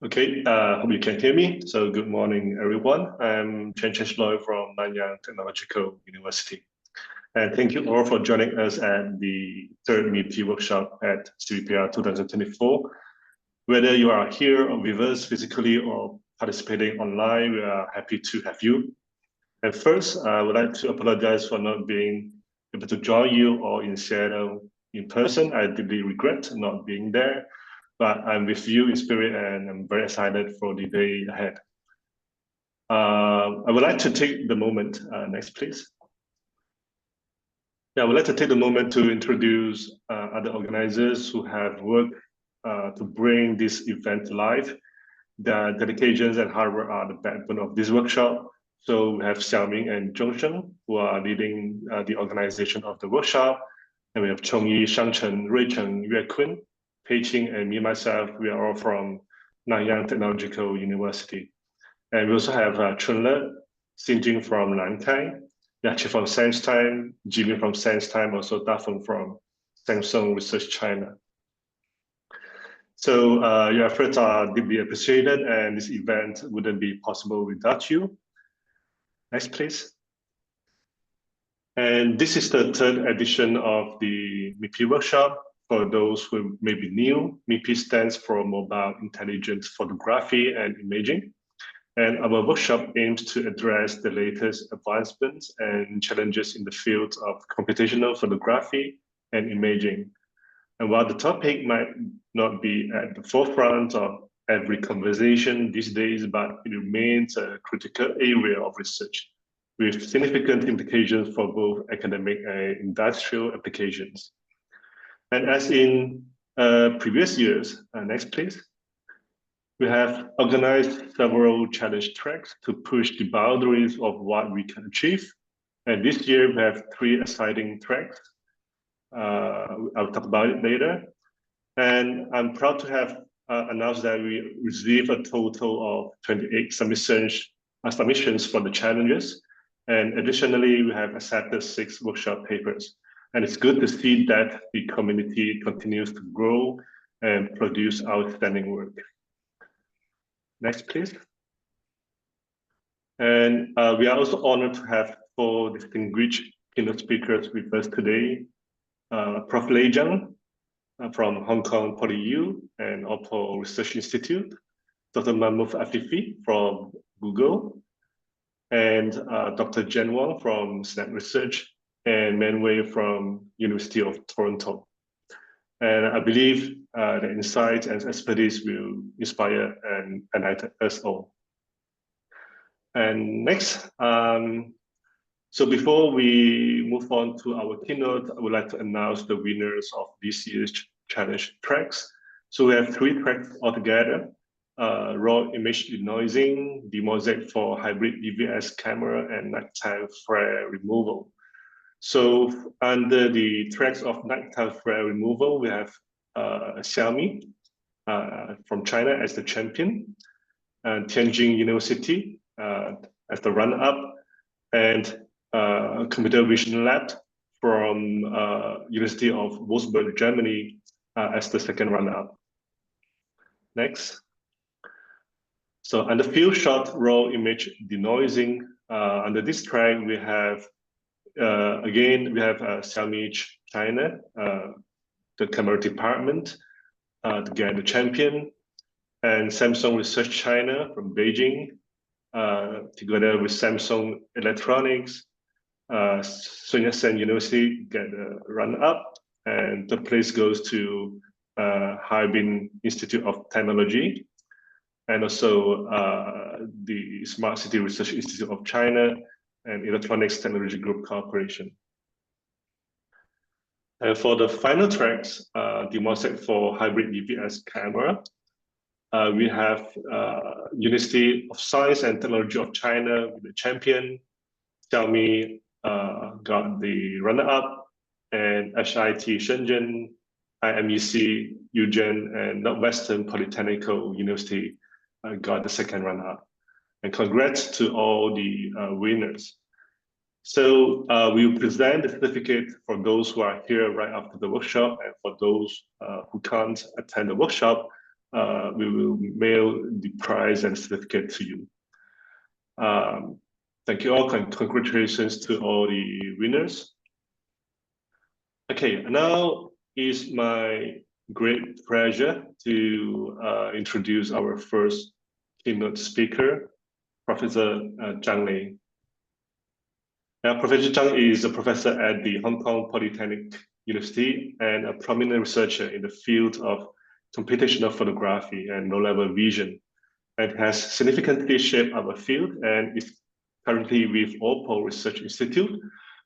Okay, hope you can hear me. So good morning, everyone. I'm Chen Loy from Nanyang Technological University. And thank you all for joining us at the third MIPI workshop at CVPR 2024. Whether you are here or with us physically or participating online, we are happy to have you. And first, I would like to apologize for not being able to join you or in Seattle in person. I deeply regret not being there, but I'm with you in spirit and I'm very excited for the day ahead. I would like to take the moment, next please. Yeah, I would like to take the moment to introduce other organizers who have worked to bring this event to life. Their dedications and hard work are the backbone of this workshop. So we have Xiaoming and Zhongsheng who are leading the organization of the workshop. And we have Chongyi, Shangchen, Ruicheng, Yue Kun, Pei Qing, and me, myself. We are all from Nanyang Technological University. And we also have Chunle, Xinjing from Nankai, Yachi from SenseTime, Jimmy from SenseTime, also Dafeng from Samsung Research China. So your efforts are deeply appreciated, and this event wouldn't be possible without you. Next, please. And this is the third edition of the MIPI workshop. For those who may be new, MIPI stands for Mobile Intelligent Photography and Imaging. And our workshop aims to address the latest advancements and challenges in the field of computational photography and imaging. And while the topic might not be at the forefront of every conversation these days, but it remains a critical area of research with significant implications for both academic and industrial applications. And as in previous years, next please, we have organized several challenge tracks to push the boundaries of what we can achieve. And this year we have 3 exciting tracks. I'll talk about it later. And I'm proud to have announced that we received a total of 28 submissions for the challenges. And additionally, we have accepted 6 workshop papers. And it's good to see that the community continues to grow and produce outstanding work. Next, please. And we are also honored to have 4 distinguished keynote speakers with us today. Prof. Lei Zhang from Hong Kong PolyU and Oppo Research Institute, Dr. Mahmoud Afifi from Google, and Dr. Jen Wang from Snap Research, and Men Wei from University of Toronto. And I believe the insights and expertise will inspire and enlighten us all. And next, so before we move on to our keynote, I would like to announce the winners of this year's challenge tracks. So we have 3 tracks altogether: raw image denoising, the mosaic for hybrid DVS camera, and nighttime flare removal. So under the tracks of nighttime flare removal, we have Xiaomi from China as the champion, and Tianjin University as the runner-up, and Computer Vision Lab from University of Wolfsburg, Germany as the second runner-up. Next. So under field shot raw image denoising, under this track we have again we have Xiaomi China, the camera department, to get the champion, and Samsung Research China from Beijing, together with Samsung Electronics, Sun Yat-sen University get a run-up, and the place goes to Harbin Institute of Technology, and also the Smart City Research Institute of China and Electronics Technology Group Corporation. And for the final tracks, the mosaic for hybrid DVS camera, we have University of Science and Technology of China with the champion. Xiaomi got the runner-up, and HIT Shenzhen, IMEC Eugene, and Northwestern Polytechnical University got the second runner-up. And congrats to all the winners. So we will present the certificate for those who are here right after the workshop, and for those who can't attend the workshop, we will mail the prize and certificate to you. Thank you all. Congratulations to all the winners. Okay, now is my great pleasure to introduce our first keynote speaker, Professor Zhang Lei. Professor Zhang is a professor at the Hong Kong Polytechnic University and a prominent researcher in the field of computational photography and low-level vision, and has significantly shaped our field and is currently with Opal Research Institute,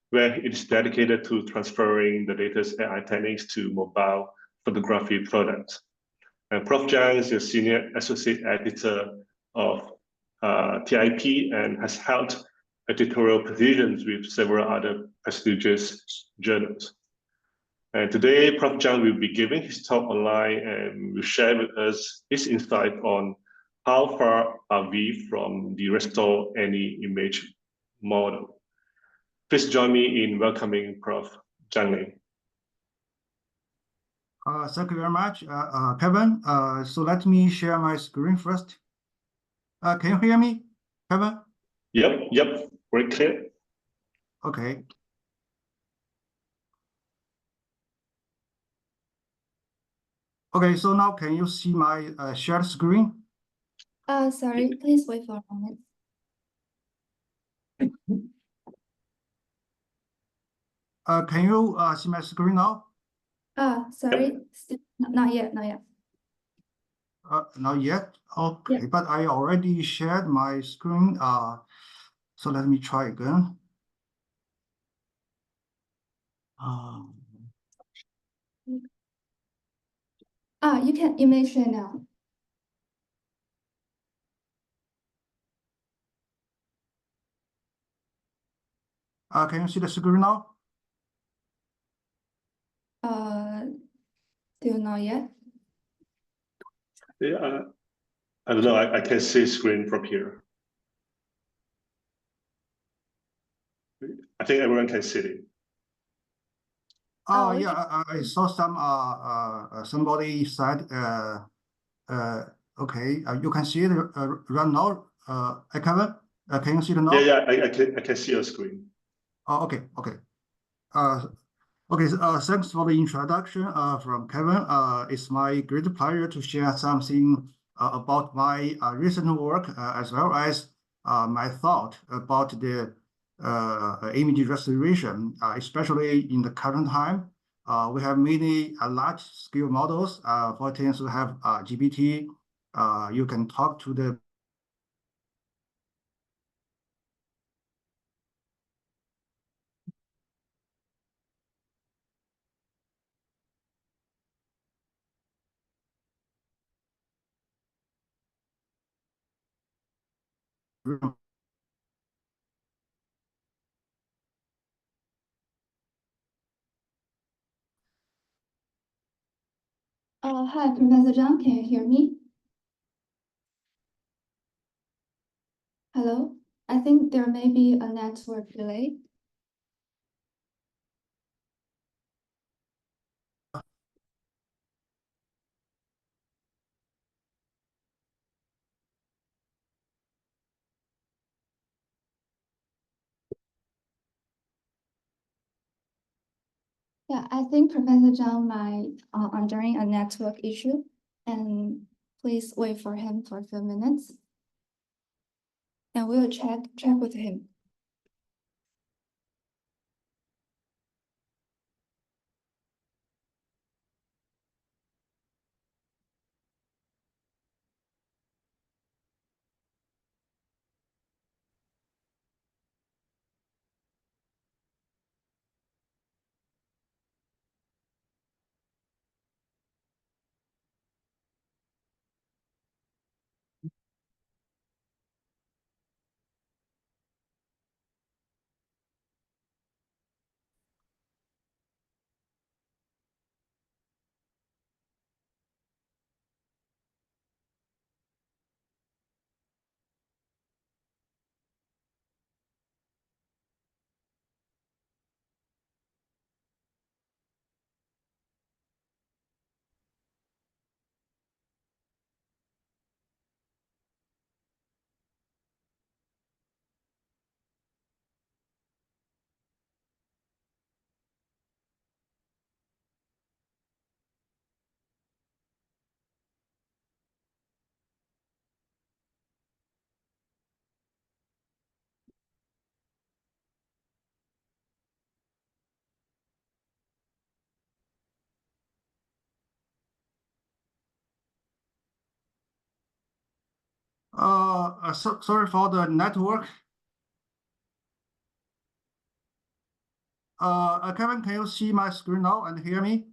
where it is dedicated to transferring the latest AI techniques to mobile photography products. And Prof. Zhang is a senior associate editor of TIP and has held editorial positions with several other prestigious journals. And today, Prof. Zhang will be giving his talk online and will share with us his insight on how far are we from the restore any image model. Please join me in welcoming Prof. Zhang Lei. Thank you very much, Kevin. So let me share my screen first. Can you hear me, Kevin? Yep, very clear. Okay. Okay, so now can you see my shared screen? Sorry, please wait for a moment. Can you see my screen now? Sorry, still not yet, not yet. Not yet? Okay, Yeah. but I already shared my screen. So let me try again. You may share now. Can you see the screen now? Still not yet. Yeah, I don't know. I can see screen from here. I think everyone can see it. Oh yeah, I saw some somebody said okay, you can see it right now, Kevin. Can you see it now? Yeah, I can see your screen. Oh, okay. Okay, thanks for the introduction from Kevin. It's my great pleasure to share something about my recent work as well as my thought about the image restoration, especially in the current time. We have many large-scale models. For instance, we have GPT. You can talk to the Hi, Professor Zhang, can you hear me? Hello? I think there may be a network delay. Yeah, I think Professor Zhang might undergoing a network issue, and please wait for him for a few minutes. And we'll check with him. sorry for the network. Kevin, can you see my screen now and hear me?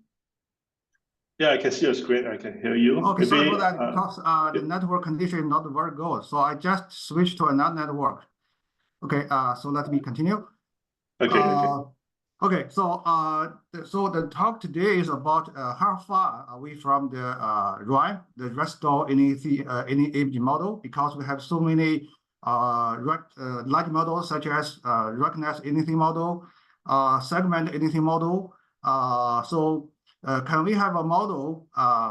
Yeah, I can see your screen. I can hear you. Okay, sorry for that, Maybe, because the network condition is not very good. So I just switched to another network. Okay, so let me continue. okay. Okay, so the talk today is about how far are we from the RAIM, the restore any image model, because we have so many large models such as recognize anything model, segment anything model. So can we have a model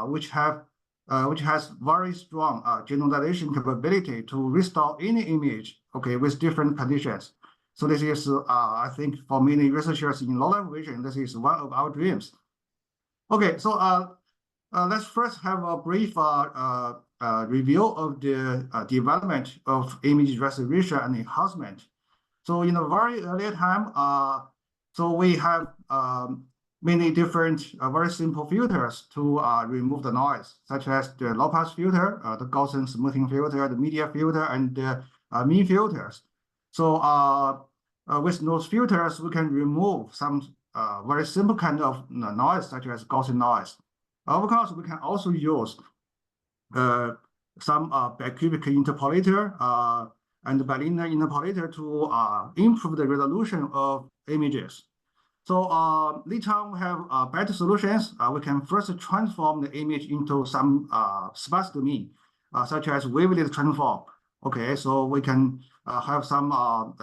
which has very strong generalization capability to restore any image, okay, with different conditions? So this is, I think, for many researchers in low-level vision, this is one of our dreams. Okay, so let's first have a brief review of the development of image resolution and enhancement. So in a very early time, so we have many different very simple filters to remove the noise, such as the low-pass filter, the Gaussian smoothing filter, the media filter, and the mean filters. So with those filters, we can remove some very simple kind of noise, such as Gaussian noise. Of course, we can also use some bicubic interpolator and bilinear interpolator to improve the resolution of images. So later on, we have better solutions. We can first transform the image into some sparse domain, such as wavelet transform. Okay, so we can have some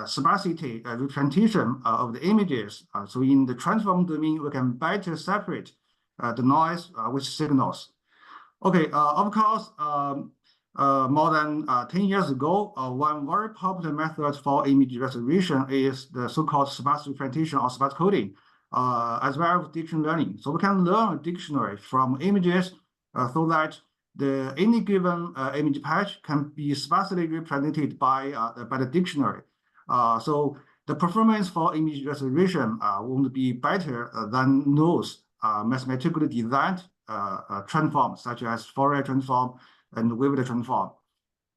sparsity representation of the images. So in the transform domain, we can better separate the noise with signals. Okay, of course, more than 10 years ago, one very popular method for image resolution is the so-called sparse representation or sparse coding, as well as dictionary learning. So we can learn a dictionary from images so that any given image patch can be sparsely represented by the dictionary. So the performance for image resolution won't be better than those mathematically designed transforms, such as Fourier transform and wavelet transform.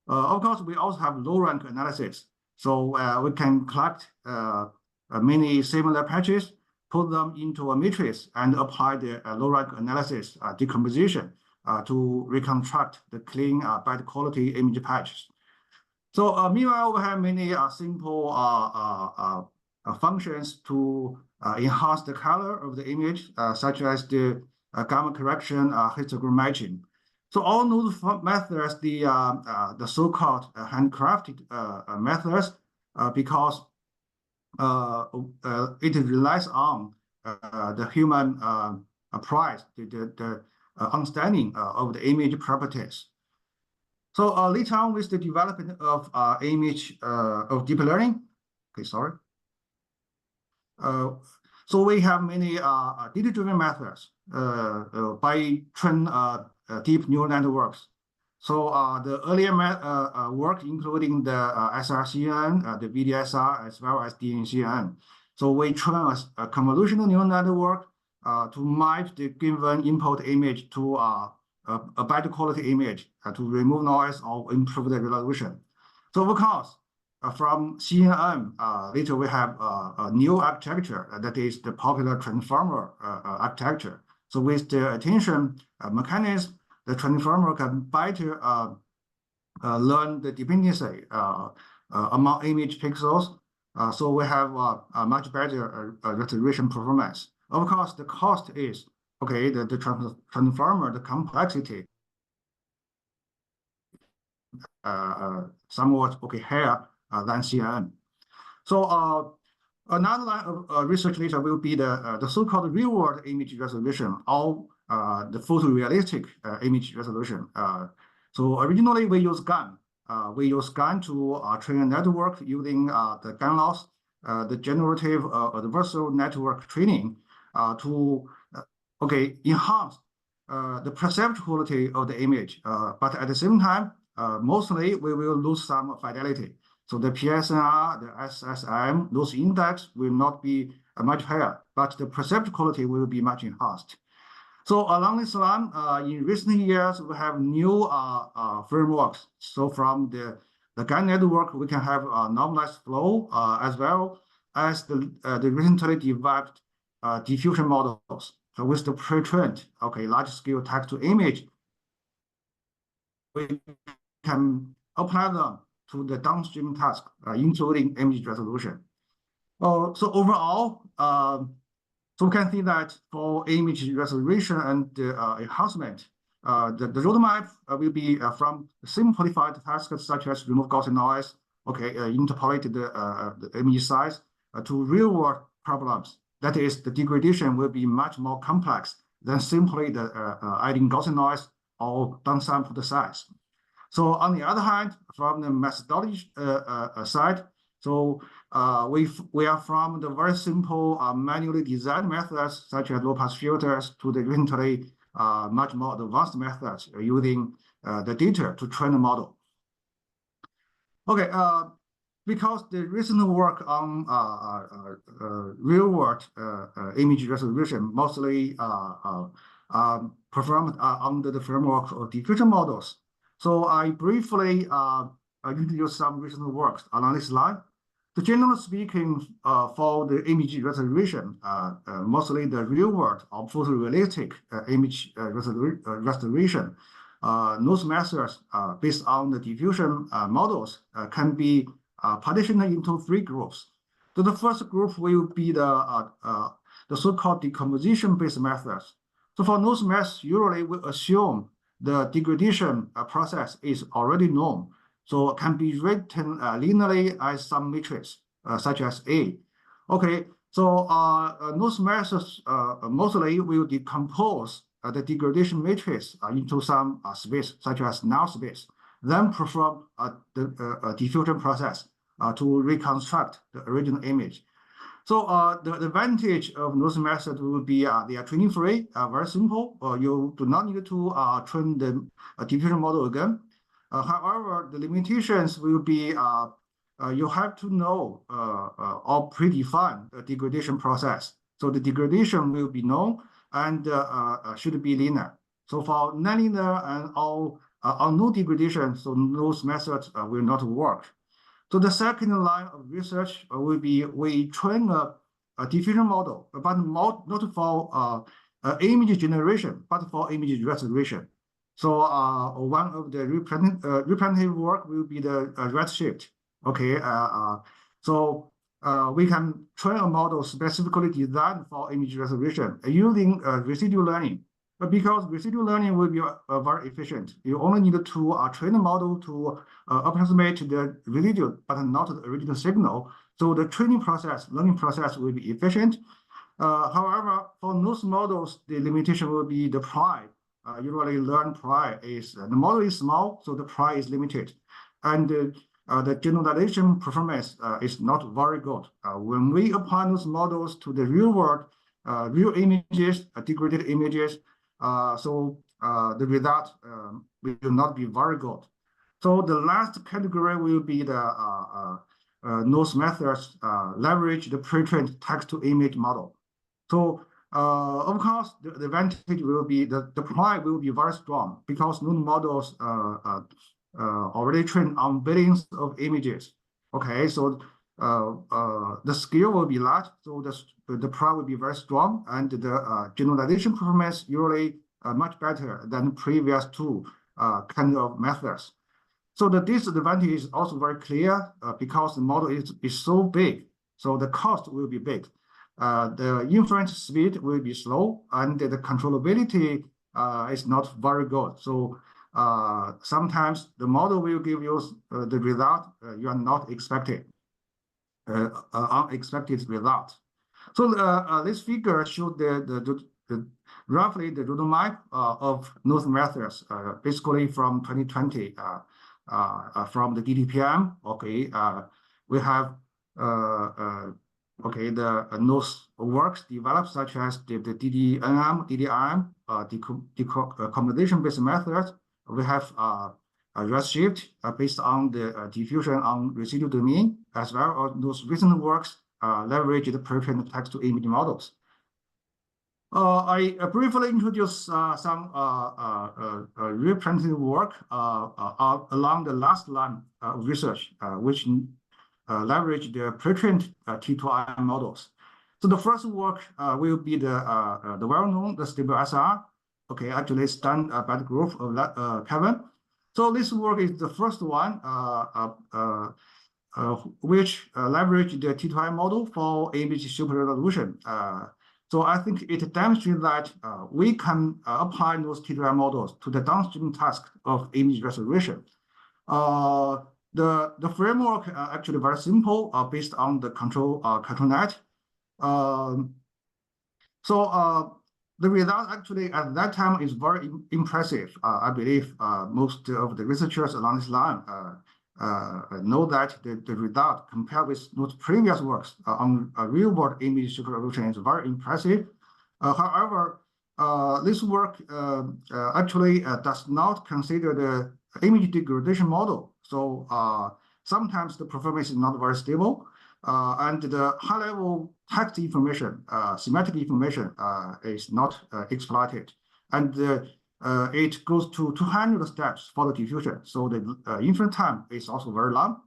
Of course, we also have low rank analysis. So we can collect many similar patches, put them into a matrix, and apply the low rank analysis decomposition to reconstruct the clean, bad quality image patches. So meanwhile, we have many simple functions to enhance the color of the image, such as the gamma correction, histogram matching. So all those methods, the so-called handcrafted methods, because it relies on the human price, the understanding of the image properties. So later on, with the development of image of deep learning, okay, sorry. So we have many data-driven methods by train deep neural networks. So the earlier work, including the SRCN, the VDSR, as well as DNCN. So we train a convolutional neural network to map the given input image to a better quality image to remove noise or improve the resolution. So of course, from CNN, later we have a new architecture that is the popular transformer architecture. So with the attention mechanism, the transformer can better learn the dependency among image pixels. So we have a much better resolution performance. Of course, the cost is, okay, the transformer, the complexity, somewhat, okay, higher than CNN. So another line of research later will be the so-called real-world image resolution, or the photorealistic image resolution. So originally we use GAN. We use GAN to train a network using the GAN laws, the generative adversarial network training to enhance the perceptual quality of the image. But at the same time, mostly we will lose some fidelity. So the PSNR, the SSM, those index will not be much higher, but the perceptual quality will be much enhanced. So along this line, in recent years, we have new frameworks. So from the the GAN network, we can have a normalized flow as well as the recently developed diffusion models. So with the pre-trained, large-scale text-to-image, we can apply them to the downstream task, including image resolution. So overall, so we can see that for image resolution and enhancement, the roadmap will be from simplified tasks such as remove Gaussian noise, interpolate the image size, to real-world problems. That is, the degradation will be much more complex than simply adding Gaussian noise or downsample the size. So on the other hand, from the methodology side, so we are from the very simple manually designed methods such as low-pass filters to the recently much more advanced methods using the data to train the model. Because the recent work on real-world image resolution mostly performed under the framework of diffusion models. So I briefly introduce some recent works along this line. So generally speaking, for the image resolution, mostly the real-world or photorealistic image restoration, those methods based on the diffusion models can be partitioned into 3 groups. So the first group will be the so-called decomposition-based methods. So for those methods, usually we assume the degradation process is already known. So it can be written linearly as some matrix, such as A. So those methods mostly will decompose the degradation matrix into some space, such as null space, then perform the diffusion process to reconstruct the original image. So the advantage of those methods will be they are training free, very simple. You do not need to train the diffusion model again. However, the limitations will be you have to know or predefine the degradation process. So the degradation will be known and should be linear. So for nonlinear and all no degradation, so those methods will not work. So the second line of research will be we train a diffusion model, but not for image generation, but for image restoration. So one of the representative work will be the Redshift. So we can train a model specifically designed for image restoration using residual learning. But because residual learning will be very efficient, you only need to train a model to approximate the residual, but not the original signal. So the training process, learning process will be efficient. However, for those models, the limitation will be the pri. Usually learn pri is, the model is small, so the pri is limited. And the generalization performance is not very good. When we apply those models to the real world, real images, degraded images, so the result will not be very good. So the last category will be the those methods leverage the pre-trained text-to-image model. So of course, the advantage will be the pri will be very strong because those models already trained on billions of images. So the scale will be large, so the pri will be very strong, and the generalization performance usually much better than previous 2 kind of methods. So the disadvantage is also very clear because the model is so big, so the cost will be big. The inference speed will be slow, and the controllability is not very good. So sometimes the model will give you the result you are not expecting, unexpected result. So this figure shows roughly the roadmap of those methods, basically from 2020, from the DDPM. We have those works developed such as the DDNM, DDRM, decomposition-based methods. We have Redshift based on the diffusion on residual domain, as well as those recent works leverage the pre-trained text-to-image models. I briefly introduce some representative work along the last line of research, which leverage the pre-trained T2I models. So the first work will be the well-known the stable SR. Okay, actually it's done by the group of Kevin. So this work is the first one which leverage the T2I model for image super resolution. So I think it demonstrates that we can apply those T2I models to the downstream task of image resolution. The framework actually very simple, based on the control net. The result actually at that time is very impressive. I believe most of the researchers along this line know that the result compared with those previous works on real-world image super resolution is very impressive. However, this work actually does not consider the image degradation model. So sometimes the performance is not very stable, and the high-level text information, semantic information is not exploited. And it goes to 200 steps for the diffusion. So the inference time is also very long.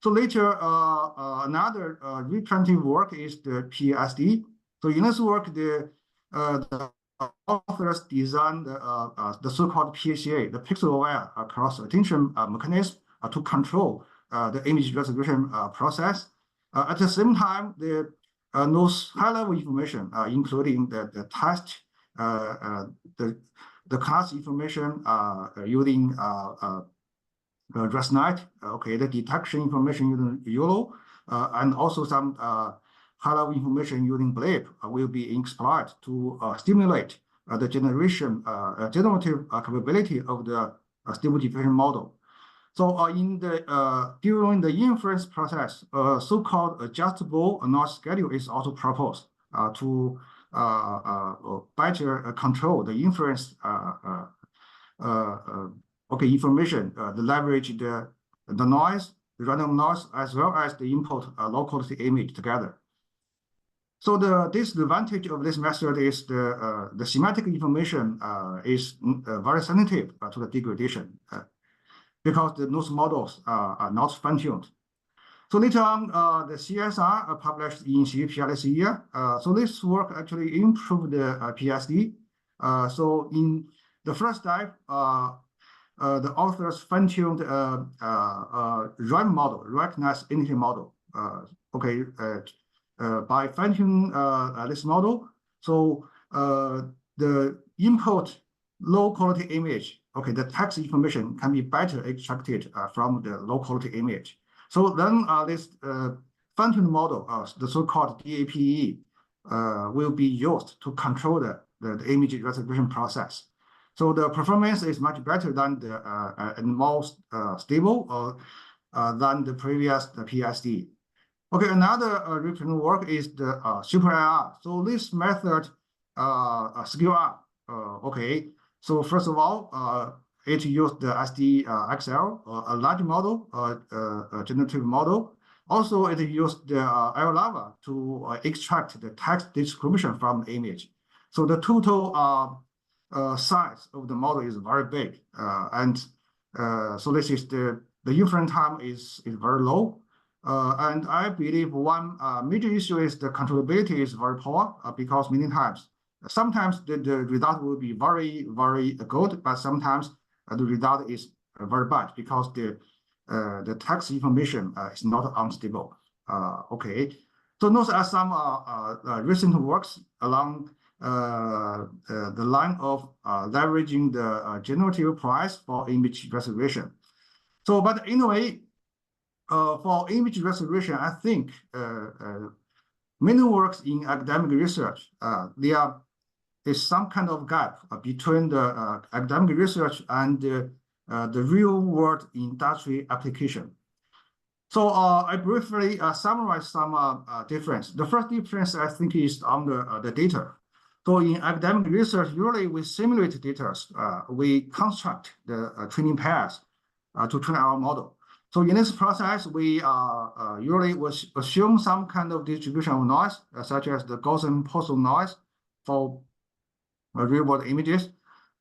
So later, another representative work is the PSD. So in this work, the authors designed the so-called PACA, the pixel-aware cross-attention mechanism to control the image resolution process. At the same time, those high-level information, including the text, the class information using ResNet, okay, the detection information using YOLO, and also some high-level information using BLIP will be exploited to stimulate the generative capability of the stable diffusion model. So during the inference process, so-called adjustable noise schedule is also proposed to better control the inference information, the leverage the noise, the random noise, as well as the input low quality image together. So the disadvantage of this method is the semantic information is very sensitive to the degradation because those models are not fine-tuned. So later on, the CSR published in CVPR this year. So this work actually improved the PSD. So in the first step, the authors fine-tuned REM model, recognized entity model. By fine-tuning this model, so the input low quality image, okay, the text information can be better extracted from the low quality image. So then this fine-tuned model, the so-called DAPE, will be used to control the image resolution process. So the performance is much better than and more stable than the previous PSD. Okay, another representative work is the Super IR. So this method scale up. Okay, so first of all, it used the SDXL, a large model, a generative model. Also, it used the LLaVA to extract the text description from the image. So the total size of the model is very big, and so this is the inference time is very low. And I believe one major issue is the controllability is very poor because many times, sometimes the result will be very, very good, but sometimes the result is very bad because the text information is not unstable. Okay, so those are some recent works along the line of leveraging the generative price for image resolution. So, but anyway, for image resolution, I think many works in academic research, there is some kind of gap between the academic research and the real world industry application. So I briefly summarize some difference. The first difference I think is on the data. So in academic research, usually we simulate data, we construct the training pairs to train our model. So in this process, we usually assume some kind of distribution of noise, such as the Gaussian Poisson noise for real-world images.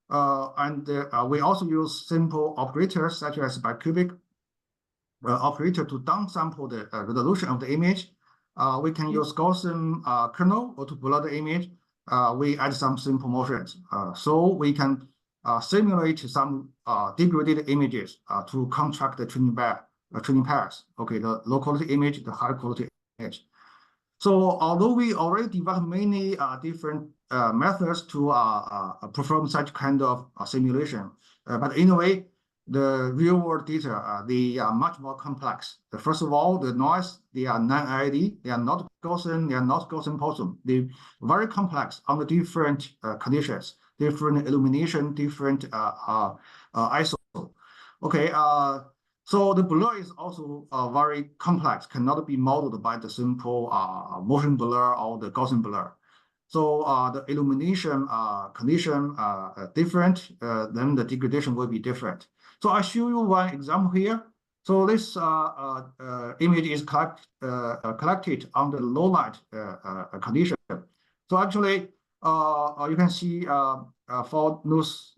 And we also use simple operators such as bicubic operator to downsample the resolution of the image. We can use Gaussian kernel or to blur the image. We add some simple motions. So we can simulate some degraded images to construct the training pairs. Okay, the low quality image, the high quality image. So although we already developed many different methods to perform such kind of simulation, but in a way, the real world data, they are much more complex. First of all, the noise, they are non-IID, they are not Gaussian Poisson. They're very complex under different conditions, different illumination, different ISO. Okay, so the blur is also very complex, cannot be modeled by the simple motion blur or the Gaussian blur. So the illumination condition different, then the degradation will be different. So I show you one example here. So this image is collected under low light condition. So actually, you can see for those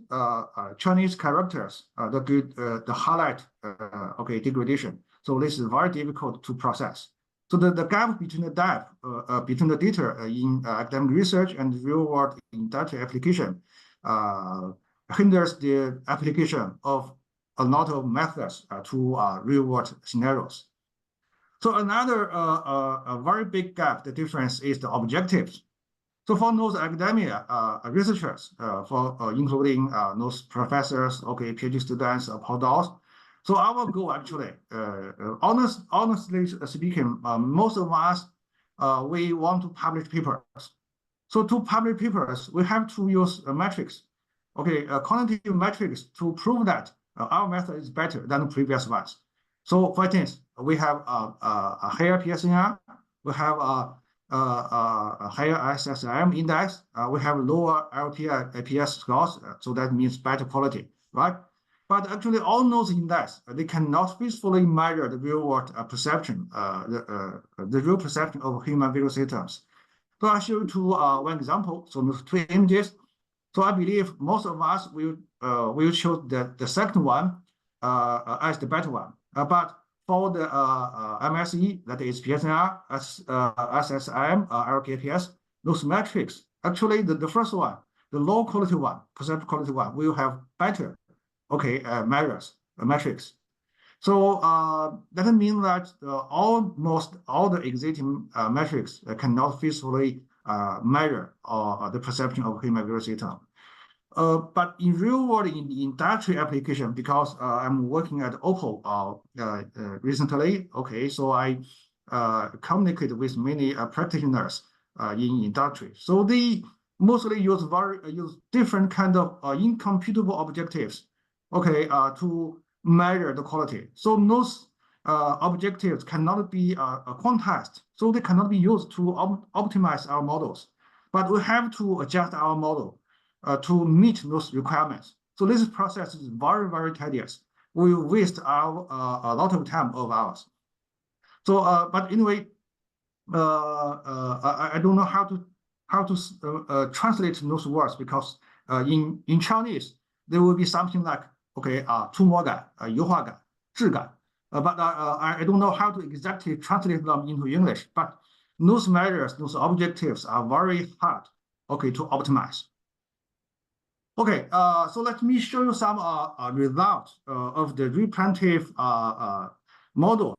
Chinese characters, the highlight degradation. So this is very difficult to process. So the gap between the depth between the data in academic research and real world industrial application hinders the application of a lot of methods to real world scenarios. So another a very big gap, the difference is the objectives. So for those academia researchers, including those professors, PhD students, postdocs. So our goal actually, honestly speaking, most of us, we want to publish papers. So to publish papers, we have to use metrics, quantitative metrics to prove that our method is better than the previous ones. So for instance, we have a higher PSNR, we have a higher SSIM index, we have lower LPS scores, so that means better quality, right? But actually, all those indexes, they cannot faithfully measure the real-world perception, the real perception of human visual systems. So I'll show you one example. So those two images. So I believe most of us will choose the second one as the better one. But for the MSE, that is PSNR, SSIM, LPS, those metrics, actually the first one, the low quality one, perceptual quality one, will have better metrics. So that means that almost all the existing metrics cannot faithfully measure the perception of human visual system. But in real world, in industry application, because I'm working at Oppo recently, so I communicate with many practitioners in industry. So they mostly use different kind of incomputable objectives, to measure the quality. So those objectives cannot be quantized, so they cannot be used to optimize our models. But we have to adjust our model to meet those requirements. So this process is very, very tedious. We waste a lot of time of ours. So, but anyway, I don't know how to translate those words, because in Chinese there will be something like 触摸感、油画感、质感。But I don't know how to exactly translate them into English. But those measures, those objectives are very hard, to optimize. So let me show you some results of the representative model.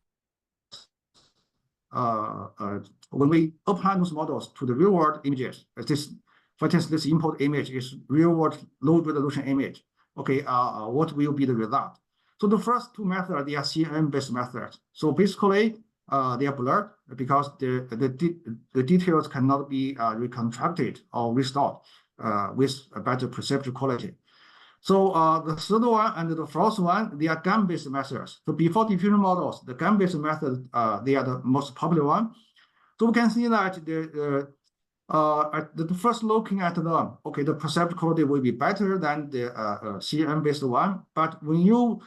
When we apply those models to the real-world images, for instance, this import image is real-world low-resolution image. What will be the result? So the first two methods, they are CNN-based methods. So basically, they are blurred because the details cannot be reconstructed or restored with a better perceptual quality. So the third one and the fourth one, they are GAN-based methods. So before diffusion models, the GAN-based methods, they are the most popular one. So we can see that at the first looking at them, the perceptual quality will be better than the CNN-based one. But when you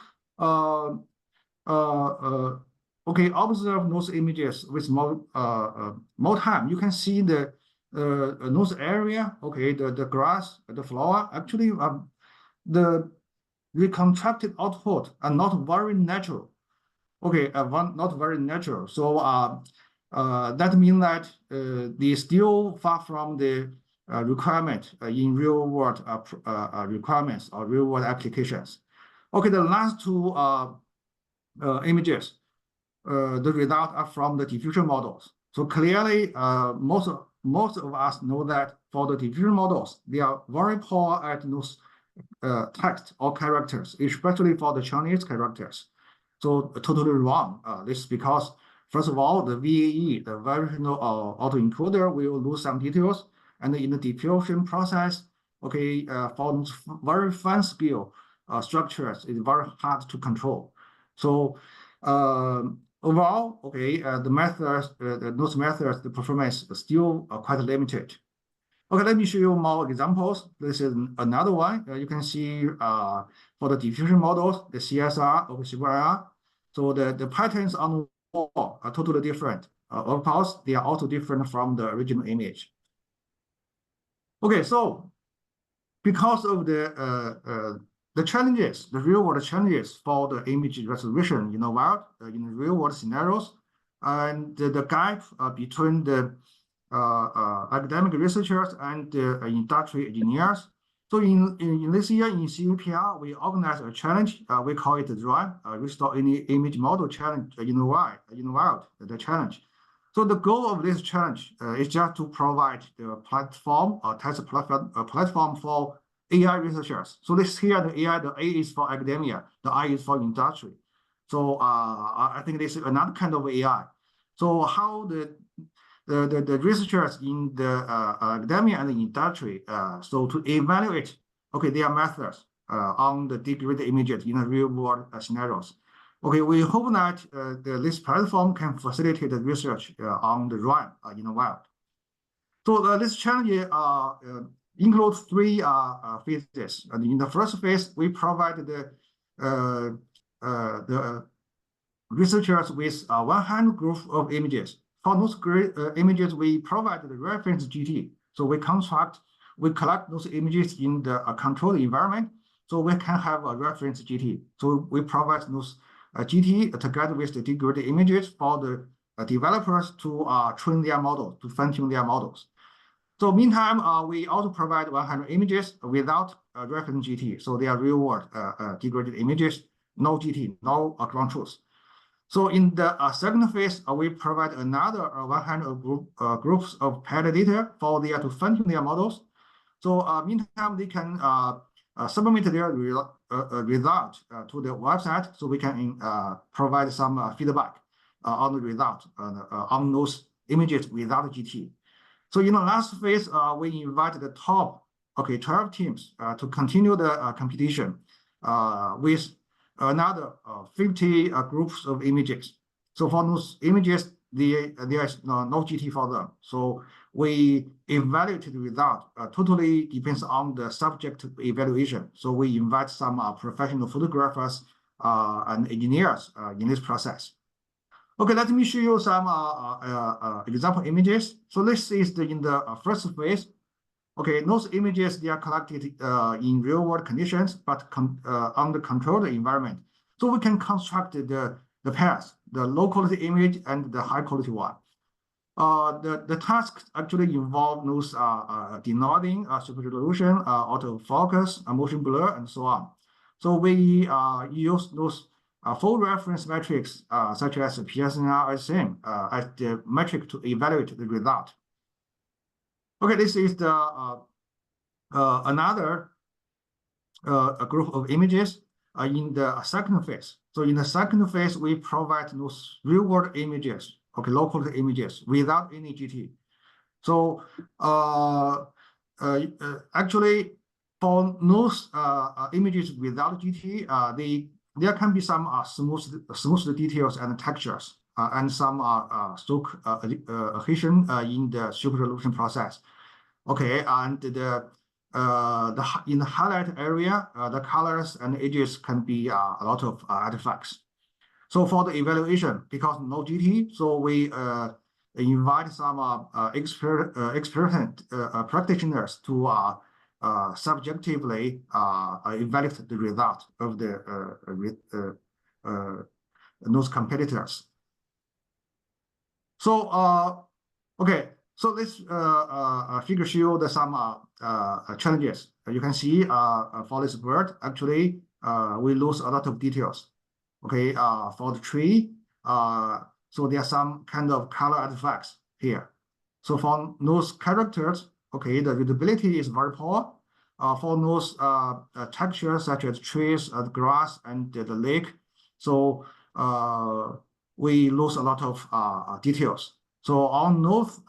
observe those images with more time, you can see the nose area, okay, the grass, the flower, actually the reconstructed output are not very natural. Okay, not very natural. So that means that they still far from the requirement in real world requirements or real world applications. Okay, the last two images, the results are from the diffusion models. So clearly, most of us know that for the diffusion models, they are very poor at those text or characters, especially for the Chinese characters. So totally wrong. This is because, first of all, the VAE, the variational autoencoder, will lose some details, and in the diffusion process, okay, for very fine scale structures, it's very hard to control. So overall, okay, the methods, those methods, the performance is still quite limited. Okay, let me show you more examples. This is another one. You can see for the diffusion models, the CSR of CYR. So the patterns on the wall are totally different. Of course, they are also different from the original image. Okay, so because of the challenges, the real world challenges for the image resolution in the wild, in real world scenarios, and the gap between the academic researchers and industry engineers. So in this year in CVPR, we organized a challenge. We call it RUN, Restore Any Image Model Challenge in the wild, the challenge. So the goal of this challenge is just to provide the platform, test platform for AI researchers. So this here, the AI, the A is for academia, the I is for industry. So I think this is another kind of AI. So how the researchers in the academia and the industry, so to evaluate, okay, their methods on the degraded images in the real world scenarios. Okay, we hope that this platform can facilitate the research on the RUN in the wild. So this challenge includes three phases. And in the first phase, we provide the researchers with 100 group of images. For those images, we provide the reference GT. So we collect those images in the controlled environment, so we can have a reference GT. So we provide those GT together with the degraded images for the developers to train their models, to fine-tune their models. So meantime, we also provide 100 images without reference GT. So they are real-world degraded images, no GT, no ground truth. So in the second phase, we provide another 100 groups of paired data for them to fine-tune their models. So meantime, they can submit their result to the website, so we can provide some feedback on the result on those images without GT. So in the last phase, we invite the top 12 teams to continue the competition with another 50 groups of images. So for those images, there is no GT for them. So we evaluate the result. Totally depends on the subject evaluation. So we invite some professional photographers and engineers in this process. Okay, let me show you some example images. So this is in the first phase. Okay, those images, they are collected in real world conditions, but under controlled environment. So we can construct the pairs, the low quality image and the high quality one. The tasks actually involve those denoising, super resolution, autofocus, motion blur, and so on. So we use those full reference metrics such as PSNR SM as the metric to evaluate the result. Okay, this is the another group of images in the second phase. So in the second phase, we provide those real-world images, okay, local images without any GT. So actually, for those images without GT, there can be some smooth details and textures, and some stroke adhesion in the super resolution process. Okay, and in the highlight area, the colors and edges can be a lot of artifacts. So for the evaluation, because no GT, so we invite some experienced practitioners to subjectively evaluate the result of those competitors. So okay, so this figure shows some challenges. You can see for this bird, actually we lose a lot of details. Okay, for the tree, so there are some kind of color artifacts here. So for those characters, okay, the readability is very poor. For those textures such as trees, the grass, and the lake, so we lose a lot of details. So all those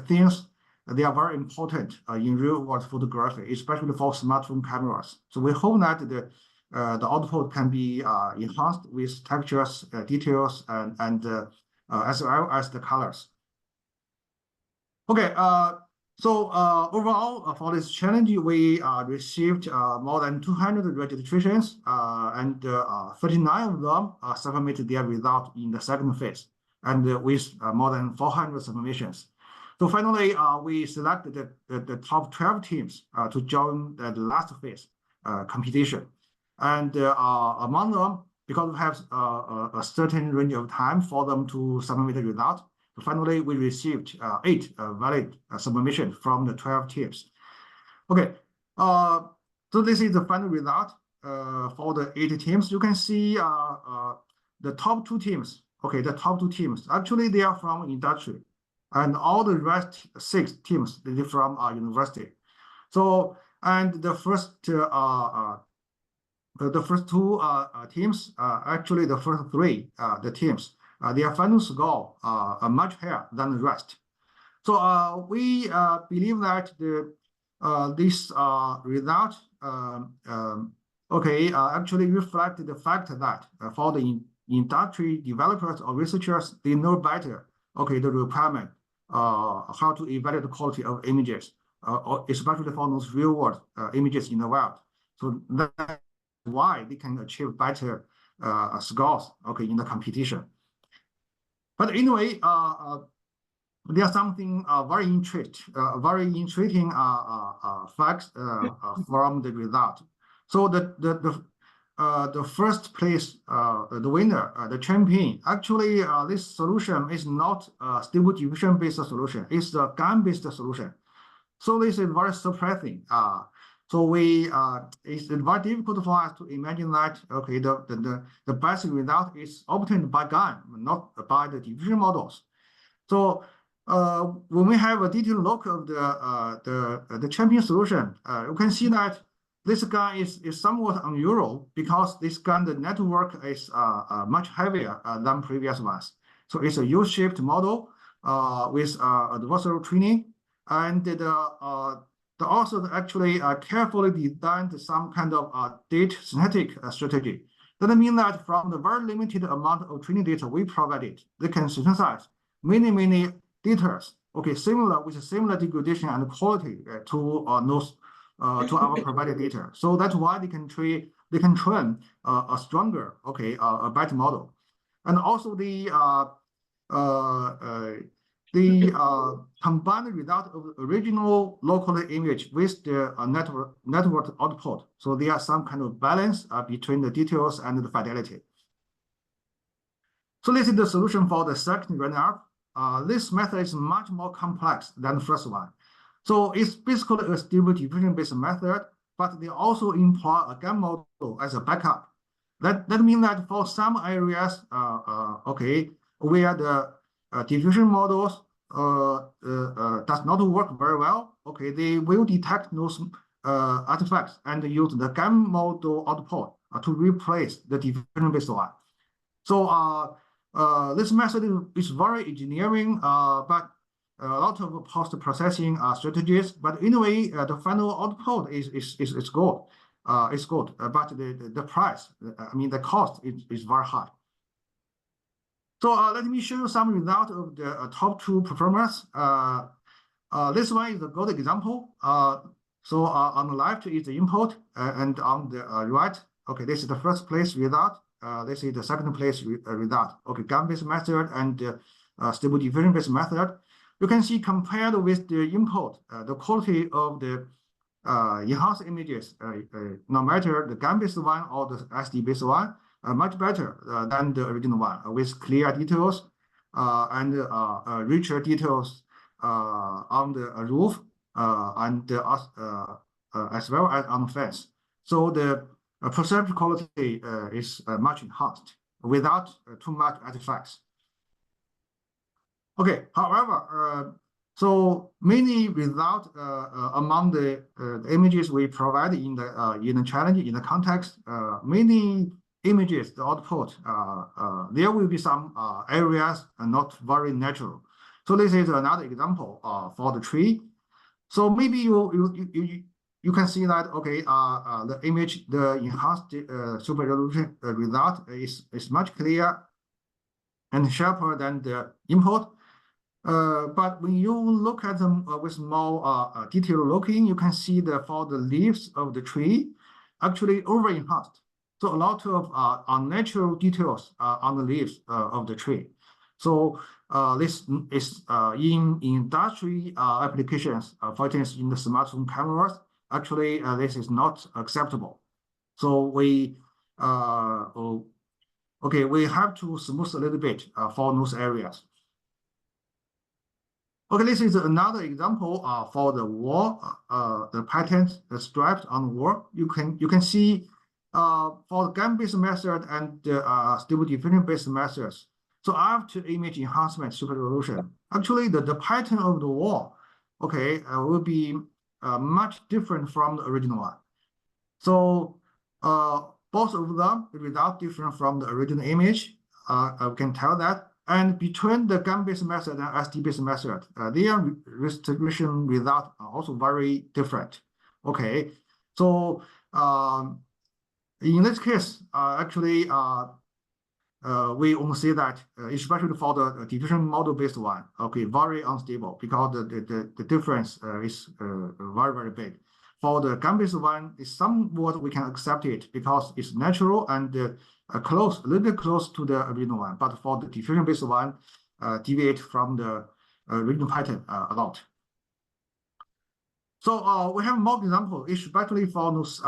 things, they are very important in real-world photography, especially for smartphone cameras. So we hope that the output can be enhanced with textures, details, and as well as the colors. Okay, so overall for this challenge, we received more than 200 registrations, and 39 of them submitted their result in the second phase, and with more than 400 submissions. So finally, we selected the top 12 teams to join the last phase competition. And among them, because we have a certain range of time for them to submit the result, finally we received 8 valid submissions from the 12 teams. Okay, so this is the final result for the 8 teams. You can see the top 2 teams. Okay, the top 2 teams, actually they are from industry, and all the rest 6 teams, they're from university. So, and the first 2 teams, actually the first 3 the teams, their final score are much higher than the rest. So we believe that this result actually reflect the fact that for the industry developers or researchers, they know better the requirement how to evaluate the quality of images, especially for those real world images in the wild. So that's why they can achieve better scores in the competition. But anyway, there's something very intriguing facts from the result. So the first place, the winner, the champion, actually this solution is not a stable diffusion based solution, it's a GAN based solution. So this is very surprising. So it's very difficult for us to imagine that the best result is obtained by GAN, not by the diffusion models. So when we have a detailed look of the champion solution, you can see that this GAN is somewhat unusual because this GAN the network is much heavier than previous ones. So it's a U-shaped model with adversarial training, and the authors actually carefully designed some kind of data synthetic strategy. That means that from the very limited amount of training data we provided, they can synthesize many data, similar with similar degradation and quality to those to our provided data. So that's why they can train a stronger, a better model. And also the combined result of the original local image with the network output. So there are some kind of balance between the details and the fidelity. So this is the solution for the second runner-up. This method is much more complex than the first one. So it's basically a stable diffusion-based method, but they also employ a GAN model as a backup. That means that for some areas, where the diffusion models does not work very well, they will detect those artifacts and use the GAN model output to replace the diffusion-based one. So this method is very engineering, but a lot of post-processing strategies. But anyway, the final output is good. It's good, but the price, the cost is very high. So let me show you some result of the top 2 performers. This one is a good example. So on the left is the input, and on the right, this is the first place result. This is the second place result. GAN-based method and Stable Diffusion-based method, you can see compared with the input, the quality of the enhanced images, no matter the GAN-based one or the SD-based one, much better than the original one, with clear details and richer details on the roof and as well as on the fence. So the perception quality is much enhanced without too much artifacts. Okay, however, so many results among the images we provide in the challenge, in the context, many images, the output, there will be some areas not very natural. So this is another example for the tree. So maybe you can see that, okay, the image, the enhanced super resolution result is much clearer and sharper than the input. But when you look at them with more detailed looking, you can see that for the leaves of the tree, actually over enhanced. So a lot of unnatural details on the leaves of the tree. So this is in industry applications, for instance, in the smartphone cameras, actually this is not acceptable. So we okay, we have to smooth a little bit for those areas. Okay, this is another example for the wall, the patterns, the stripes on the wall. You can see for the GAN-based method and the Stable Diffusion-based methods. So after image enhancement, super resolution, actually the pattern of the wall, okay, will be much different from the original one. So both of them, the result different from the original image. I can tell that. And between the GAN-based method and SD-based method, their restoration results are also very different. Okay, so in this case, actually, we only see that, especially for the diffusion model-based one, okay, very unstable because the difference is very, very big. For the GAN-based one, it's somewhat we can accept it because it's natural and a little bit close to the original one. But for the diffusion-based one, deviate from the original pattern a lot. So we have more examples, especially for those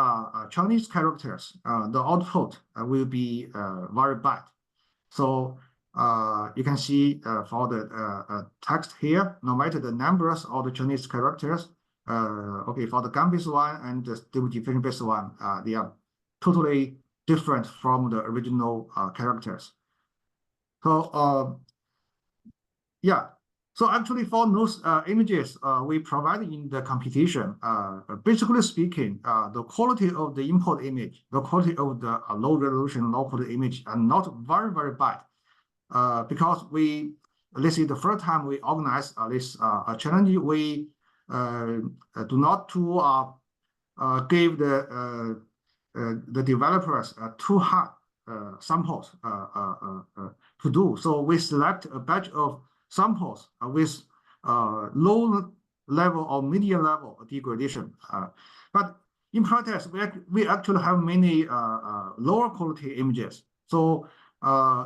Chinese characters. The output will be very bad. So you can see for the text here, no matter the numbers or the Chinese characters, okay, for the GAN-based one and the Stable Diffusion-based one, they are totally different from the original characters. So yeah, so actually for those images we provide in the computation, basically speaking, the quality of the input image, the quality of the low resolution, low quality image are not very, very bad. Because this is the first time we organize this challenge, we do not give the developers too hard samples to do. So we select a batch of samples with low level or medium level degradation. But in practice, we actually have many lower quality images. So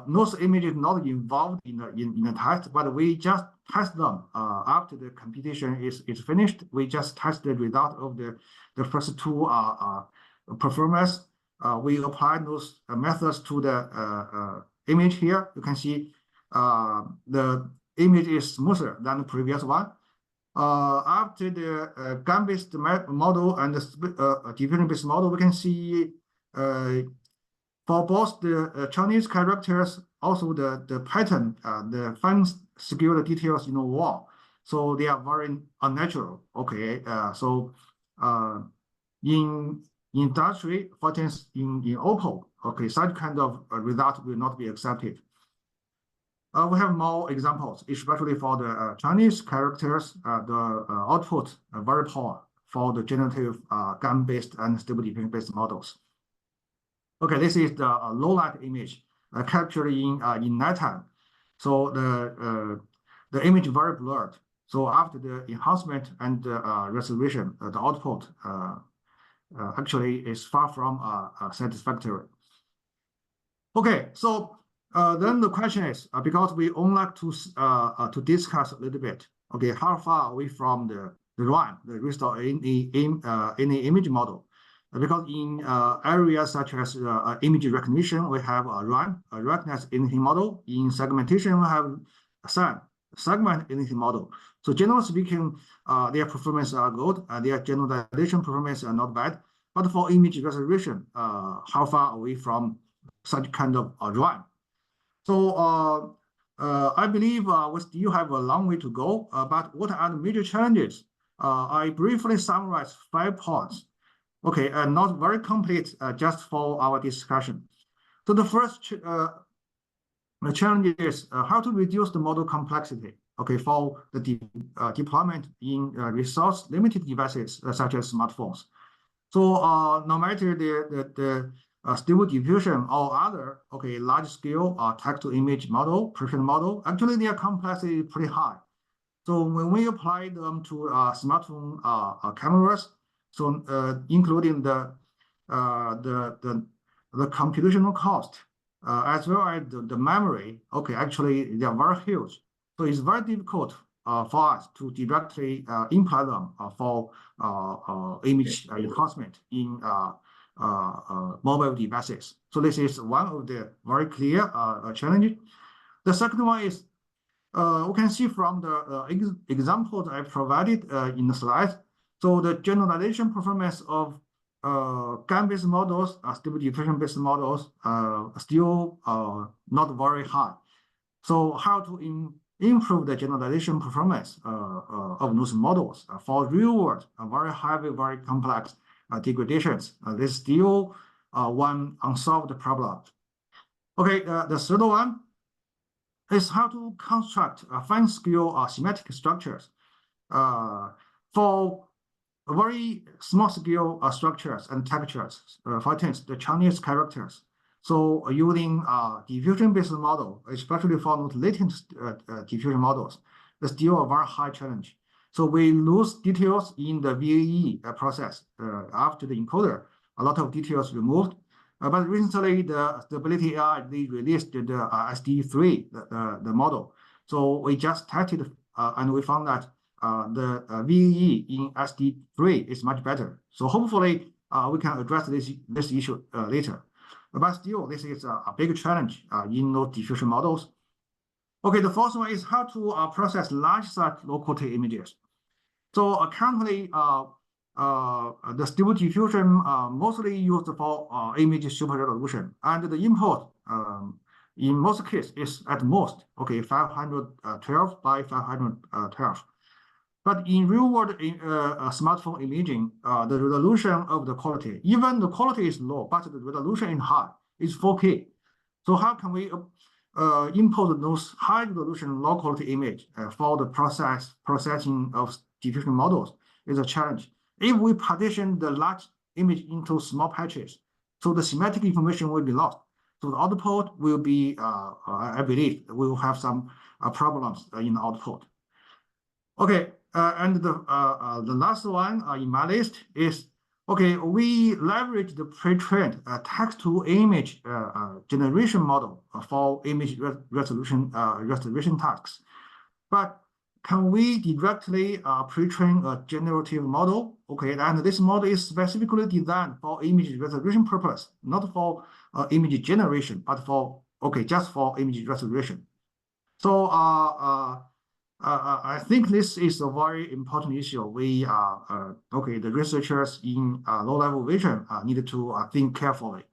those images not involved in the test, but we just test them after the computation is finished. We just test the result of the first two performance. We apply those methods to the image here. You can see the image is smoother than the previous one. After the GAN-based model and the diffusion-based model, we can see for both the Chinese characters, also the pattern, the fine-scale details in the wall. So they are very unnatural. Okay, so in industry, for instance, in Oppo, okay, such kind of result will not be accepted. We have more examples, especially for the Chinese characters. The output very poor for the generative GAN-based and Stable Diffusion-based models. Okay, this is the low light image captured in nighttime. So the image very blurred. So after the enhancement and resolution, the output actually is far from satisfactory. Okay, so Then the question is, because we only like to discuss a little bit, okay, how far are we from the RAN, the restore any image model? Because in areas such as image recognition, we have a RAN, a recognize anything model. In segmentation, we have SAM, segment anything model. So generally speaking, their performance are good, their generalization performance are not bad. But for image resolution, how far are we from such kind of RAN? So I believe we still have a long way to go. But what are the major challenges? I briefly summarize 5 points. Okay, not very complete, just for our discussion. So the first the challenge is how to reduce the model complexity. Okay, for the deployment in resource limited devices such as smartphones. So no matter the stable diffusion or other large scale text to image model, prediction model, actually their complexity is pretty high. So when we apply them to smartphone cameras, so including the computational cost as well as the memory, actually they are very huge. So it's very difficult for us to directly implement them for image enhancement in mobile devices. So this is one of the very clear challenges. The second one is we can see from the examples I provided in the slide. So the generalization performance of GAN-based models, stable diffusion based models, still not very high. So how to improve the generalization performance of those models for real world, very heavy, very complex degradations? There's still one unsolved problem. Okay, the third one is how to construct fine scale semantic structures for very small scale structures and textures, for instance, the Chinese characters. So using diffusion-based model, especially for those latent diffusion models, is still a very high challenge. So we lose details in the VAE process after the encoder. A lot of details removed. But recently, the Stability AI, they released the SD3, the model. So we just tested and we found that the VAE in SD3 is much better. So hopefully we can address this issue later. But still, this is a big challenge in those diffusion models. Okay, the fourth one is how to process large size low-quality images. So currently, the stable diffusion mostly used for image super resolution, and the import in most cases is at most 512 by 512. But in real world smartphone imaging, the resolution of the quality, even the quality is low, but the resolution is high, is 4K. So how can we import those high resolution, low quality image for the processing of diffusion models is a challenge. If we partition the large image into small patches, so the semantic information will be lost. So the output will be, I believe, we will have some problems in the output. Okay, and the last one in my list is, we leverage the pre-trained text-to-image generation model for image resolution tasks. But can we directly pre-train a generative model? Okay, and this model is specifically designed for image resolution purpose, not for image generation, but for just for image resolution. So I think this is a very important issue. We the researchers in low-level vision needed to think carefully,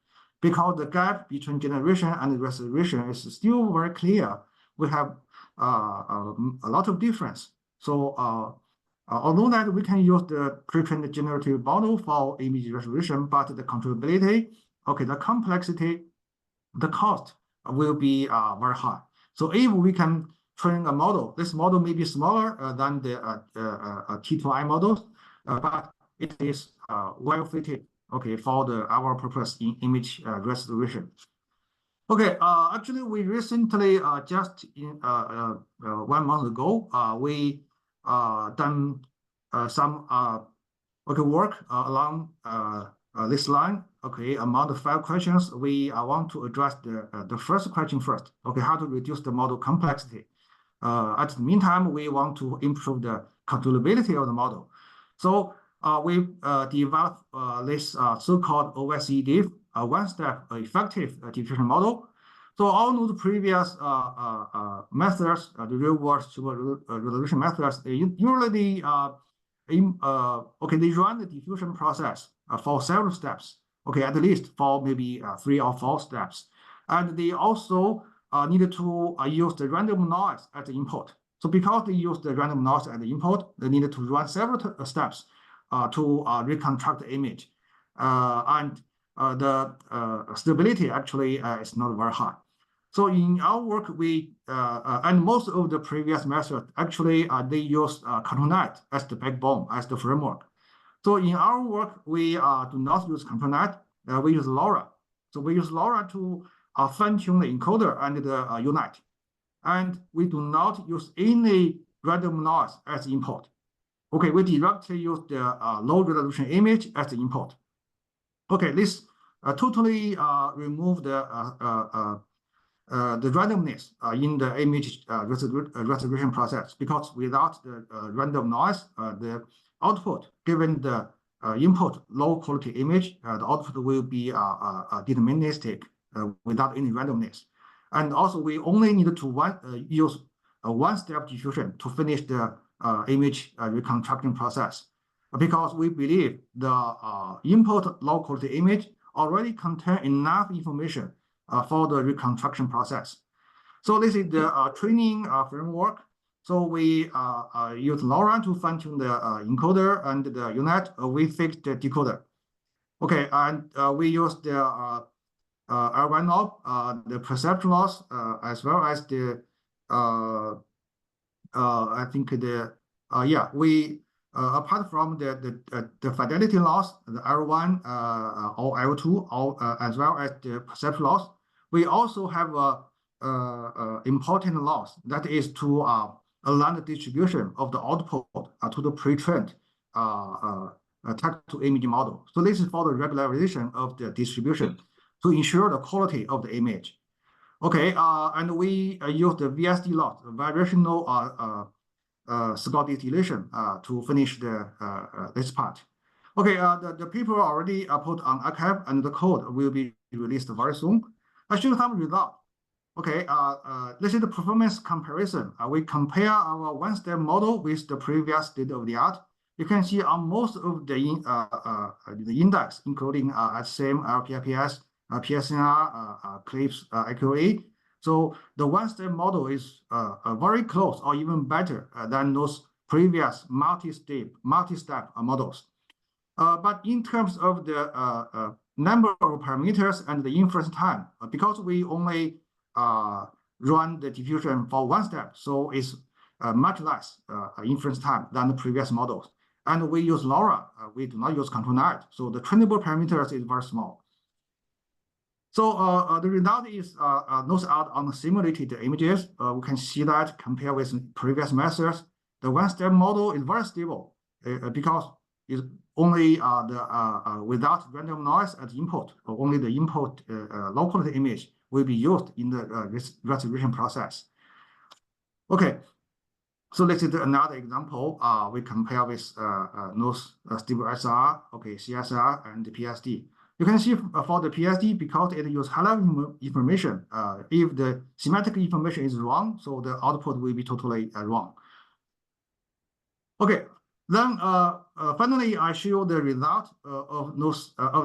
because the gap between generation and resolution is still very clear. We have a lot of difference. So although that we can use the pre-trained generative model for image resolution, but the controllability, the complexity, the cost will be very high. So if we can train a model, this model may be smaller than the T2I models, but it is well fitted for our purpose in image resolution. Okay, actually, we recently just in 1 month ago, we done some work along this line. okay, among the 5 questions, we want to address the first question first. Okay, how to reduce the model complexity. At the meantime, we want to improve the controllability of the model. So we developed this so-called OSE-DIF, one-step effective diffusion model. So all those previous methods, the real-world super resolution methods, they usually okay, they run the diffusion process for several steps. Okay, at least for maybe 3 or 4 steps, and they also needed to use the random noise as the input. So because they use the random noise as the input, they needed to run several steps to reconstruct the image, and the stability actually is not very high. So in our work, we and most of the previous methods actually they use ControlNet as the backbone, as the framework. So in our work, we do not use ControlNet. We use LoRa. So we use LoRa to fine-tune the encoder and the U-Net, and we do not use any random noise as input. Okay, we directly use the low-resolution image as the input. Okay, this totally remove the randomness in the image resolution process, because without the random noise, the output given the input low quality image, the output will be deterministic without any randomness. And also we only need to use a one-step diffusion to finish the image reconstruction process, because we believe the input low quality image already contain enough information for the reconstruction process. So this is the training framework. So we use LoRa to fine-tune the encoder and the U-Net. We fix the decoder. Okay, and we use the R1 knob, the perception loss, as well as the I think the we apart from the fidelity loss, the R1 or L2, or as well as the perception loss, we also have a important loss, that is to align the distribution of the output to the pre-trained text-to-image model. So this is for the regularization of the distribution to ensure the quality of the image. Okay, and we use the VSD loss, variational Scott distillation, to finish this part. Okay, the paper already put on arXiv, and the code will be released very soon. I show some result. Okay, this is the performance comparison. We compare our one-step model with the previous state-of-the-art. You can see on most of the index, including SSIM, LPIPS, PSNR, CLIPS, AQA. So the one-step model is very close or even better than those previous multi-step models. But in terms of the number of parameters and the inference time, because we only run the diffusion for one step, so it's much less inference time than the previous models. And we use LoRa, we do not use ControlNet, so the trainable parameters is very small. So the result is those out on the simulated images. We can see that compared with previous methods, the one-step model is very stable because it's only without random noise as input, or only the input low quality image will be used in the resolution process. Okay, so this is another example. We compare with those stable SR, okay, CSR, and the PSD. You can see for the PSD, because it uses high-level information, if the semantic information is wrong, so the output will be totally wrong. Okay, then finally, I show the result of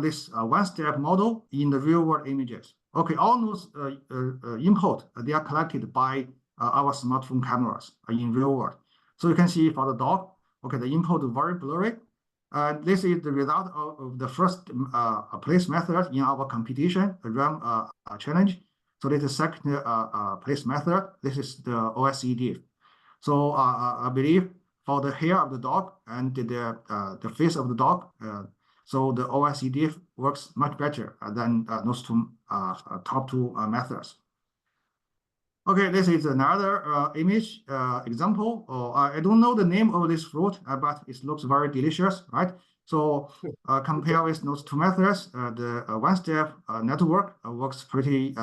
this one-step model in the real-world images. Okay, all those input, they are collected by our smartphone cameras in real world. So you can see for the dog, okay, the input is very blurry. And this is the result of the first place method in our competition RAM challenge. So this is second place method. This is the OSE-DIF. So I believe for the hair of the dog and the face of the dog, so the OSE-DIF works much better than those two top two methods. Okay, this is another image example. I don't know the name of this fruit, but it looks very delicious, right? So compare with those two methods, the one-step network works pretty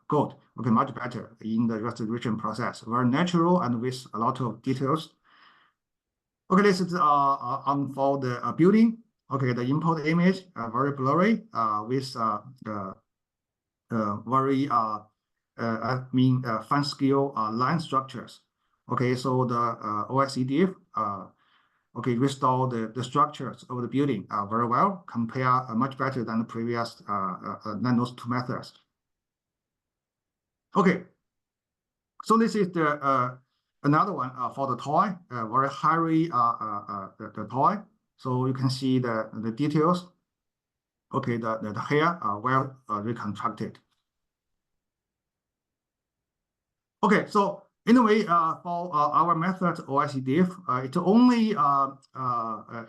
good. Okay, much better in the restoration process. Very natural and with a lot of details. Okay, this is on for the building. Okay, the input image very blurry with the very fine scale line structures. Okay, so the OSEDF okay, restore the structures of the building very well, compare much better than the previous than those two methods. Okay, so this is the another one for the toy, very hairy the toy. So you can see the details. Okay, the hair well reconstructed. Okay, so anyway, for our method OSEDF, it only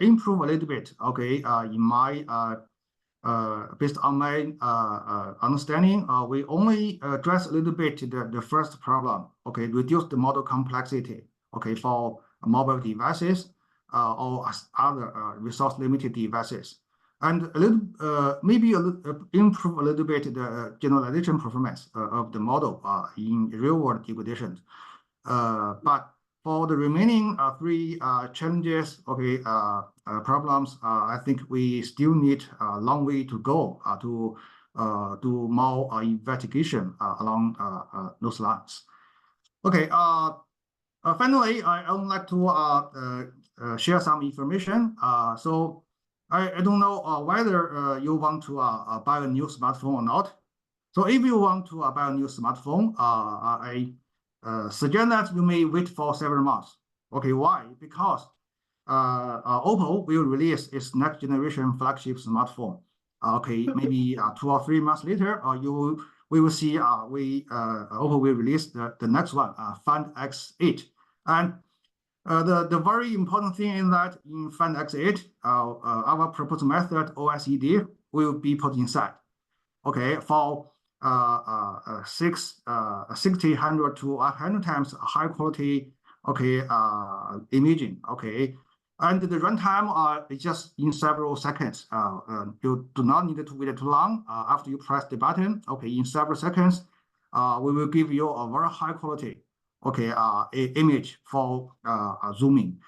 improve a little bit. Okay, in my based on my understanding, we only address a little bit the first problem. Okay, reduce the model complexity. Okay, for mobile devices or other resource limited devices, and a little maybe improve a little bit the generalization performance of the model in real world degradation. But for the remaining three challenges, okay, problems, I think we still need a long way to go to do more investigation along those lines. Okay, finally, I would like to share some information. So I don't know whether you want to buy a new smartphone or not. So if you want to buy a new smartphone, I suggest that you may wait for several months. Okay, why? Because Oppo will release its next generation flagship smartphone. Okay, maybe 2 or 3 months later, we will see Oppo will release the next one, Find X8. And the very important thing is that in Find X8, our proposed method OSEDF will be put inside. Okay, for 60, 100 to 100 times high quality, okay, imaging, okay, and the runtime is just in several seconds. You do not need to wait too long after you press the button. Okay, in several seconds, we will give you a very high quality, okay, image for zooming.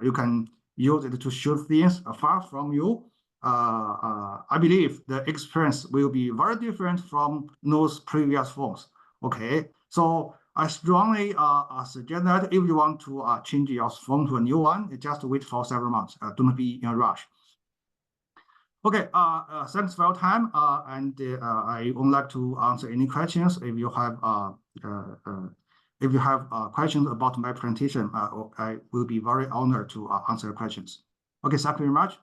You can use it to shoot things far from you. I believe the experience will be very different from those previous phones. Okay, so I strongly suggest that if you want to change your phone to a new one, just wait for several months. Don't be in a rush. Okay, thanks for your time. And I would like to answer any questions. If you have questions about my presentation, I will be very honored to answer questions. Okay, thank you very much.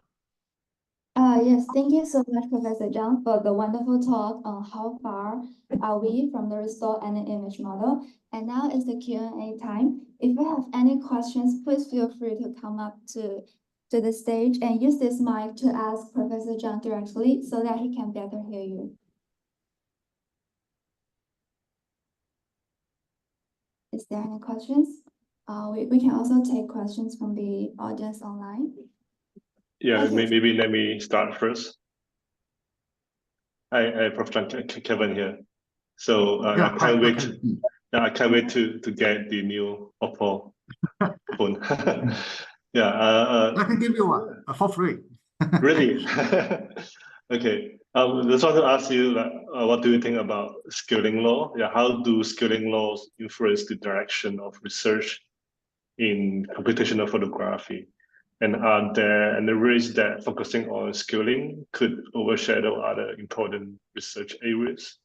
Yes, thank you so much, Professor Zhang, for the wonderful talk on how far are we from the restore any image model. And now is the Q&A time. If you have any questions, please feel free to come up to the stage and use this mic to ask Professor Zhang directly so that he can better hear you. Is there any questions? We can also take questions from the audience online. Yeah, Okay. maybe let me start first. Hi, Prof. Kevin here. So Yeah, I can't wait. okay. I can't wait to get the new Oppo phone. Yeah. I can give you one for free. Really? Okay. Just want to ask you, what do you think about scaling law? Yeah, how do scaling laws influence the direction of research in computational photography? And are there any risks that focusing on scaling could overshadow other important research areas?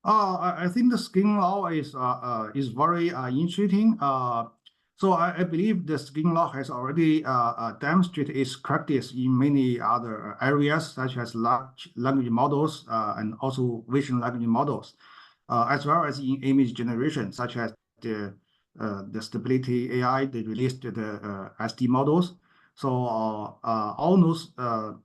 I think the scaling law is very interesting. So I believe the scaling law has already demonstrated its practice in many other areas, such as large language models and also vision language models, as well as in image generation, such as the Stability AI. They released the SD models. So all those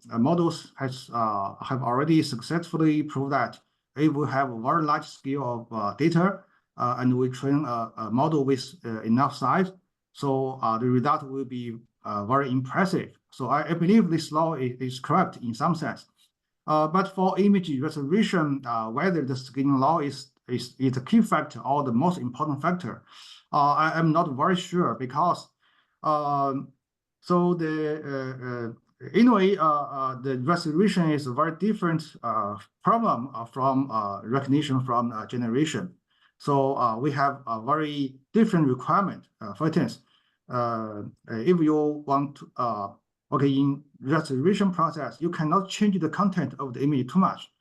models have already successfully proved that if we have a very large scale of data and we train a model with enough size, so the result will be very impressive. So I believe this law is correct in some sense. But for image resolution, whether the scaling law is the key factor or the most important factor, I am not very sure, because so in a way, the resolution is a very different problem from recognition from generation. So we have a very different requirement. For instance, if you want to, okay, in resolution process, you cannot change the content of the image too much.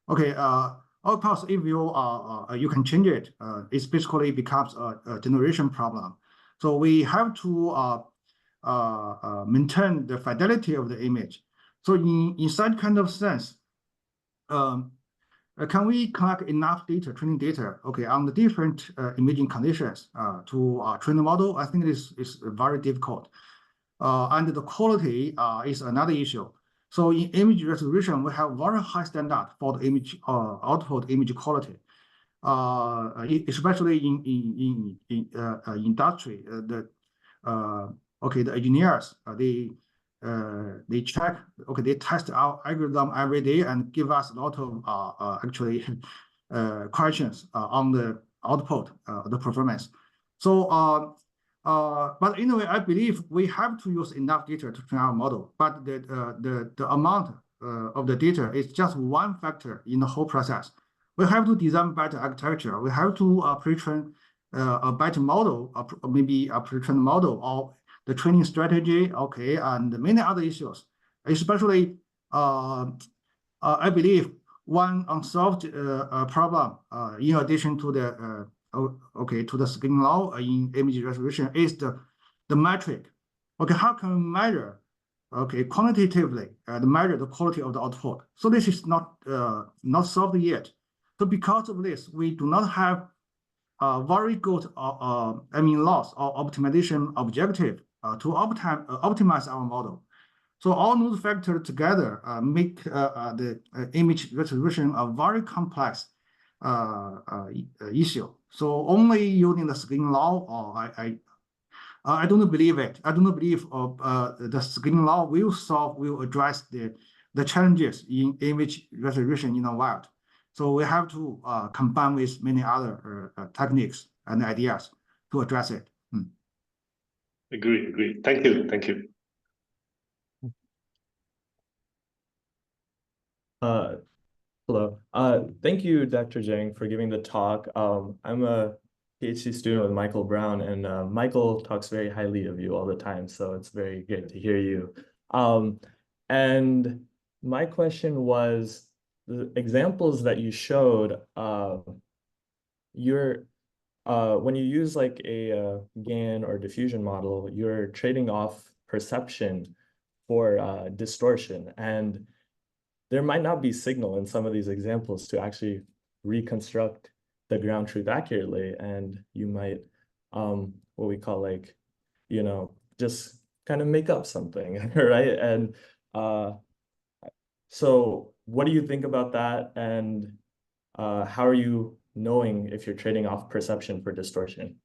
Okay, of course, if you can change it, it basically becomes a generation problem. So we have to maintain the fidelity of the image. So in such kind of sense, can we collect enough data, training data, okay, on the different imaging conditions to train the model? I think this is very difficult. And the quality is another issue. So in image resolution, we have very high standard for the image output image quality, especially in industry. The engineers they check, okay, they test our algorithm every day and give us a lot of actually questions on the output, the performance. So but in a way, I believe we have to use enough data to train our model. But the amount of the data is just one factor in the whole process. We have to design better architecture. We have to pre-train a better model, maybe a pre-trained model, or the training strategy, okay, and many other issues. Especially, I believe one unsolved problem, in addition to the to the scaling law in image resolution, is the metric. Okay, how can we measure, okay, quantitatively measure the quality of the output? So this is not solved yet. So because of this, we do not have very good loss or optimization objective to optimize our model. So all those factors together make the image resolution a very complex issue. So only using the scaling law, I don't believe it. I don't believe the scaling law will address the challenges in image resolution in the wild. So we have to combine with many other techniques and ideas to address it. Agree. Thank you. Hello. Thank you, Dr. Zhang, for giving the talk. I'm a PhD student with Michael Brown, and Michael talks very highly of you all the time, so it's very good to hear you. And my question was, the examples that you showed, when you use like a GAN or diffusion model, you're trading off perception for distortion, and there might not be signal in some of these examples to actually reconstruct the ground truth accurately, and you might what we call, like, just kind of make up something, right? And so what do you think about that, and how are you knowing if you're trading off perception for distortion?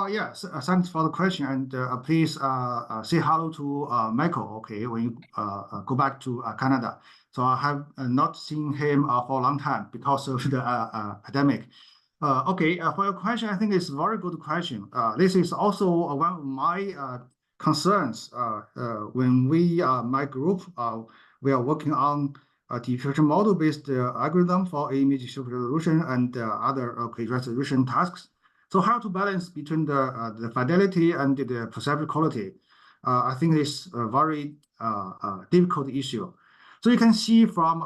Yes, thanks for the question, and please say hello to Michael, okay, when you go back to Canada. So I have not seen him for a long time because of the pandemic. Okay, for your question, I think it's a very good question. This is also one of my concerns when my group, we are working on a diffusion model-based algorithm for image resolution and other resolution tasks. So how to balance between the fidelity and the perceptual quality? I think it's a very difficult issue. So you can see from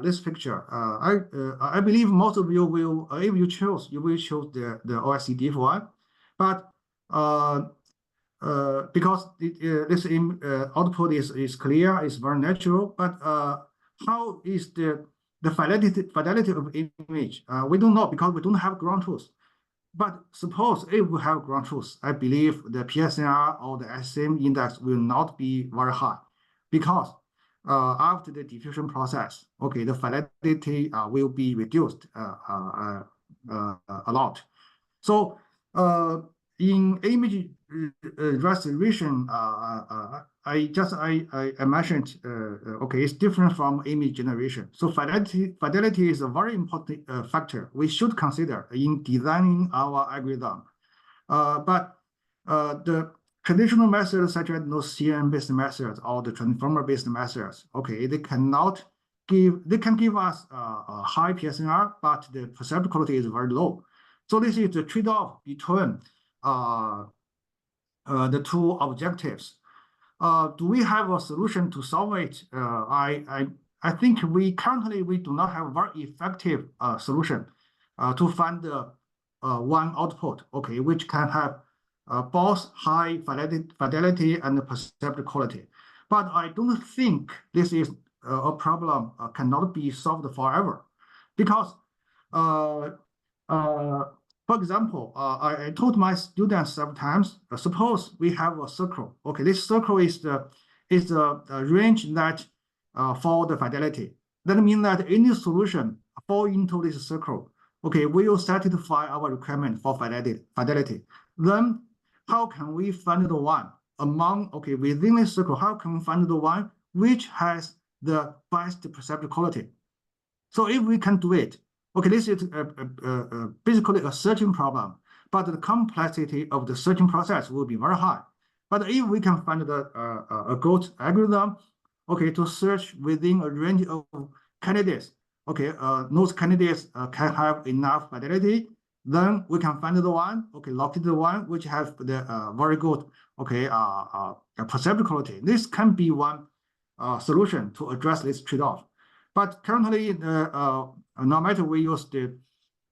this picture, I believe most of you will, if you choose, you will choose the OSCDF one, but because this output is clear, is very natural, but how is the fidelity of image? We don't know because we don't have ground truth. But suppose if we have ground truth, I believe the PSNR or the SCM index will not be very high, because after the diffusion process, okay, the fidelity will be reduced a lot. So in image restoration, I mentioned, okay, it's different from image generation. So fidelity is a very important factor we should consider in designing our algorithm. But the traditional methods such as those CNN-based methods or the transformer-based methods, okay, they can give us a high PSNR, but the perceptual quality is very low. So this is the trade-off between the two objectives. Do we have a solution to solve it? I think we currently do not have a very effective solution to find one output, okay, which can have both high fidelity and perceptual quality. But I don't think this is a problem cannot be solved forever, because for example, I told my students several times, suppose we have a circle. Okay, this circle is the range that for the fidelity. That means that any solution fall into this circle, okay, will satisfy our requirement for fidelity. Then how can we find the one among, okay, within this circle, how can we find the one which has the best perceptual quality? So if we can do it, okay, this is basically a searching problem, but the complexity of the searching process will be very high. But if we can find a good algorithm, okay, to search within a range of candidates, okay, those candidates can have enough fidelity, then we can find the one, okay, locate the one which has the very good, okay, perceptual quality. This can be one solution to address this trade-off. But currently, no matter we use the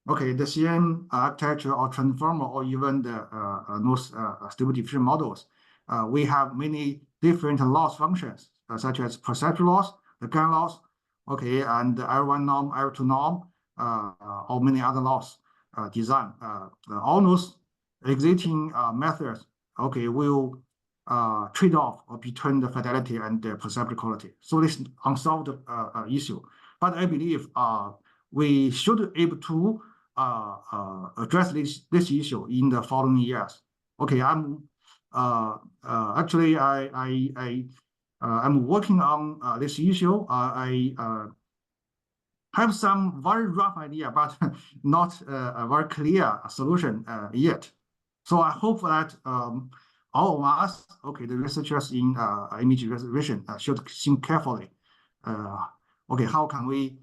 CNN architecture or transformer or even the those stable diffusion models, we have many different loss functions such as perceptual loss, the GAN loss, okay, and the L1 norm, L2 norm, or many other loss design. All those existing methods, okay, will trade-off between the fidelity and the perceptual quality. So this is unsolved issue. But I believe we should be able to address this issue in the following years. Okay, I'm actually I'm working on this issue. I have some very rough idea, but not a very clear solution yet. So I hope that all of us, okay, the researchers in image restoration should think carefully. Okay, how can we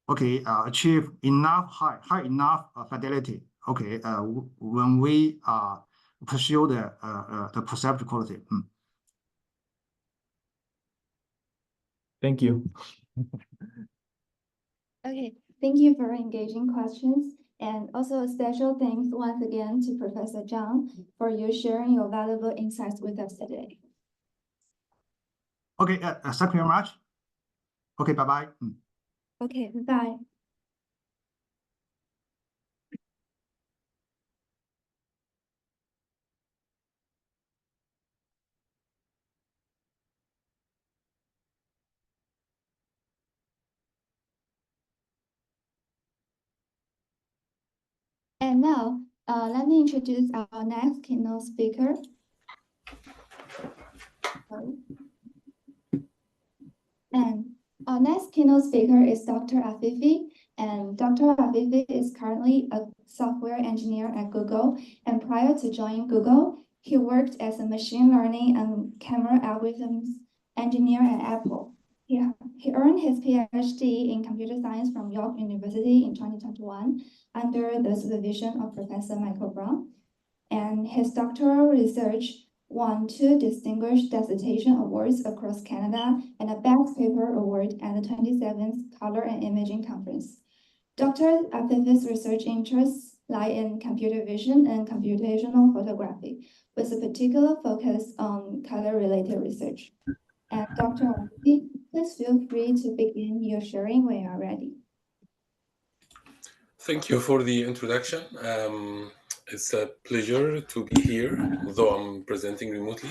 achieve enough high enough fidelity? Okay, when we pursue the perceptual quality. Thank you. Okay, thank you for engaging questions. And also a special thanks once again to Professor Zhang for you sharing your valuable insights with us today. Okay, thank you very much. Okay, bye-bye. Okay, bye. And now, let me introduce our next keynote speaker. And our next keynote speaker is Dr. Afifi. And Dr. Afifi is currently a software engineer at Google. And prior to joining Google, he worked as a machine learning and camera algorithms engineer at Apple. He earned his PhD in computer science from York University in 2021 under the supervision of Professor Michael Brown. And his doctoral research won 2 distinguished dissertation awards across Canada and a Best Paper Award at the 27th Color and Imaging Conference. Dr. Afifi's research interests lie in computer vision and computational photography, with a particular focus on color-related research. And Dr. Afifi, please feel free to begin your sharing when you are ready. Thank you for the introduction. It's a pleasure to be here, although I'm presenting remotely.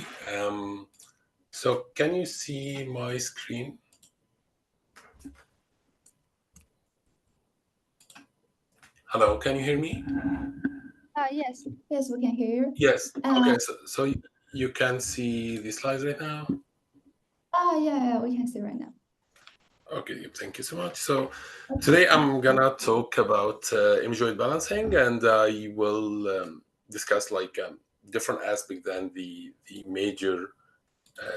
So can you see my screen? Hello, can you hear me? Yes, yes, we can hear you. Yes. Uh, Okay. So you can see the slides right now. yeah, we can see right now. Okay, thank you so much. So today I'm gonna talk about image weight balancing, and I will discuss like different aspects than the major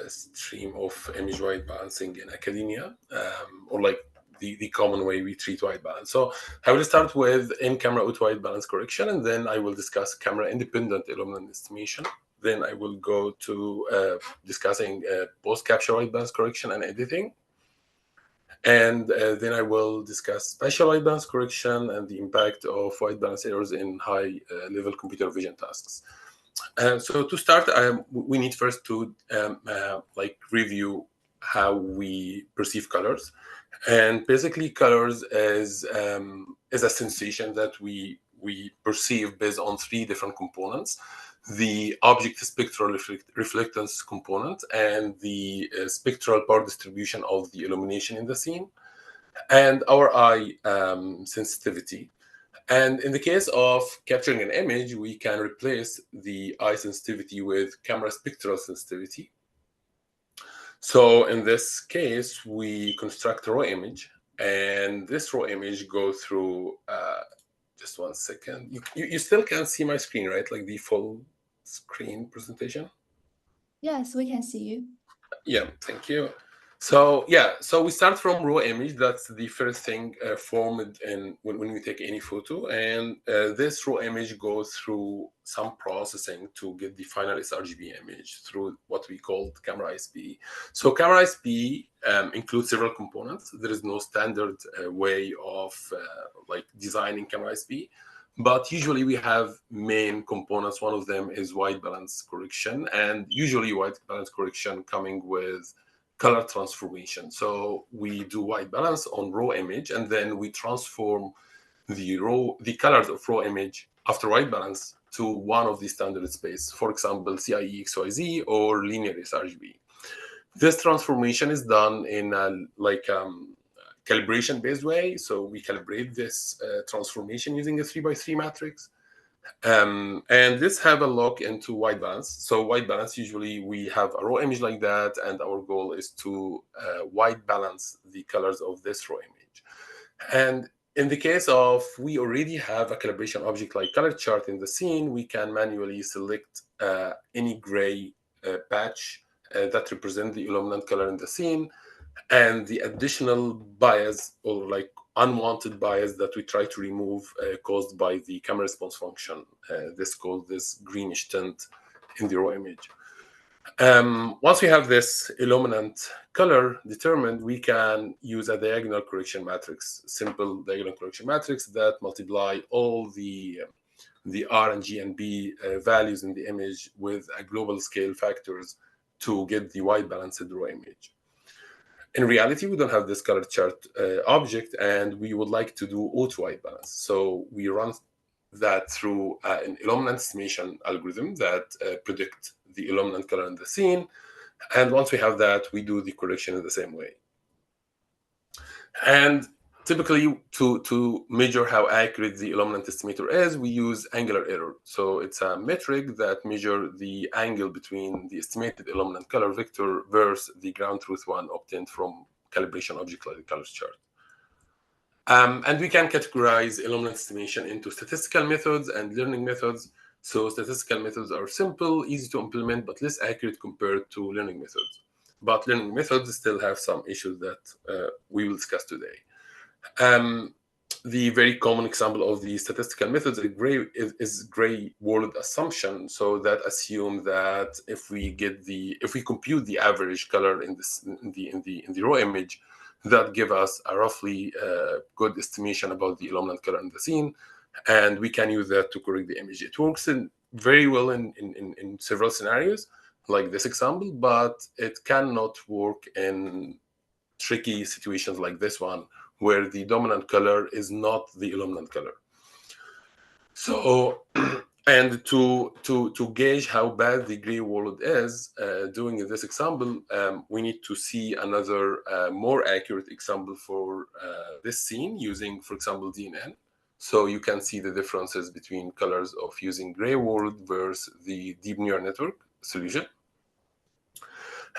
stream of image weight balancing in academia, or like the common way we treat white balance. So I will start with in-camera auto white balance correction, and then I will discuss camera independent illuminant estimation. Then I will go to discussing post-capture white balance correction and editing. And then I will discuss spatial white balance correction and the impact of white balance errors in high-level computer vision tasks. So to start, we need first to like review how we perceive colors, and basically colors is a sensation that we perceive based on three different components: the object spectral reflectance component, and the spectral power distribution of the illumination in the scene, and our eye sensitivity. And in the case of capturing an image, we can replace the eye sensitivity with camera spectral sensitivity. So in this case, we construct a raw image, and this raw image go through, just 1 second. You still can't see my screen, right? Like the full screen presentation? Yes, we can see you. Yeah, thank you. So yeah, so we start from raw image. That's the first thing formed in when we take any photo, and this raw image goes through some processing to get the final sRGB image through what we call camera ISP. So camera ISP includes several components. There is no standard way of like designing camera ISP, but usually we have main components. One of them is white balance correction, and usually white balance correction coming with color transformation. So we do white balance on raw image, and then we transform the colors of raw image after white balance to one of the standard space, for example, CIE XYZ or linear sRGB. This transformation is done in a calibration based way. So we calibrate this transformation using a 3x3 matrix. And this have a look into white balance. So white balance, usually we have a raw image like that, and our goal is to white balance the colors of this raw image. And in the case of we already have a calibration object like color chart in the scene, we can manually select any gray patch that represent the illuminant color in the scene, and the additional bias or like unwanted bias that we try to remove caused by the camera response function. This called this greenish tint in the raw image. Once we have this illuminant color determined, we can use a diagonal correction matrix, simple diagonal correction matrix that multiply all the R and G and B values in the image with a global scale factors to get the white balanced raw image. In reality, we don't have this color chart object, and we would like to do auto white balance. So we run that through an illuminant estimation algorithm that predict the illuminant color in the scene. And once we have that, we do the correction in the same way. And typically, to measure how accurate the illuminant estimator is, we use angular error. So it's a metric that measures the angle between the estimated illuminant color vector versus the ground truth one obtained from calibration object like the color chart. And we can categorize illuminant estimation into statistical methods and learning methods. So statistical methods are simple, easy to implement, but less accurate compared to learning methods. But learning methods still have some issues that we will discuss today. The very common example of the statistical methods is gray world assumption. So that assume that if we compute the average color in the raw image, that give us a roughly good estimation about the illuminant color in the scene, and we can use that to correct the image. It works very well in several scenarios, like this example, but it cannot work in tricky situations like this one, where the dominant color is not the illuminant color. So, and to gauge how bad the gray world is, doing this example, we need to see another more accurate example for this scene using, for example, DNN. So you can see the differences between colors of using gray world versus the deep neural network solution.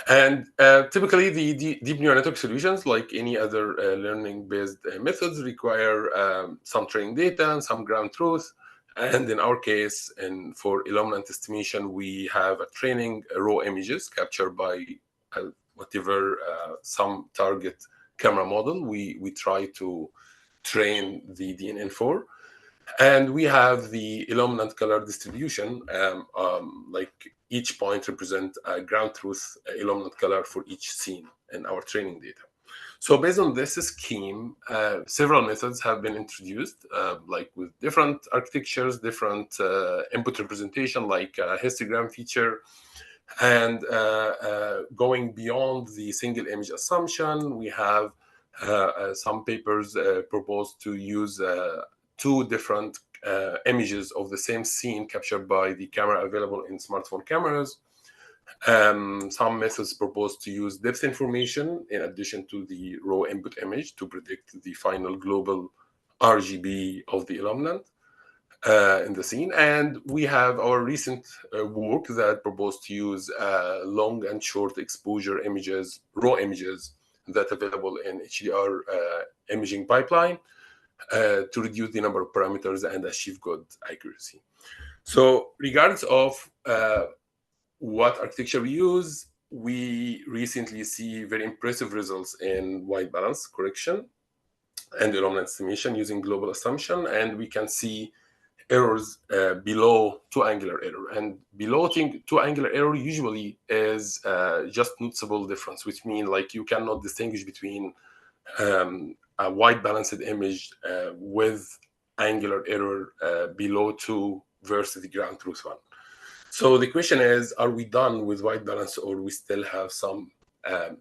And typically, the deep neural network solutions, like any other learning-based methods, require some training data and some ground truth. And in our case, and for illuminant estimation, we have a training raw images captured by whatever some target camera model we try to train the DNN for. And we have the illuminant color distribution, like each point represent a ground truth illuminant color for each scene in our training data. So based on this scheme, several methods have been introduced, like with different architectures, different input representation, like a histogram feature, and going beyond the single image assumption, we have some papers proposed to use 2 different images of the same scene captured by the camera available in smartphone cameras. Some methods propose to use depth information in addition to the raw input image to predict the final global RGB of the illuminant in the scene. And we have our recent work that proposed to use long and short exposure images, raw images that available in HDR imaging pipeline to reduce the number of parameters and achieve good accuracy. So regardless of what architecture we use, we recently see very impressive results in white balance correction and illuminant estimation using global assumption, and we can see errors below 2 angular error. And below 2 angular error usually is just noticeable difference, which means like you cannot distinguish between a white balanced image with angular error below 2 versus the ground truth one. So the question is, are we done with white balance, or we still have some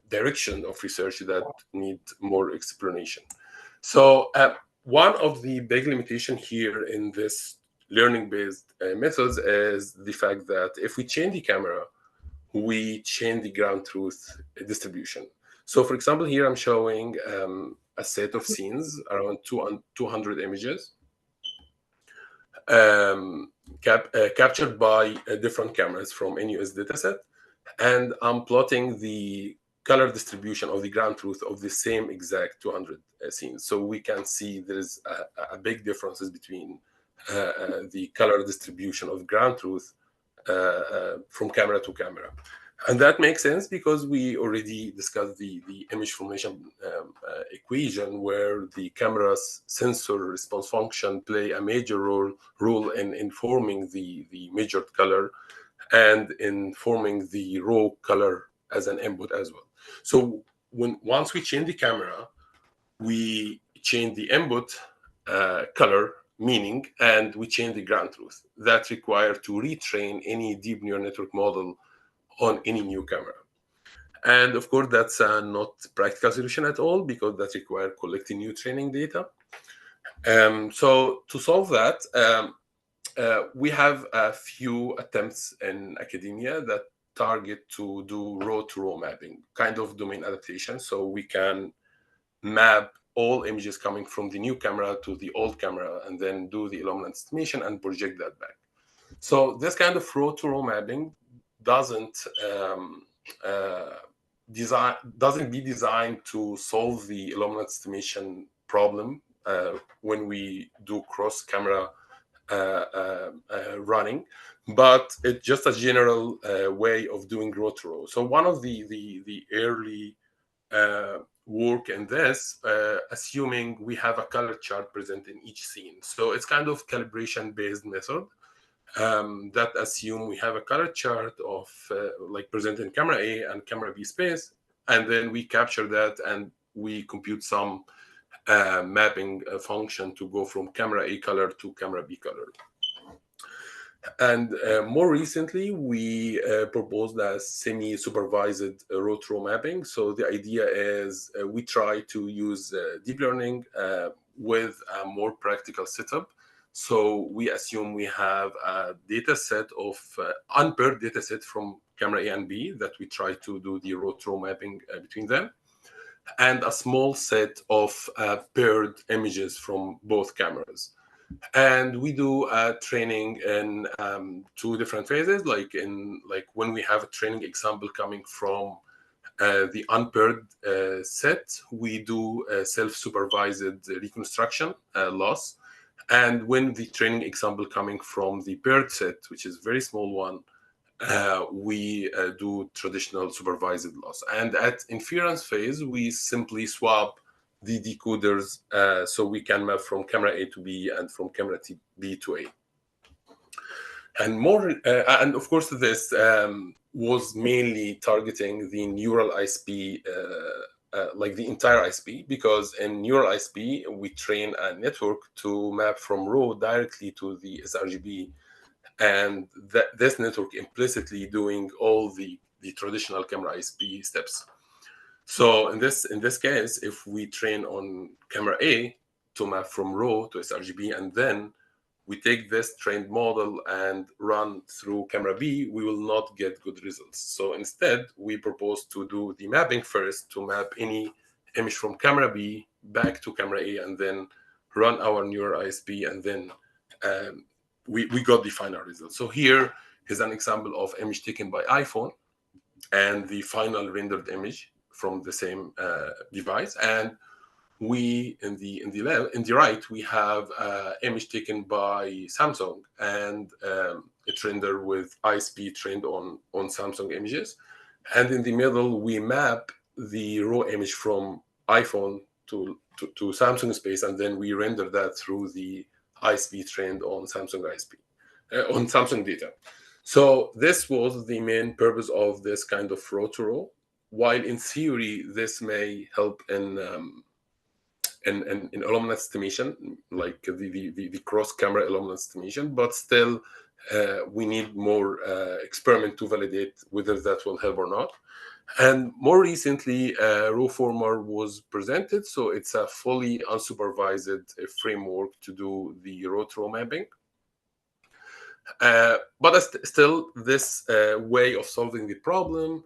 direction of research that need more explanation? So one of the big limitation here in this learning-based methods is the fact that if we change the camera, we change the ground truth distribution. So for example, here I'm showing a set of scenes around 200 images captured by different cameras from NUS dataset. And I'm plotting the color distribution of the ground truth of the same exact 200 scenes. So we can see there is a big differences between the color distribution of ground truth from camera to camera. And that makes sense because we already discussed the image formation equation, where the camera's sensor response function play a major role in informing the measured color and in forming the raw color as an input as well. So once we change the camera, we change the input color meaning, and we change the ground truth. That requires to retrain any deep neural network model on any new camera. And of course, that's not practical solution at all, because that requires collecting new training data. So to solve that, we have a few attempts in academia that target to do raw-to-raw mapping, kind of domain adaptation. So we can map all images coming from the new camera to the old camera, and then do the illuminant estimation and project that back. So this kind of raw-to-raw mapping doesn't be designed to solve the illuminant estimation problem when we do cross-camera running, but it's just a general way of doing raw-to-raw. So one of the early work in this, assuming we have a color chart present in each scene. So it's kind of calibration-based method that assume we have a color chart of like present in camera A and camera B space, and then we capture that and we compute some mapping function to go from camera A color to camera B color. And more recently, we proposed a semi-supervised raw-to-raw mapping. So the idea is we try to use deep learning with a more practical setup. So we assume we have a data set of unpaired data set from camera A and B that we try to do the raw-to-raw mapping between them, and a small set of paired images from both cameras. And we do training in 2 different phases, like when we have a training example coming from the unpaired set, we do self-supervised reconstruction loss. And when the training example coming from the paired set, which is a very small one, we do traditional supervised loss. And at inference phase, we simply swap the decoders so we can map from camera A to B and from camera B to A. And more, and of course, this was mainly targeting the neural ISP, like the entire ISP, because in neural ISP, we train a network to map from raw directly to the sRGB, and this network implicitly doing all the traditional camera ISP steps. So in this case, if we train on camera A to map from raw to sRGB, and then we take this trained model and run through camera B, we will not get good results. So instead, we propose to do the mapping first to map any image from camera B back to camera A, and then run our neural ISP, and then we got the final result. So here is an example of image taken by iPhone and the final rendered image from the same device. And we in the right we have image taken by Samsung, and it rendered with ISP trained on Samsung images. And in the middle we map the raw image from iPhone to Samsung space, and then we render that through the ISP trained on Samsung ISP on Samsung data. So this was the main purpose of this kind of raw to raw. While in theory this may help in illuminance estimation, like the cross-camera illuminance estimation, but still we need more experiment to validate whether that will help or not. And more recently, RAWFormer was presented, so it's a fully unsupervised framework to do the raw-to-raw mapping. But still, this way of solving the problem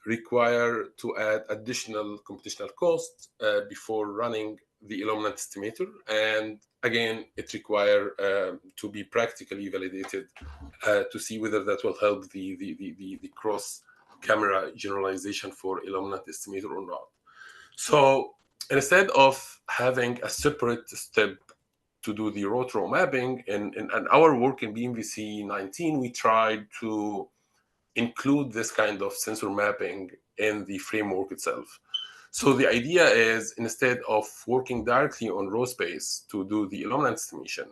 require to add additional computational costs before running the illuminant estimator, and again it require to be practically validated to see whether that will help the cross camera generalization for illuminant estimator or not. So instead of having a separate step to do the raw-to-raw mapping, in our work in BMVC 19, we tried to include this kind of sensor mapping in the framework itself. So the idea is, instead of working directly on raw space to do the illuminance estimation,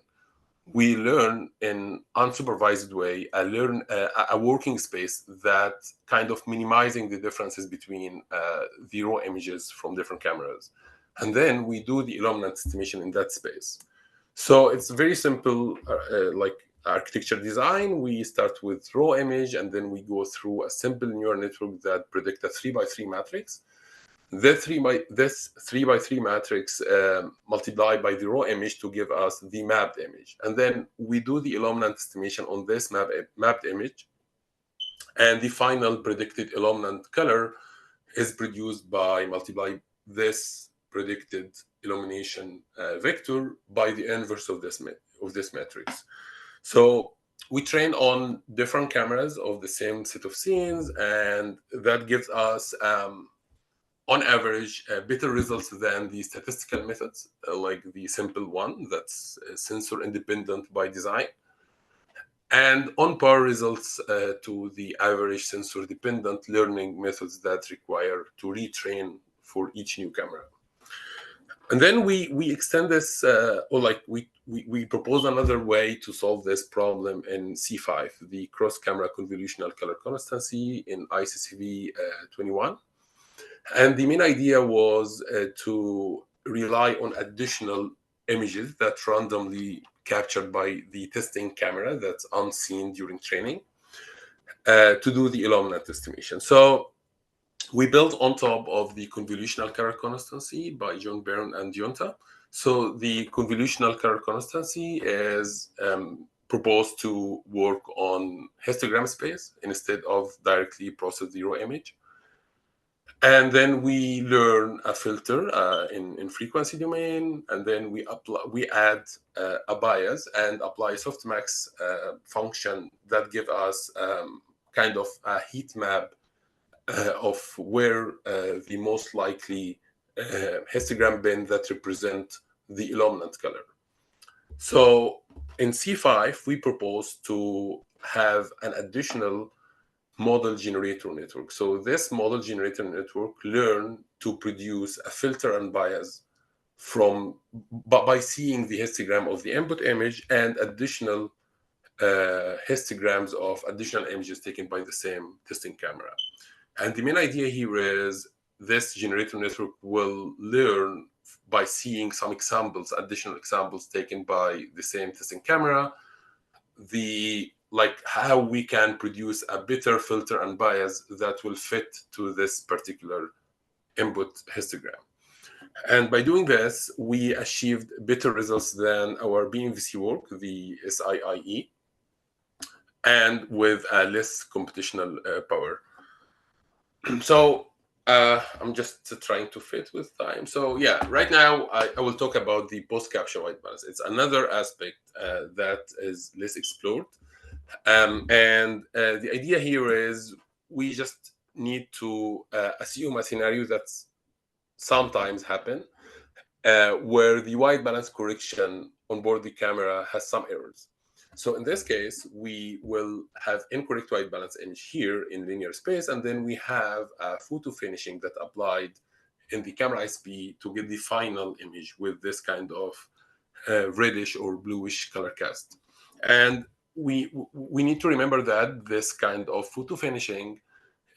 we learn in unsupervised way, a working space that kind of minimizing the differences between the raw images from different cameras. And then we do the illuminance estimation in that space. So it's very simple, like architecture design. We start with raw image, and then we go through a simple neural network that predict a 3x3 matrix. This 3x3 matrix multiplied by the raw image to give us the mapped image. And then we do the illuminant estimation on this mapped image. And the final predicted illuminant color is produced by multiply this predicted illumination vector by the inverse of this matrix. So we train on different cameras of the same set of scenes, and that gives us on average better results than the statistical methods, like the simple one that's sensor independent by design, and on par results to the average sensor dependent learning methods that require to retrain for each new camera. And then we extend this, or like we propose another way to solve this problem in C5, the cross-camera convolutional color constancy in ICCV 21. And the main idea was to rely on additional images that randomly captured by the testing camera that's unseen during training to do the illuminant estimation. So we built on top of the convolutional color constancy by John Byrne and Yunta. So the convolutional color constancy is proposed to work on histogram space instead of directly process the raw image. And then we learn a filter in frequency domain, and then we add a bias and apply softmax function that give us kind of a heat map of where the most likely histogram bin that represent the illuminant color. So in C5, we propose to have an additional model generator network. So this model generator network learn to produce a filter and bias by seeing the histogram of the input image and additional histograms of additional images taken by the same testing camera. And the main idea here is this generator network will learn by seeing some examples, additional examples taken by the same testing camera, like how we can produce a better filter and bias that will fit to this particular input histogram. And by doing this, we achieved better results than our BMVC work, the SIIE, and with a less computational power. So I'm just trying to fit with time. So yeah, right now I will talk about the post-capture white balance. It's another aspect that is less explored. And the idea here is we just need to assume a scenario that's sometimes happen where the white balance correction on board the camera has some errors. So in this case, we will have incorrect white balance image here in linear space, and then we have a photo finishing that applied in the camera ISP to get the final image with this kind of reddish or bluish color cast. And we need to remember that this kind of photo finishing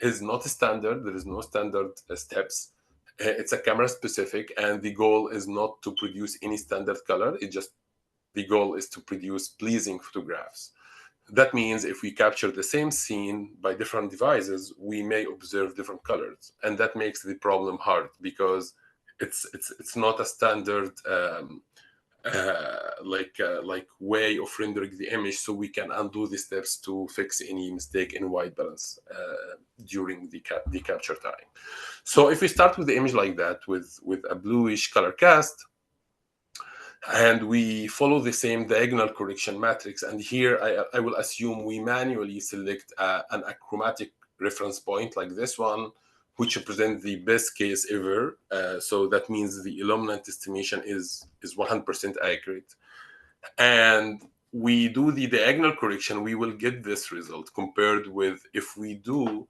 is not standard. There is no standard steps. It's a camera specific, and the goal is not to produce any standard color. The goal is to produce pleasing photographs. That means if we capture the same scene by different devices, we may observe different colors, and that makes the problem hard because it's not a standard like way of rendering the image, so we can undo the steps to fix any mistake in white balance during the capture time. So if we start with the image like that with a bluish color cast, and we follow the same diagonal correction matrix, and here I will assume we manually select an achromatic reference point like this one, which represents the best case ever. So that means the illuminant estimation is 100% accurate. And we do the diagonal correction, we will get this result compared with if we do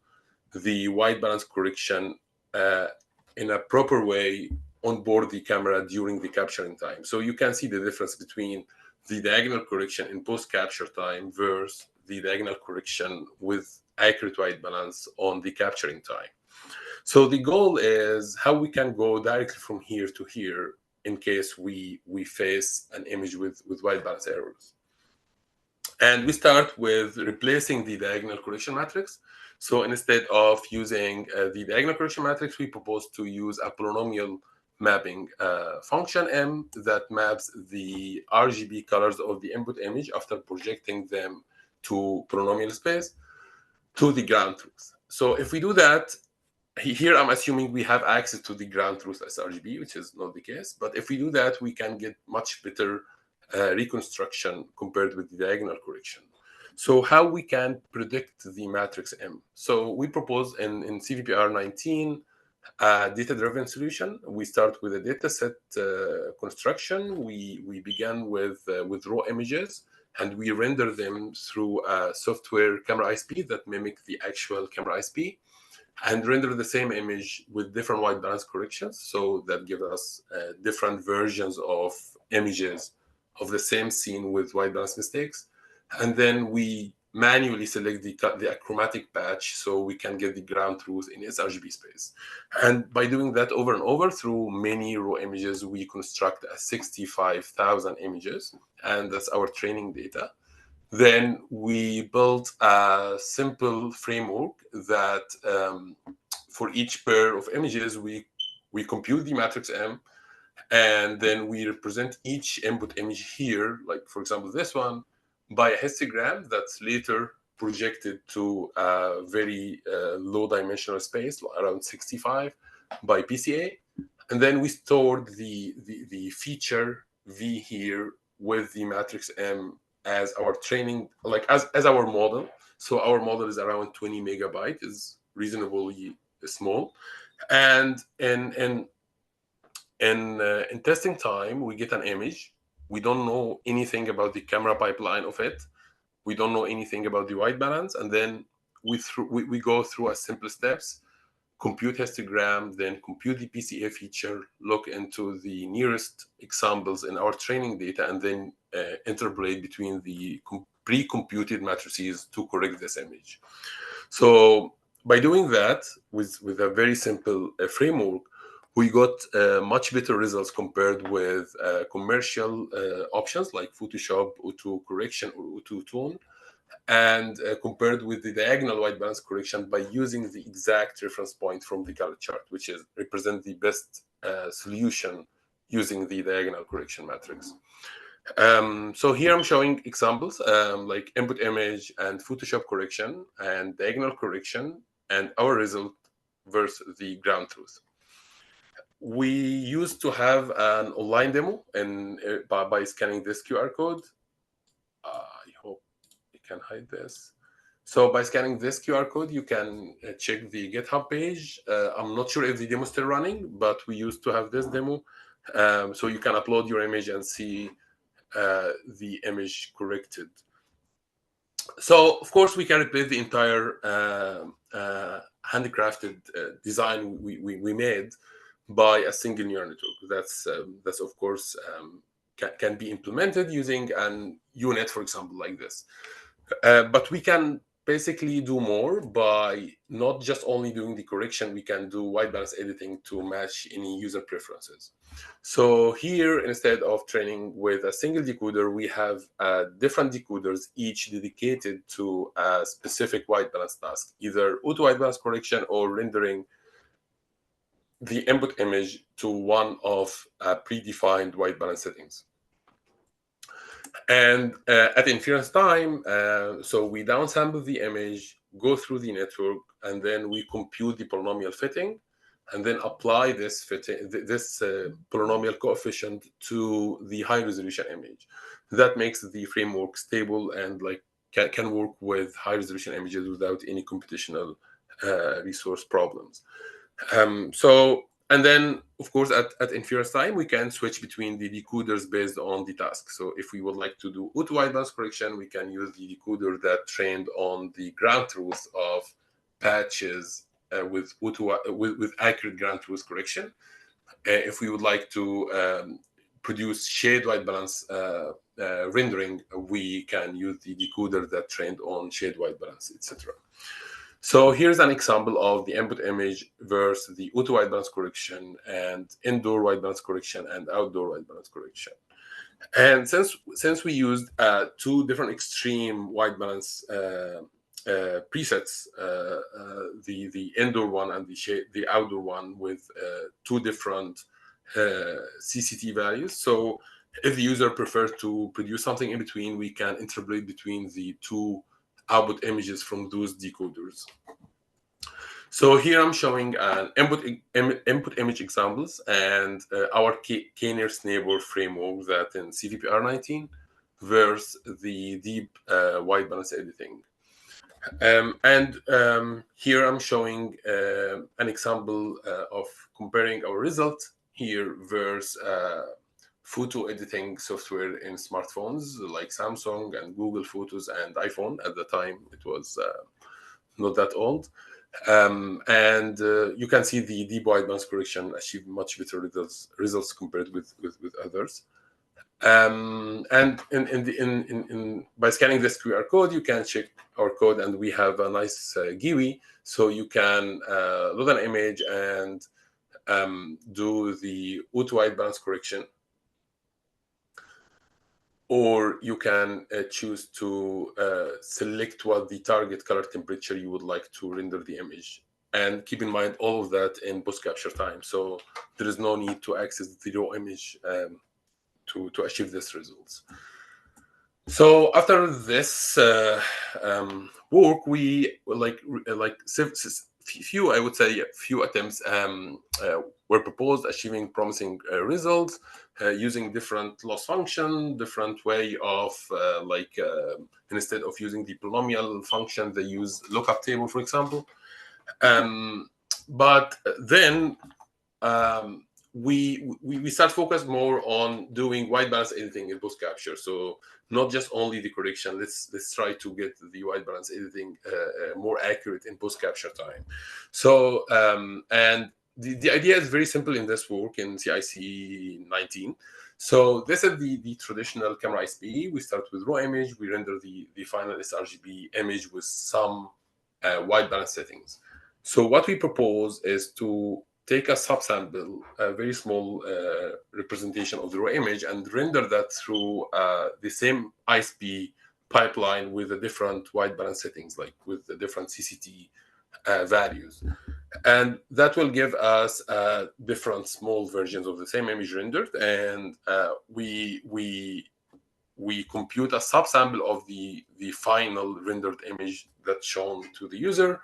the white balance correction in a proper way on board the camera during the capturing time. So you can see the difference between the diagonal correction in post-capture time versus the diagonal correction with accurate white balance on the capturing time. So the goal is how we can go directly from here to here in case we face an image with white balance errors. And we start with replacing the diagonal correction matrix. So instead of using the diagonal correction matrix, we propose to use a polynomial mapping function M that maps the RGB colors of the input image after projecting them to polynomial space to the ground truth. So if we do that, here I'm assuming we have access to the ground truth as RGB, which is not the case. But if we do that, we can get much better reconstruction compared with the diagonal correction. So how we can predict the matrix M? So we propose in CVPR 19 a data-driven solution. We start with a data set construction. We begin with raw images, and we render them through a software camera ISP that mimic the actual camera ISP, and render the same image with different white balance corrections. So that gives us different versions of images of the same scene with white balance mistakes. And then we manually select the achromatic patch so we can get the ground truth in its RGB space. And by doing that over and over through many raw images, we construct 65,000 images, and that's our training data. Then we built a simple framework that for each pair of images, we compute the matrix M, and then we represent each input image here, like for example, this one, by a histogram that's later projected to a very low dimensional space, around 65 by PCA. And then we stored the feature V here with the matrix M as our training, like as our model. So our model is around 20 megabyte, is reasonably small. And in testing time, we get an image. We don't know anything about the camera pipeline of it. We don't know anything about the white balance. And then we go through a simple steps, compute histogram, then compute the PCA feature, look into the nearest examples in our training data, and then interpolate between the pre-computed matrices to correct this image. So by doing that with a very simple framework, we got much better results compared with commercial options like Photoshop, auto correction, or auto tone, and compared with the diagonal white balance correction by using the exact reference point from the color chart, which is represent the best solution using the diagonal correction matrix. So here I'm showing examples like input image and Photoshop correction and diagonal correction, and our result versus the ground truth. We used to have an online demo and by scanning this QR code. I hope you can hide this. So by scanning this QR code, you can check the GitHub page. I'm not sure if the demo is still running, but we used to have this demo. So you can upload your image and see the image corrected. So of course we can replace the entire handcrafted design we made by a single neural network. That's of course can be implemented using an UNet, for example, like this. But we can basically do more by not just only doing the correction. We can do white balance editing to match any user preferences. So here, instead of training with a single decoder, we have different decoders, each dedicated to a specific white balance task, either auto white balance correction or rendering the input image to one of predefined white balance settings. And at inference time, so we downsample the image, go through the network, and then we compute the polynomial fitting, and then apply this fitting, this polynomial coefficient to the high resolution image. That makes the framework stable and like can work with high resolution images without any computational resource problems. And then, of course, at inference time, we can switch between the decoders based on the task. So if we would like to do auto white balance correction, we can use the decoder that trained on the ground truth of patches with accurate ground truth correction. If we would like to produce shade white balance rendering, we can use the decoder that trained on shade white balance, etc. So here's an example of the input image versus the auto white balance correction and indoor white balance correction and outdoor white balance correction. And since we used two different extreme white balance presets, the indoor one and the outdoor one with two different CCT values. So if the user prefers to produce something in between, we can interpolate between the two output images from those decoders. So here I'm showing an input image examples and our k-nearest neighbor framework that in CVPR19 versus the deep white balance editing. Here I'm showing an example of comparing our result here versus photo editing software in smartphones like Samsung and Google Photos and iPhone. At the time, it was not that old. You can see the deep white balance correction achieved much better results compared with others. And by scanning this QR code, you can check our code, and we have a nice GUI, so you can load an image and do the auto white balance correction. Or you can choose to select what the target color temperature you would like to render the image. And keep in mind all of that in post capture time. So there is no need to access the raw image to achieve these results. So after this work, we few, I would say, few attempts were proposed, achieving promising results using different loss function, different way of instead of using the polynomial function, they use lookup table, for example. But then we start focus more on doing white balance editing in post capture. So not just only the correction. Let's try to get the white balance editing more accurate in post capture time. So and the idea is very simple in this work in CIC 19. So this is the traditional camera ISP. We start with raw image. We render the final sRGB image with some white balance settings. So what we propose is to take a subsample, a very small representation of the raw image, and render that through the same ISP pipeline with the different white balance settings, like with the different CCT values. And that will give us different small versions of the same image rendered, and we compute a subsample of the final rendered image that's shown to the user,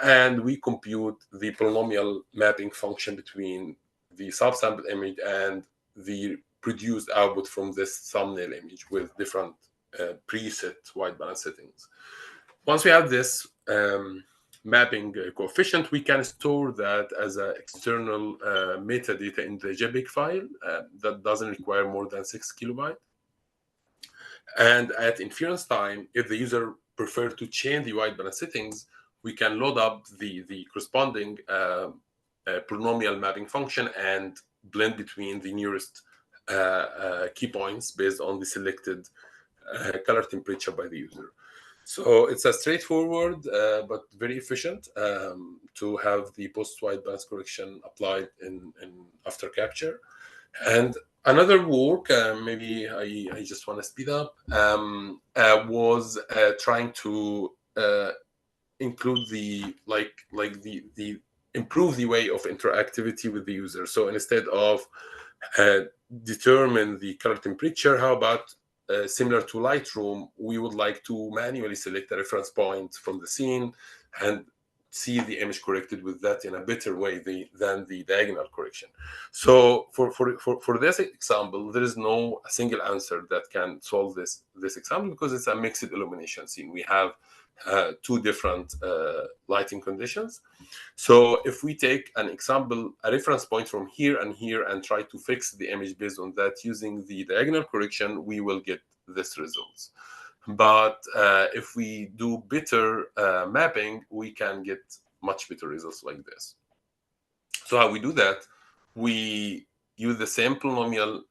and we compute the polynomial mapping function between the subsample image and the produced output from this thumbnail image with different preset white balance settings. Once we have this mapping coefficient, we can store that as an external metadata in the JPEG file that doesn't require more than 6 kilobytes. And at inference time, if the user prefers to change the white balance settings, we can load up the corresponding polynomial mapping function and blend between the nearest key points based on the selected color temperature by the user. So it's a straightforward but very efficient to have the post-white balance correction applied in after capture. And another work, maybe I just want to speed up, was trying to include the improve the way of interactivity with the user. So instead of determine the color temperature, how about similar to Lightroom, we would like to manually select a reference point from the scene and see the image corrected with that in a better way than the diagonal correction. So for this example, there is no single answer that can solve this example because it's a mixed illumination scene. We have two different lighting conditions. So if we take an example, a reference point from here and here, and try to fix the image based on that using the diagonal correction, we will get this results. But if we do better mapping, we can get much better results like this. So how we do that, we use the same polynomial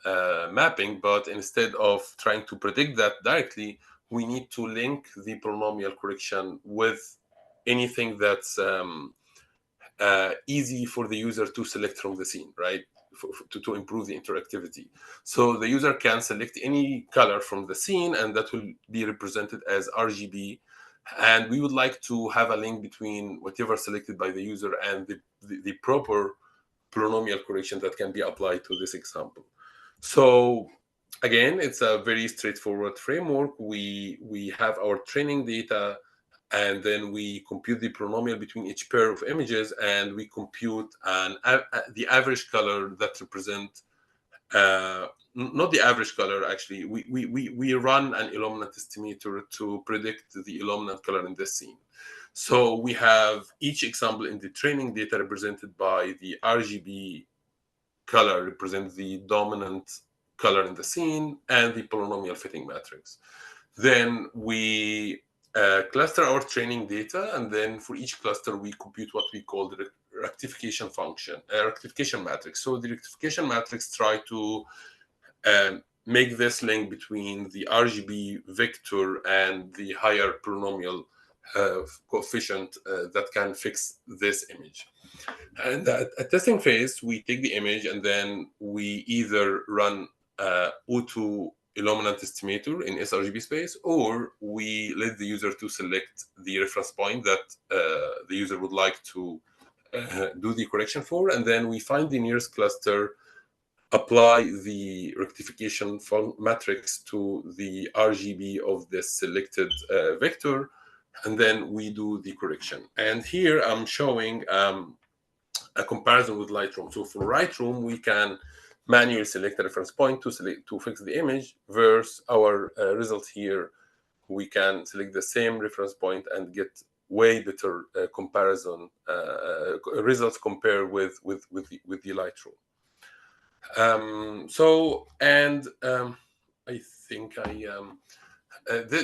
mapping, but instead of trying to predict that directly, we need to link the polynomial correction with anything that's easy for the user to select from the scene, right? To improve the interactivity. So the user can select any color from the scene, and that will be represented as RGB. And we would like to have a link between whatever selected by the user and the proper polynomial correction that can be applied to this example. So again, it's a very straightforward framework. We have our training data, and then we compute the polynomial between each pair of images, and we compute the average color that represent not the average color, actually. We run an illuminant estimator to predict the illuminant color in this scene. So we have each example in the training data represented by the RGB color, represents the dominant color in the scene, and the polynomial fitting matrix. Then we cluster our training data, and then for each cluster we compute what we call the rectification function, rectification matrix. So the rectification matrix try to make this link between the RGB vector and the higher polynomial coefficient that can fix this image. And at testing phase, we take the image and then we either run O2 illuminant estimator in sRGB space, or we let the user to select the reference point that the user would like to do the correction for, and then we find the nearest cluster apply the rectification matrix to the RGB of the selected vector, and then we do the correction. And here I'm showing a comparison with Lightroom. So for Lightroom, we can manually select a reference point to fix the image, versus our result here. We can select the same reference point and get way better comparison results compared with the Lightroom. I think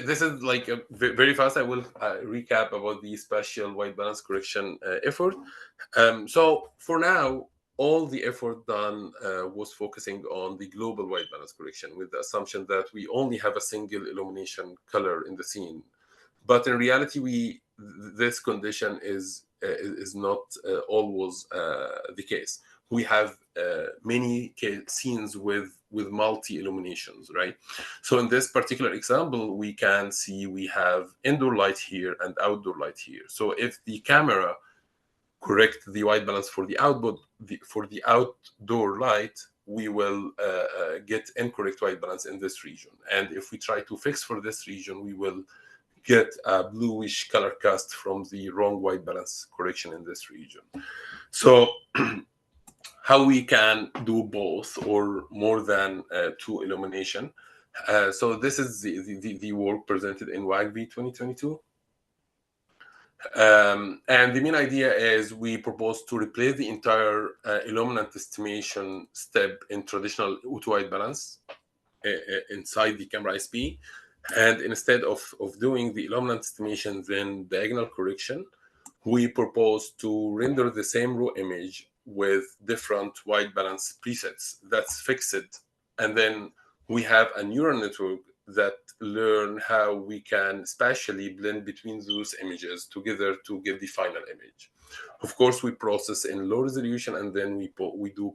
this is like very fast. I will recap about the spatial white balance correction effort. So for now, all the effort done was focusing on the global white balance correction, with the assumption that we only have a single illumination color in the scene. But in reality, this condition is not always the case. We have many scenes with multi illuminations, right? So in this particular example, we can see we have indoor light here and outdoor light here. So if the camera correct the white balance for the outdoor light, we will get incorrect white balance in this region. And if we try to fix for this region, we will get a bluish color cast from the wrong white balance correction in this region. So how we can do both or more than two illumination. So this is the work presented in WAGV 2022. And the main idea is we propose to replace the entire illuminant estimation step in traditional auto white balance inside the camera ISP. And instead of doing the illuminant estimation, then diagonal correction, we propose to render the same raw image with different white balance presets that's fixed. And then we have a neural network that learn how we can spatially blend between those images together to get the final image. Of course, we process in low resolution, and then we do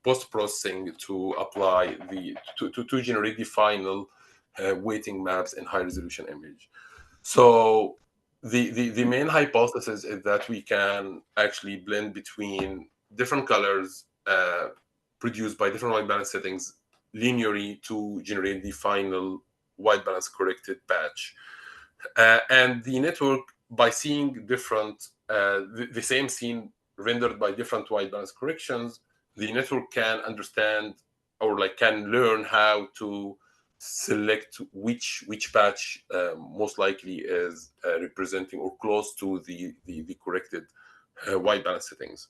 post-processing to apply to generate the final weighting maps in high resolution image. So the main hypothesis is that we can actually blend between different colors produced by different white balance settings linearly to generate the final white balance corrected patch. And the network, by seeing different the same scene rendered by different white balance corrections, the network can understand or can learn how to select which patch most likely is representing or close to the corrected white balance settings.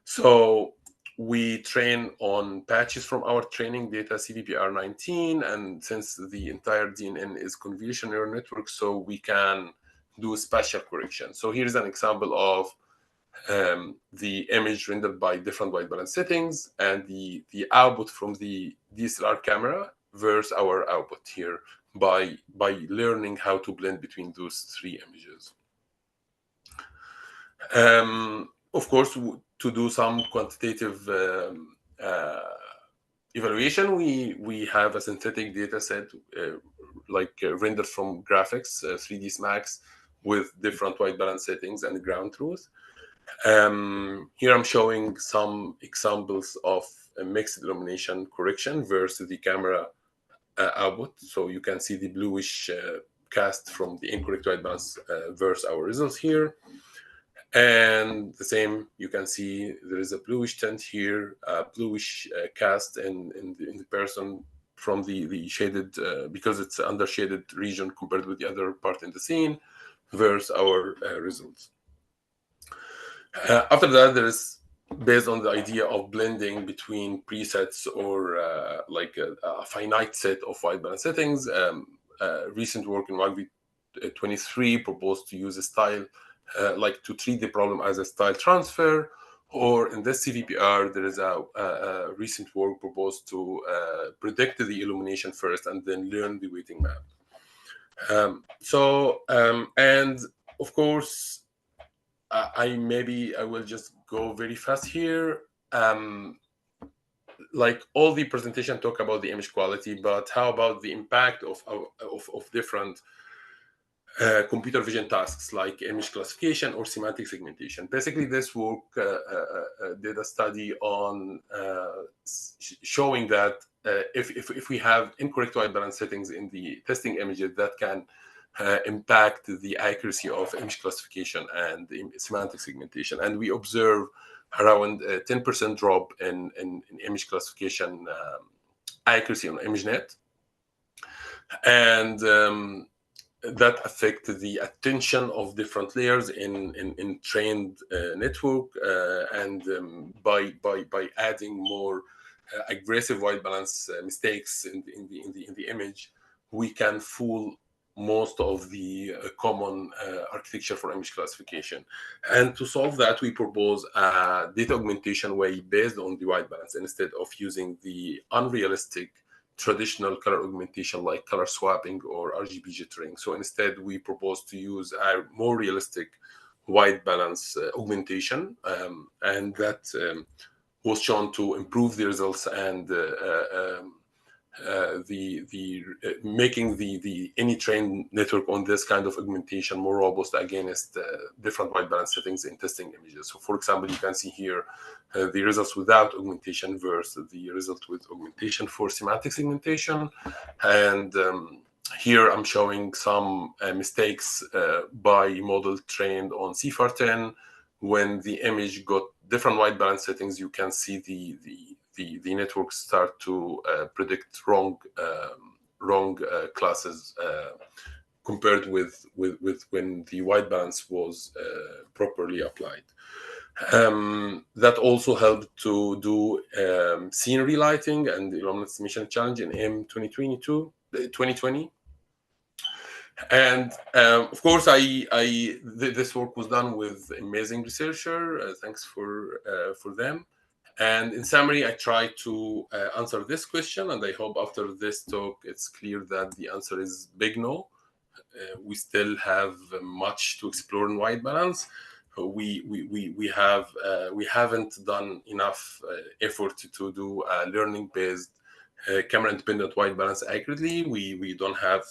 So we train on patches from our training data CVPR19, and since the entire DNN is convolutional neural network, so we can do spatial correction. So here's an example of the image rendered by different white balance settings and the output from the DSLR camera versus our output here by learning how to blend between those three images. Of course, to do some quantitative evaluation, we have a synthetic data set rendered from graphics, 3ds Max, with different white balance settings and ground truth. Here I'm showing some examples of a mixed illumination correction versus the camera output. So you can see the bluish cast from the incorrect white balance versus our results here. And the same, you can see there is a bluish tint here, a bluish cast in the person from the shaded, because it's under shaded region compared with the other part in the scene, versus our results. After that, there is, based on the idea of blending between presets or a finite set of white balance settings, recent work in WAGV 23 proposed to use a style to treat the problem as a style transfer, or in this CVPR, there is a recent work proposed to predict the illumination first and then learn the weighting map. And of course, I will just go very fast here. All the presentation talk about the image quality, but how about the impact of different computer vision tasks like image classification or semantic segmentation. Basically, this work did a study on showing that if we have incorrect white balance settings in the testing images, that can impact the accuracy of image classification and semantic segmentation. And we observe around a 10% drop in image classification accuracy on ImageNet. And that affected the attention of different layers in trained network, and by adding more aggressive white balance mistakes in the image, we can fool most of the common architecture for image classification. And to solve that, we propose a data augmentation way based on the white balance instead of using the unrealistic traditional color augmentation like color swapping or RGB jittering. So instead, we propose to use a more realistic white balance augmentation, and that was shown to improve the results and making any trained network on this kind of augmentation more robust against different white balance settings in testing images. So for example, you can see here the results without augmentation versus the result with augmentation for semantic segmentation. And here I'm showing some mistakes by model trained on CIFAR10. When the image got different white balance settings, you can see the networks start to predict wrong classes compared with when the white balance was properly applied. That also helped to do scene relighting and illuminant estimation challenge in M2020. And of course, this work was done with amazing researcher. Thanks for them. And in summary, I tried to answer this question, and I hope after this talk, it's clear that the answer is big no. We still have much to explore in white balance. We haven't done enough effort to do a learning-based camera-independent white balance accurately. We don't have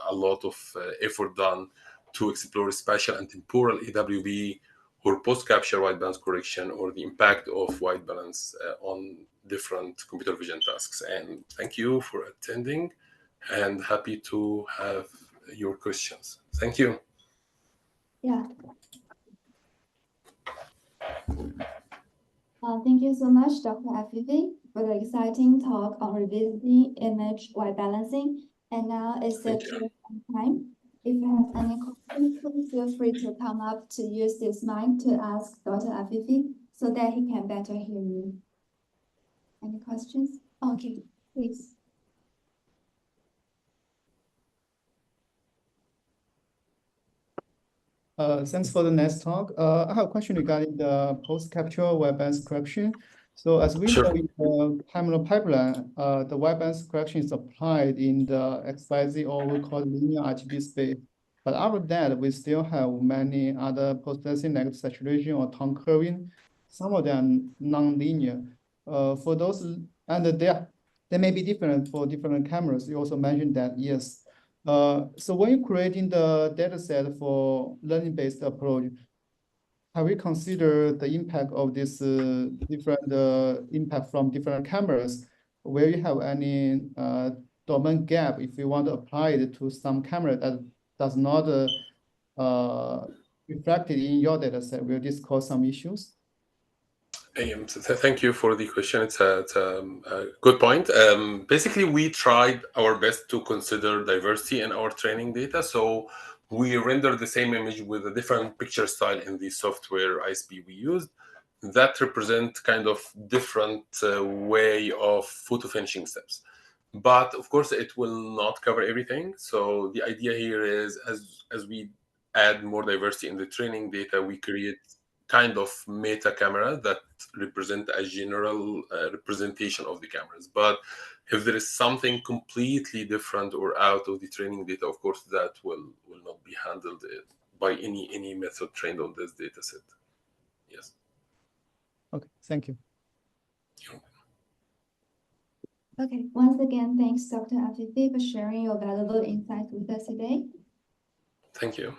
a lot of effort done to explore spatial and temporal AWB or post-capture white balance correction or the impact of white balance on different computer vision tasks. And thank you for attending, and happy to have your questions. Thank you. Yeah. Thank you so much, Dr. Afifi, for the exciting talk on revisiting image white balancing. And now it's the Q&A time. If you have any questions, please feel free to come up to use this mic to ask Dr. Afifi so that he can better hear you. Any questions? Okay, please. Thanks for the nice talk. I have a question regarding the post-capture white balance correction. So as we know in the Hamilton pipeline, the white balance correction is applied in the XYZ, or we call linear RGB space. But after that, we still have many other post-processing like saturation or tone curving. Some of them non-linear. For those, and they may be different for different cameras. You also mentioned that, yes. So when you're creating the data set for learning-based approach, have we considered the impact of this different impact from different cameras? Where you have any domain gap if you want to apply it to some camera that does not reflect it in your data set? Will this cause some issues? Thank you for the question. It's a good point. Basically, we tried our best to consider diversity in our training data. So we render the same image with a different picture style in the software ISP we used. That represent kind of different way of photo finishing steps. But of course, it will not cover everything. So the idea here is as we add more diversity in the training data, we create kind of meta camera that represent a general representation of the cameras. But if there is something completely different or out of the training data, of course, that will not be handled by any method trained on this data set. Yes. Okay, thank you. Okay, once again, thanks, Dr. Afifi, for sharing your valuable insights with us today. Thank you.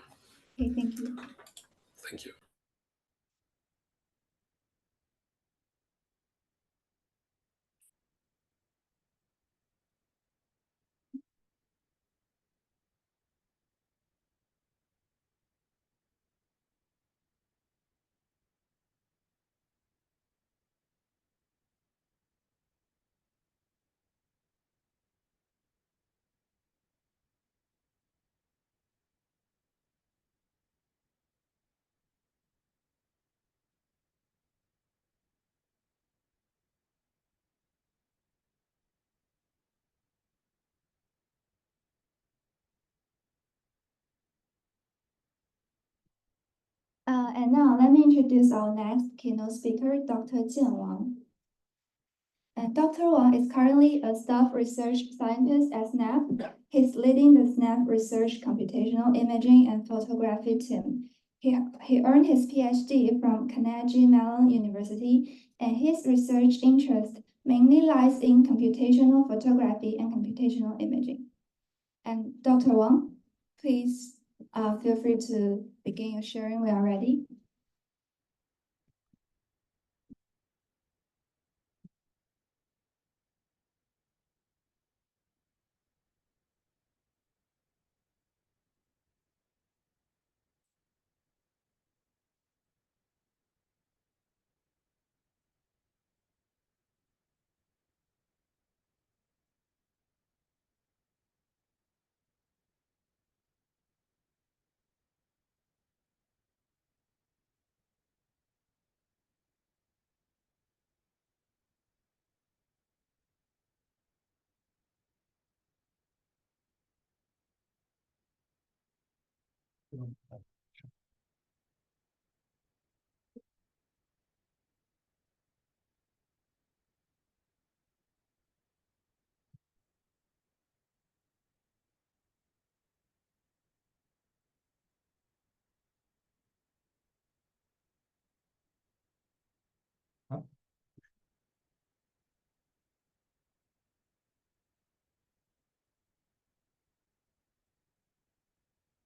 Okay, thank you. Thank you. And now let me introduce our next keynote speaker, Dr. Jian Wang. Dr. Wang is currently a staff research scientist at SNAP. He's leading the SNAP Research Computational Imaging and Photography team. He earned his PhD from Carnegie Mellon University, and his research interest mainly lies in computational photography and computational imaging. And Dr. Wang, please feel free to begin your sharing. We are ready.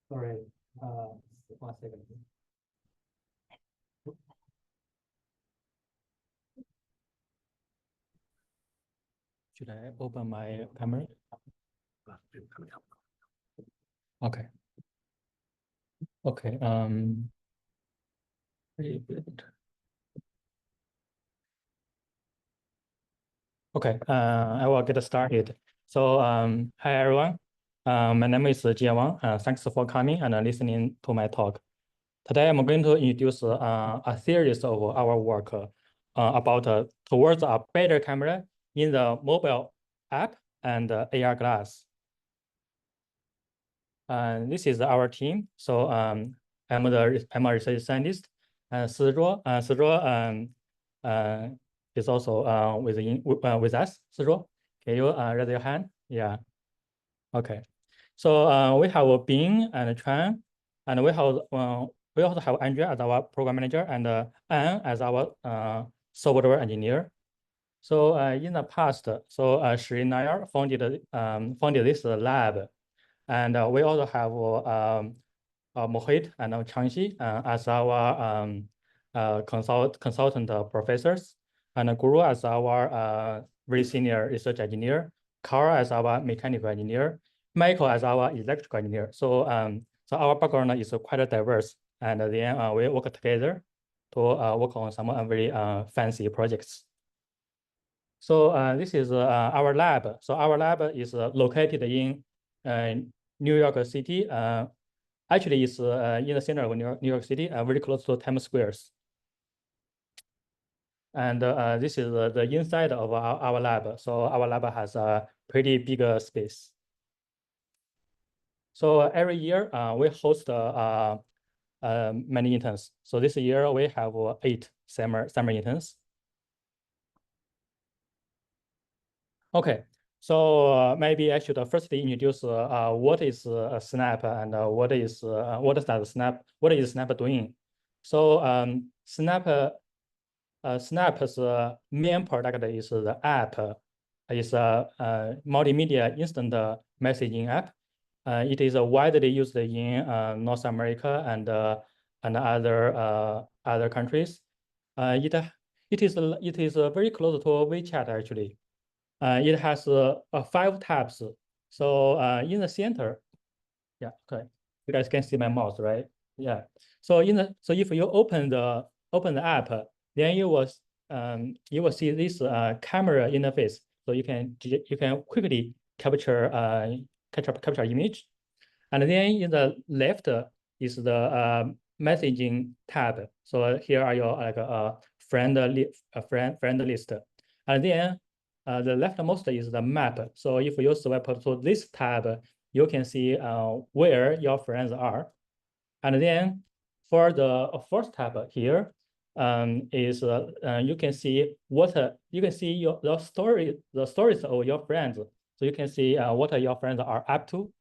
Sorry, 1 second. Should I open my camera? Okay. Okay. Very good. Okay. I will get started. So, hi everyone. My name is Jian Wang. Thanks for coming and listening to my talk. Today, I'm going to introduce a series of our work about towards a better camera in the mobile app and AR glass. This is our team. So I'm a research scientist. Sizhuo is also with us. Sizhuo, can you raise your hand? Yeah. Okay. So we have Bing and Chuan, and we also have Andrea as our program manager and Anne as our software engineer. So in the past, so Shri Nair founded this lab, and we also have Mohit and Changxi as our consultant professors, and Guru as our very senior research engineer, Carl as our mechanical engineer, Michael as our electrical engineer. So so our background is quite diverse, and then we work together to work on some very fancy projects. So this is our lab. So our lab is located in New York City. Actually, it's in the center of New York City, very close to Times Square. And this is the inside of our lab. So our lab has a pretty big space. So every year we host many interns. So this year we have 8 summer interns. Okay, so maybe I should first introduce what is Snap and what is Snap doing. So Snap's main product is the app. It's a multimedia instant messaging app. it is widely used in North America and other countries. It is very close to WeChat actually. It has 5 tabs. So in the center, yeah, okay, you guys can see my mouse, right? Yeah. So if you open the app, then you will see this camera interface. So you can quickly capture image, and then in the left is the messaging tab. So here are your like friend list, and then the leftmost is the map. So if you swipe to this tab, you can see where your friends are. And then for the first tab here is you can see the stories of your friends. So you can see what your friends are up to.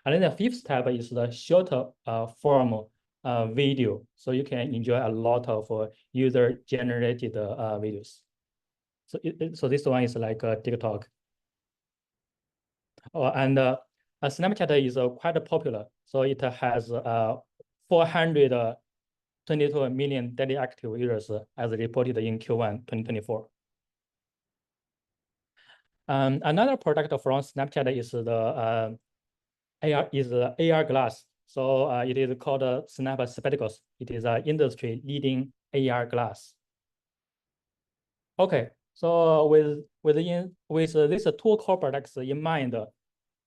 And then the 5th tab is the shorter form video. So you can enjoy a lot of user generated videos. So this one is like TikTok. Oh, and Snapchat is quite popular. So it has 422 million daily active users as reported in Q1 2024. Another product from Snapchat is the AR glass. So it is called Snap Spectacles. It is an industry leading AR glass. Okay, so with these 2 core products in mind,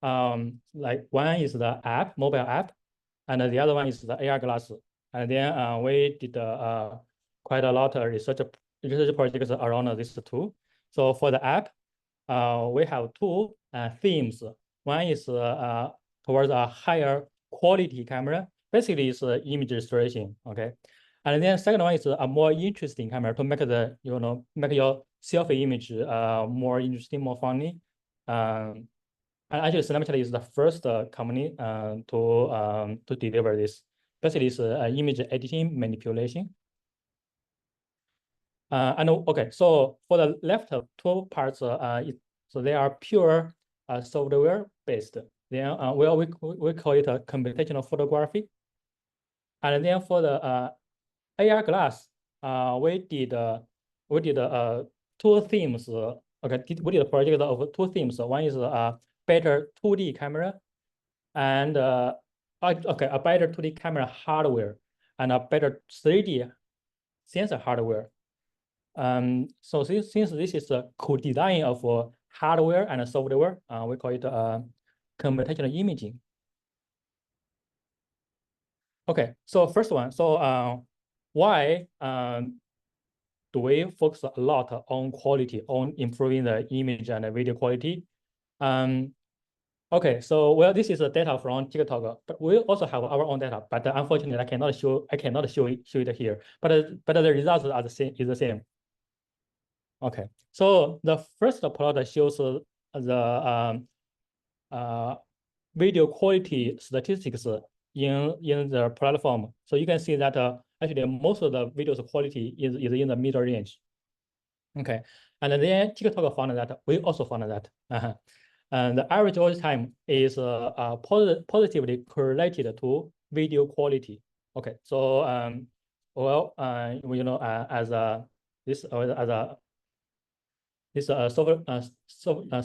like one is the mobile app, and the other one is the AR glass. And then we did quite a lot of research projects around these 2. So for the app, we have 2 themes. One is towards a higher quality camera. Basically, it's image restoration. Okay, and then second one is a more interesting camera to make make your selfie image more interesting, more funny. And actually, Snapchat is the first company to deliver this. Basically, it's image editing manipulation. And okay, so for the left 2 parts, so they are pure software based. Then we call it a computational photography. And then for the AR glass, we did 2 themes. Okay, we did a project of 2 themes. One is a better 2D camera, and a better 2D camera hardware, and a better 3D sensor hardware. So since this is a co-design of hardware and software, we call it computational imaging. Okay, so first one, so why do we focus a lot on quality, on improving the image and the video quality? Okay, so well, this is the data from TikTok, but we also have our own data. But unfortunately, I cannot show it here. But the results are the same. Okay, so the first plot shows the video quality statistics in the platform. So you can see that actually most of the videos quality is in the middle range. Okay, and then TikTok found that, we also found that. And the average watch time is positively correlated to video quality. Okay, so well, as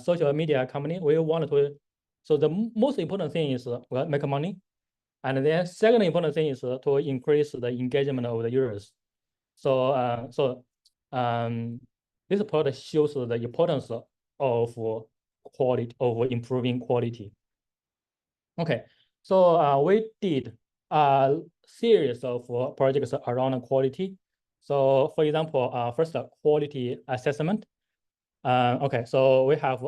social media company, we want to. So the most important thing is make money, and then second important thing is to increase the engagement of the users. So this product shows the importance of quality, of improving quality. Okay, so we did a series of projects around quality. So for example, first quality assessment. Okay, so we have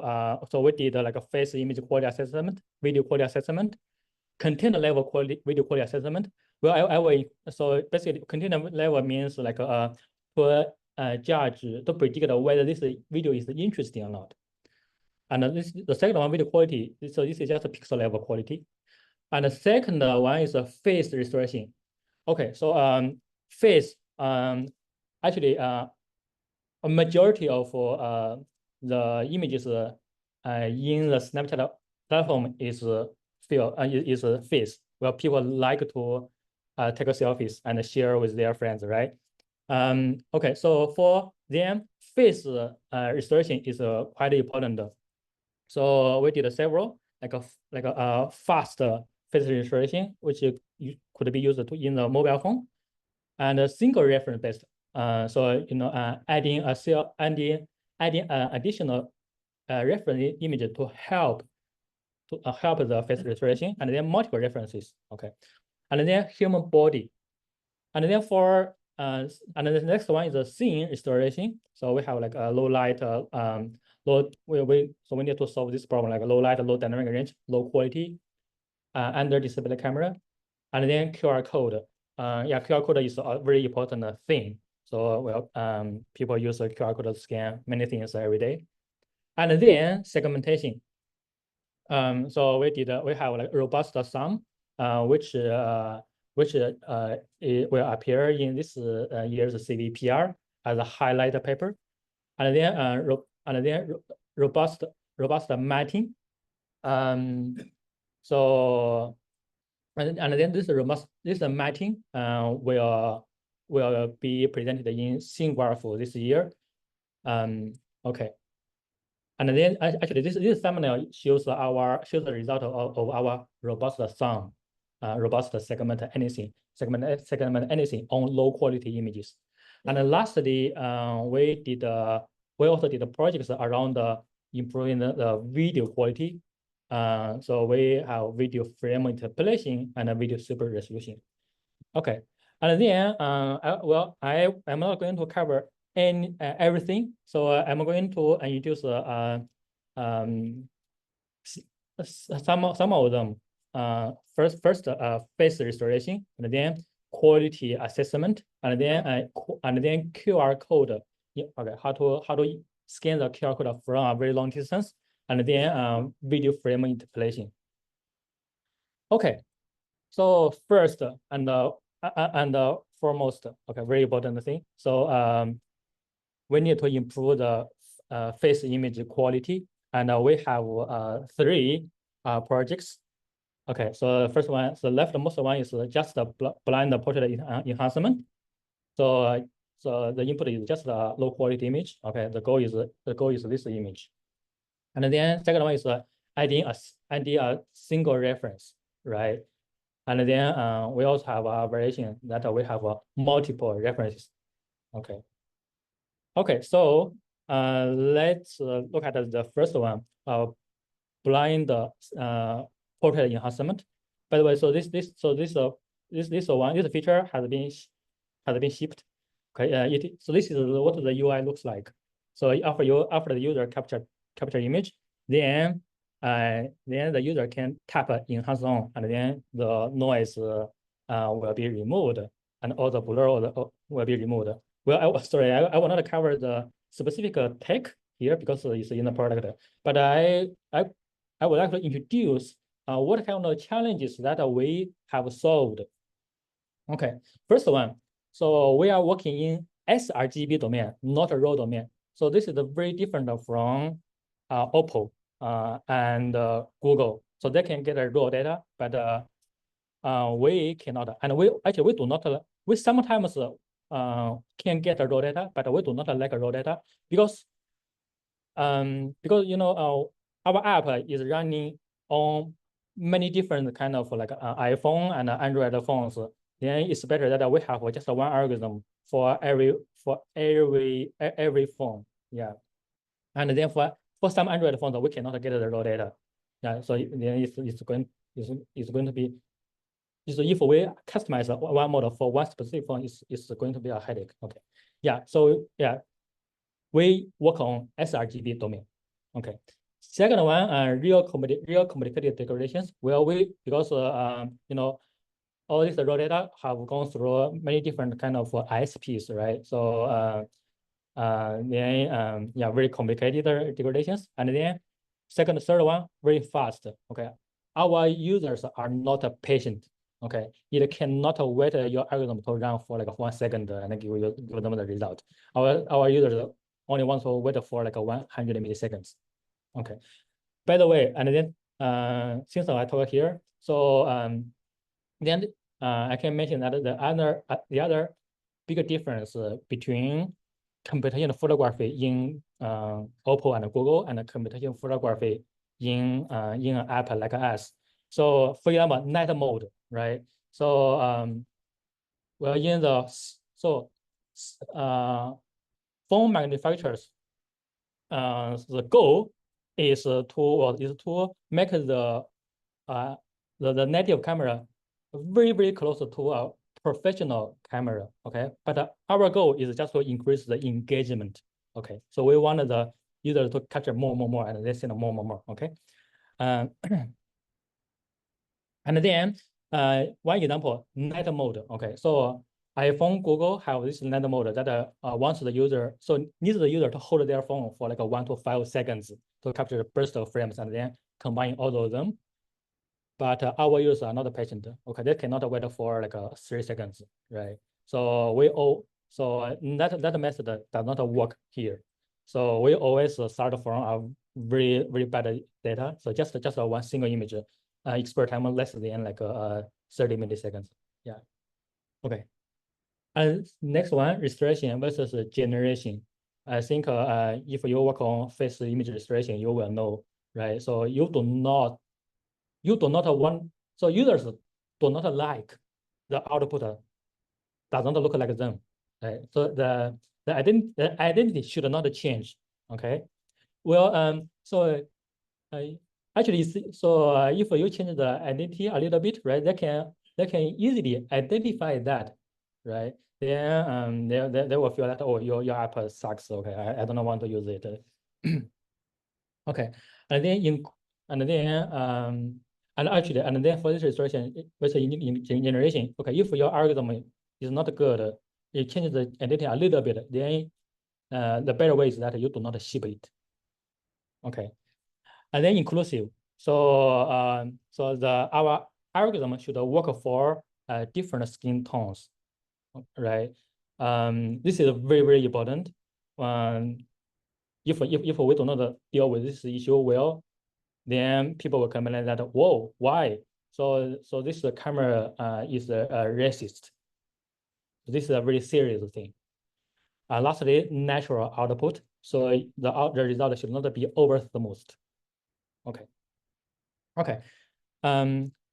so we did like a face image quality assessment, video quality assessment, content level quality, video quality assessment. Well, so basically content level means like to judge, to predict whether this video is interesting or not. And the second one, video quality. So this is just a pixel level quality. And the second one is a face restoration. Okay, so face actually a majority of the images in the Snapchat platform is is a face. Well, people like to take a selfies and share with their friends, right? Okay, so for them, face restoration is quite important. So we did several like a fast face restoration, which could be used in the mobile phone, and a single reference based. So adding additional reference image to help the face restoration, and then multiple references. Okay, and then human body, and then for and the next one is a scene restoration. So we have like a low light, so we need to solve this problem, like low light, low dynamic range, low quality, under display camera, and then QR code. QR code is a very important thing. So people use a QR code to scan many things every day, and then segmentation. So we have like robust sum, which will appear in this year's CVPR as a highlight paper, and then robust matching. So and then this matching will be presented in SIGGRAPH this year. Okay. And then actually this thumbnail shows the result of our robust sum, robust segment anything on low quality images. And then lastly, we also did projects around improving the video quality. So we have video frame interpolation and a video super resolution. Okay, and then I'm not going to cover everything. So I'm going to introduce some of them. First face restoration, and then quality assessment, and then QR code. Yeah, okay, how to scan the QR code from a very long distance, and then video frame interpolation. Okay, so first and foremost, okay, very important thing. So we need to improve the face image quality, and we have 3 projects. Okay, so the first one, so the leftmost one is just a blind portrait enhancement. So the input is just a low quality image. Okay, the goal is this image, and then second one is adding a single reference, right? And then we also have a variation that we have multiple references. Okay. Okay, so let's look at the first one, blind portrait enhancement. By the way, so this feature has been shipped. Okay, so this is what the UI looks like. So after the user capture image, then the user can tap enhance on, and then the noise will be removed, and all the blur will be removed. Well, sorry, I will not cover the specific tech here because it's in the product, but I would like to introduce what kind of challenges that we have solved. Okay, first one, so we are working in sRGB domain, not a raw domain. So this is very different from Oppo and Google. So they can get raw data, but we cannot. And we do not. We sometimes can get raw data, but we do not like raw data because our app is running on many different kind of like iPhone and Android phones. Then it's better that we have just one algorithm for every phone. Yeah, and then for some Android phones we cannot get the raw data. Yeah, so then it's going to be. So if we customize one model for one specific phone, it's going to be a headache. Okay, yeah. So yeah, we work on sRGB domain. Okay. Second one, real complicated decorations. Well, because all this raw data have gone through many different kind of ISPs, right? So then very complicated degradations. And then third one, very fast. Okay, our users are not patient. Okay, it cannot wait your algorithm to run for like 1 second and give them the result. Our users only want to wait for like 100 milliseconds. Okay. By the way, and then since I talk here, so then I can mention that the other bigger difference between computational photography in Oppo and Google and computational photography in an app like us. So for example, night mode, right? So well, in the phone manufacturers, the goal is to make the native camera very close to a professional camera. Okay, but our goal is just to increase the engagement. Okay, so we want the user to capture more, and they send more. Okay, and then one example, night mode. Okay, so iPhone, Google have this night mode that wants the user, so needs the user to hold their phone for like 1 to 5 seconds to capture the burst of frames and then combine all of them. But our users are not patient. Okay, they cannot wait for like 3 seconds, right? So that method does not work here. So we always start from a very bad data. So just one single image, expert time less than like 30 milliseconds. Yeah. Okay. And next one, restoration versus generation. I think if you work on face image restoration, you will know, right? So you do not want, so users do not like the output does not look like them, right? So the identity should not change. Okay. Well, so actually, so if you change the identity a little bit, right, they can easily identify that, right? Then they will feel that, oh, your app sucks. Okay, I don't want to use it. Okay, and then for this restoration with in generation, okay, if your algorithm is not good, you change the identity a little bit, then the better way is that you do not ship it. Okay, and then inclusive. So our algorithm should work for different skin tones, right? This is very important. If we do not deal with this issue well, then people will complain that, whoa, why? So this camera is racist. This is a very serious thing. Lastly, natural output. So the result should not be oversmooth. Okay. Okay.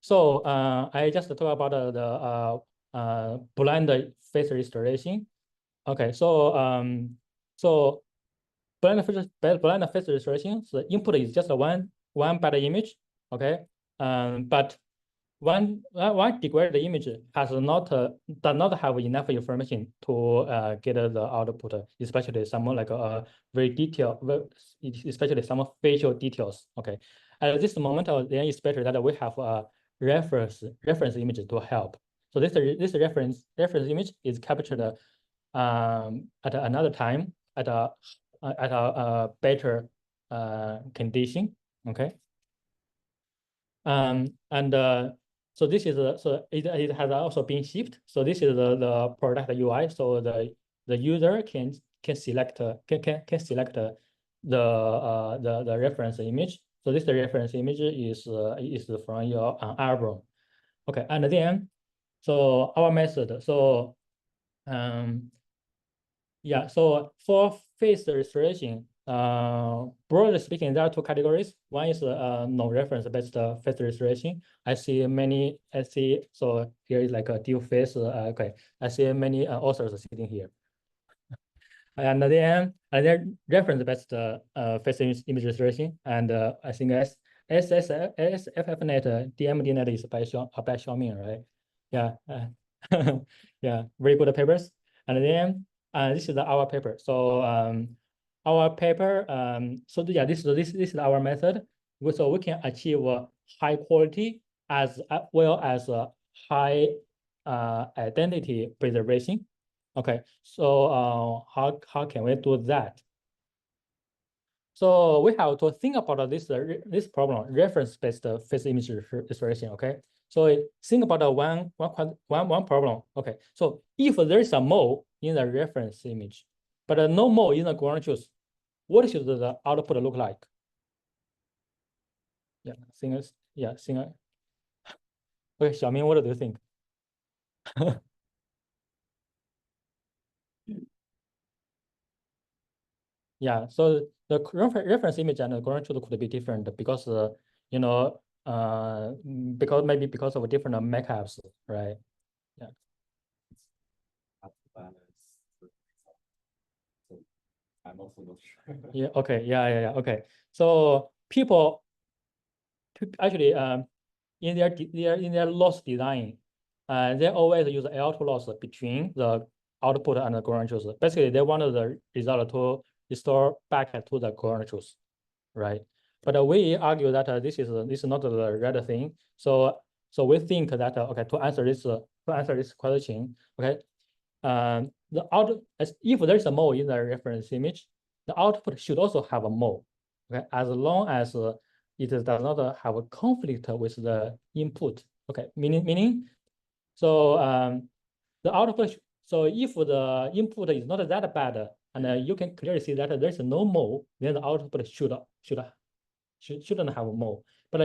So I just talked about the blind face restoration. Okay. So blind face restoration. So the input is just one bad image. Okay. But one degraded image does not have enough information to get the output, especially some like very detailed, especially some facial details. Okay. At this moment, then it's better that we have a reference image to help. So this reference image is captured at another time at a better condition. Okay. So this is so it has also been shipped. So this is the product UI. So the user can select the reference image. So this reference image is from your album. Okay, and then so our method. So yeah, so for face restoration, broadly speaking, there are 2 categories. One is non-reference based face restoration. So here is like a dual face. Okay, I see many authors sitting here. And then reference based face image restoration, and I think SFFnet, DMDNet is by Xiaomi, right? Yeah, yeah, very good papers. And then this is our paper. So our paper, so yeah, this is our method. So we can achieve high quality as well as high identity preservation. Okay, so how can we do that? So we have to think about this problem, reference-based face image restoration. Okay, so think about one problem. Okay, so if there is a mole in the reference image, but no mole in the ground truth, what should the output look like? Yeah, singers. Yeah, singer. Okay, Xiaoming, what do you think? Yeah, so the reference image and the ground truth could be different because you know because of different makeups, right? Yeah. I'm also not sure. Yeah. Okay. Yeah. Okay. So people actually in their loss design, they always use L2 loss between the output and the ground truth. Basically, they wanted the result to restore back to the ground truth, right? But we argue that this is not the right thing. So we think that okay, to answer this question, okay, if there is a mole in the reference image, the output should also have a mole, okay, as long as it does not have a conflict with the input, okay, meaning so the output. So if the input is not that bad, and you can clearly see that there's no mole, then the output shouldn't have a mole. But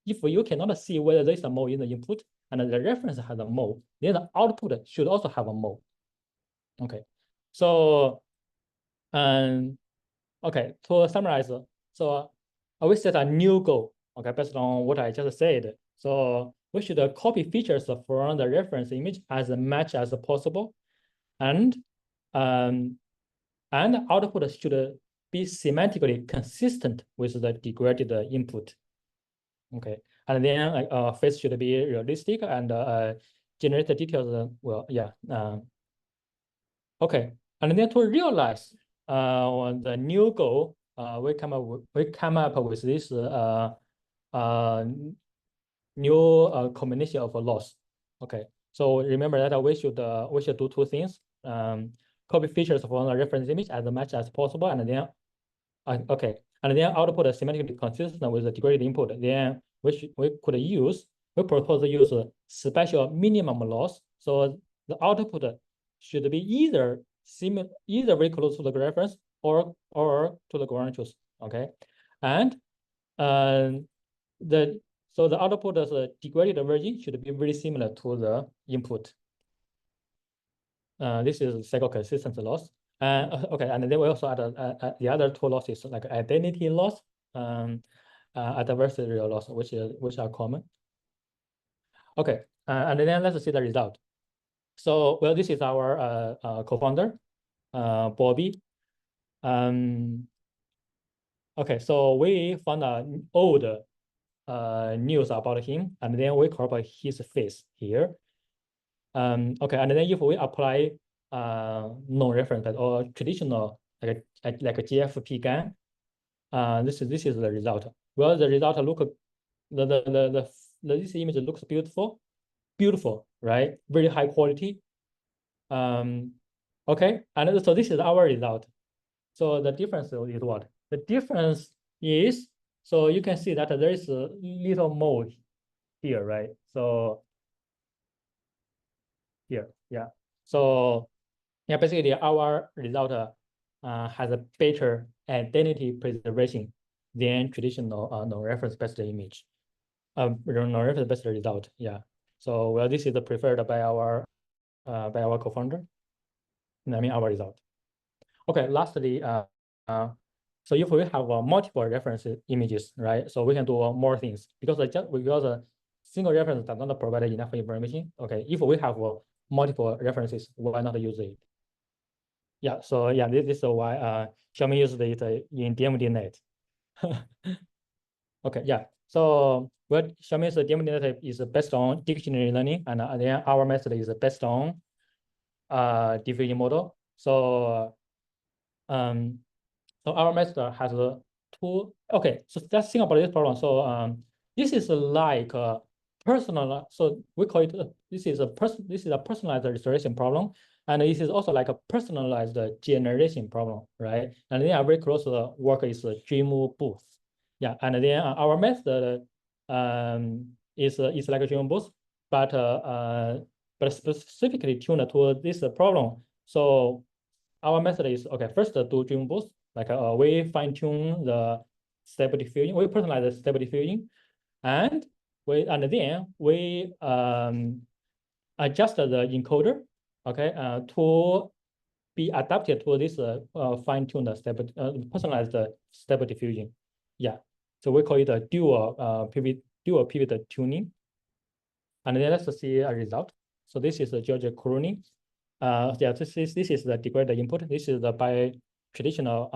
if you cannot see whether there's a mole in the input and the reference has a mole, then the output should also have a mole. Okay, so okay, to summarize, so we set a new goal, okay, based on what I just said. So we should copy features from the reference image as much as possible, and output should be semantically consistent with the degraded input. Okay, and then face should be realistic and generate the details. Well, yeah. Okay, and then to realize the new goal, we come up with this new combination of loss. Okay, so remember that we should do two things: copy features from the reference image as much as possible, and then okay, and then output semantically consistent with the degraded input. Then we propose to use special minimum loss. So the output should be either very close to the reference or to the ground truth. Okay, and the output as a degraded version should be very similar to the input. This is cycle consistency loss. Okay, and then we also add the other two losses like identity loss, adversarial loss, which are common. Okay, and then let's see the result. So, well, this is our co-founder, Bobby. Okay, so we found old news about him, and then we crop his face here. Okay, and then if we apply non-reference or traditional like a GFP GAN, this is the result. Well, the result this image looks beautiful, right? Very high quality. Okay, and so this is our result. So the difference is what? The difference is, so you can see that there is a little mole here, right? So here, yeah. So yeah, basically our result has a better identity preservation than traditional non-reference based image. Non-reference based result, yeah. So well, this is the preferred by our co-founder. I mean our result. Okay, lastly, so if we have multiple reference images, right? So we can do more things because a single reference does not provide enough information. Okay, if we have multiple references, why not use it? Yeah, so yeah, this is why Xiaoming used it in DMDNet. Okay, yeah. So well, Xiaoming's DMDNet is based on dictionary learning, and then our method is based on diffusion model. So so our method has two. Okay, so let's think about this problem. So this is like a personal. So we call it this is a personalized restoration problem, and this is also like a personalized generation problem, right? And then very close to the work is DreamBooth. Yeah, and then our method is like a DreamBooth, but specifically tuned to this problem. So our method is okay. First, do DreamBooth. Like we fine tune the Stable Diffusion. We personalize the Stable Diffusion, and then we adjust the encoder, okay, to be adapted to this fine-tuned personalized Stable Diffusion. Yeah, so we call it a dual pivot tuning. And then let's see a result. So this is the George Clooney. Yeah, this is the degraded input. This is the by traditional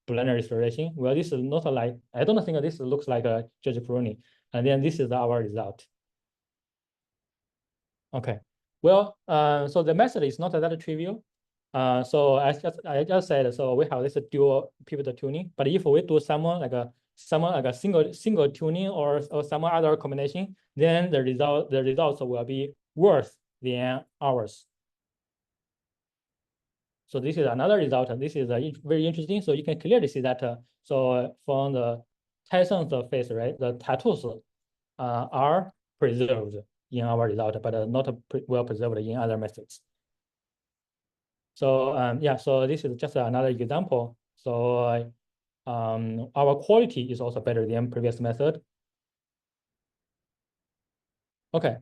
Blender restoration. Well, this is not like, I don't think this looks like a George Clooney. And then this is our result. Okay. Well, so the method is not that trivial. So I just said, so we have this dual pivot tuning. But if we do someone like a single tuning or some other combination, then the results will be worse than ours. So this is another result, and this is very interesting. So you can clearly see that. So from the Tyson's face, right, the tattoos are preserved in our result, but not well preserved in other methods. So yeah, so this is just another example. So our quality is also better than previous method. Okay.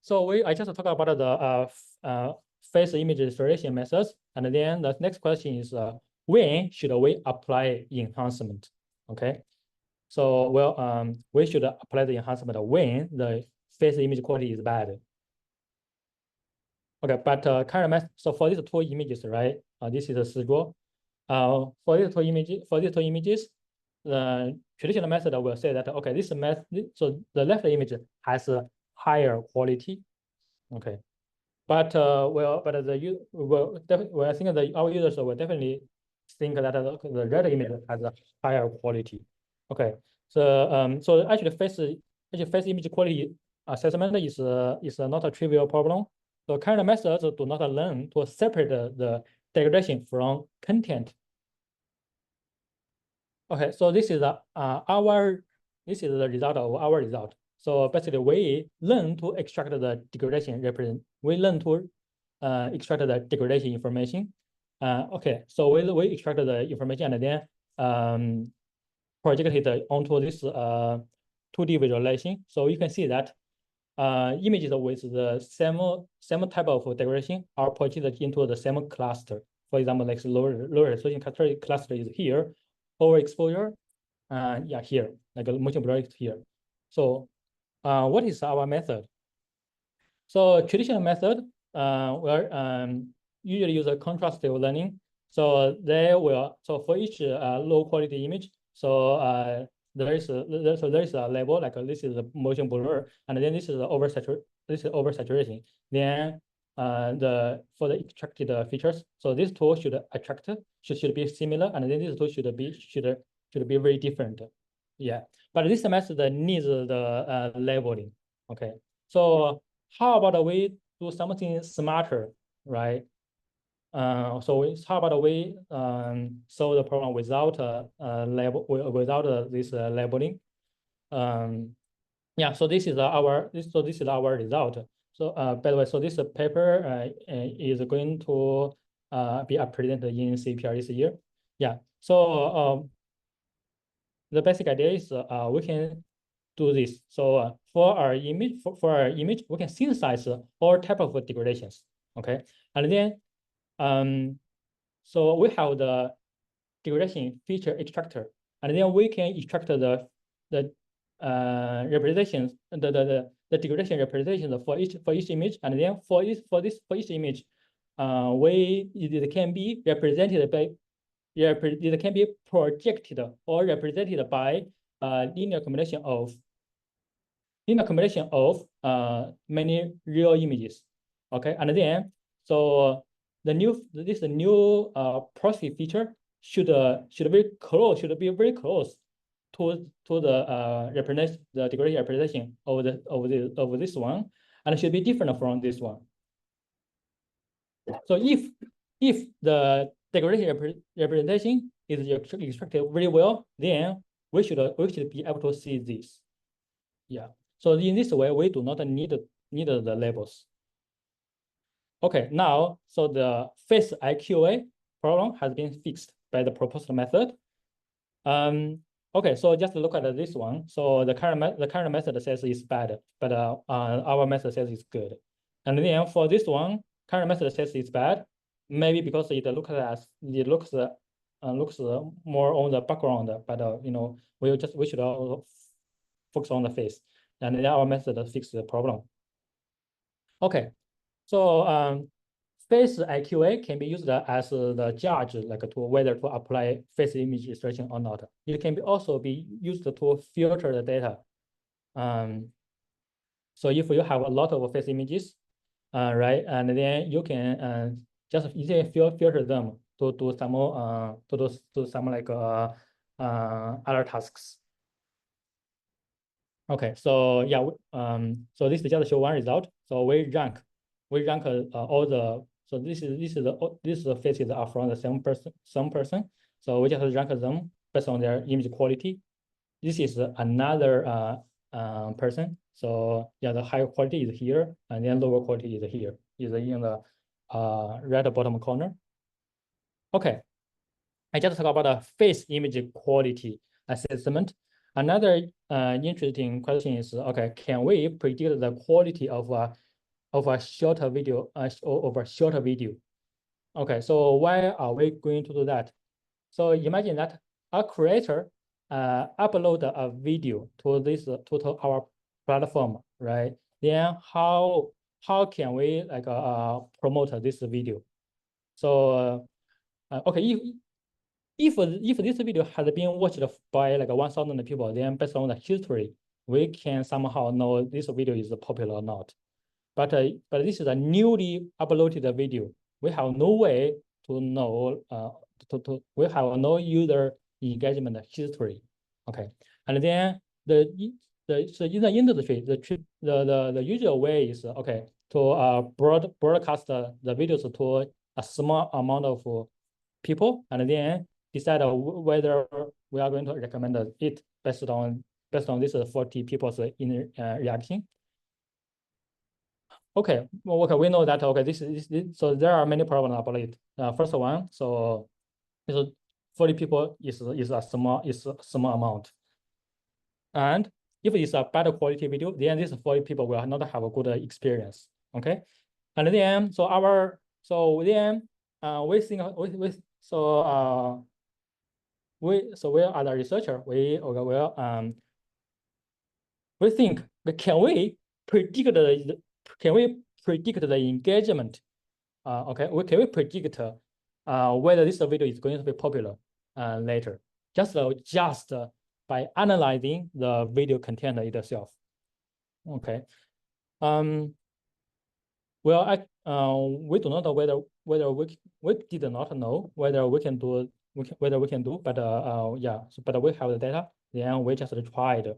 So I just talked about the face image restoration methods, and then the next question is when should we apply enhancement? Okay. So well, we should apply the enhancement when the face image quality is bad. Okay, but current method. So for these two images, right? This is a Sizhuo. For these two images, the traditional method will say that okay, this method. So the left image has a higher quality. Okay, but I think that our users will definitely think that the red image has a higher quality. Okay, so so actually face image quality assessment is not a trivial problem. So current methods do not learn to separate the degradation from content. Okay, so this is the result of our result. So basically, we learn to extract the degradation We learn to extract the degradation information. Okay, so we extract the information and then project it onto this 2D visualization. So you can see that images with the same type of degradation are projected into the same cluster. For example, like lower resolution cluster is here, overexposure, yeah, here, like a motion blur is here. So what is our method? So traditional method will usually use a contrastive learning. So for each low quality image, so there is a level, like this is a motion blur, and then this is oversaturation. Then for the extracted features, so these two should be similar, and then these two should be very different. Yeah, but this method needs the labeling. Okay, so how about we do something smarter, right? So how about we solve the problem without this labeling? Yeah, so this is our result. So by the way, so this paper is going to be presented in CPR this year. Yeah, so the basic idea is we can do this. So for our image, we can synthesize all type of degradations. Okay, and then so we have the degradation feature extractor, and then we can extract the representations, the degradation representations for each image, and then for each image, it can be represented by it can be projected or represented by linear combination of many real images. Okay, and then so this new proxy feature should be very close to the degradation representation of this one, and it should be different from this one. So if the degradation representation is extracted very well, then we should be able to see this. Yeah. So in this way, we do not need the labels. Okay, now so the face IQA problem has been fixed by the proposed method. Okay, so just look at this one. So the current method says it's bad, but our method says it's good. And then for this one, current method says it's bad, maybe because it looks more on the background, but you know, we should all focus on the face, and then our method fix the problem. Okay, so face IQA can be used as the judge, like to whether to apply face image extraction or not. It can also be used to filter the data. So if you have a lot of face images, right, and then you can just easily filter them to do some like other tasks. Okay, so yeah, so this is just show one result. So we rank all the. So this is the faces are from the same person. So we just rank them based on their image quality. This is another person. So yeah, the higher quality is here, and then lower quality is here, is in the right bottom corner. Okay, I just talk about the face image quality assessment. Another interesting question is, okay, can we predict the quality of a shorter video Okay, so why are we going to do that? So imagine that a creator upload a video to our platform, right? Then how can we like promote this video? So okay, if this video has been watched by like 1,000 people, then based on the history, we can somehow know this video is popular or not. But this is a newly uploaded video. We have no way to know. We have no user engagement history. Okay, and then so in the industry, the usual way is okay to broadcast the videos to a small amount of people, and then decide whether we are going to recommend it based on this 40 people's reaction. Okay, well, okay, we know that. Okay, this so there are many problems about it. First one, so 40 people is a small amount, and if it's a better quality video, then these 40 people will not have a good experience. Okay, and then we think we are the researcher. We think, can we predict the engagement? Okay, can we predict whether this video is going to be popular later? Just by analyzing the video content itself. Okay. Well, we do not know whether we did not know whether we can do but yeah. So, but we have the data. Then we just tried.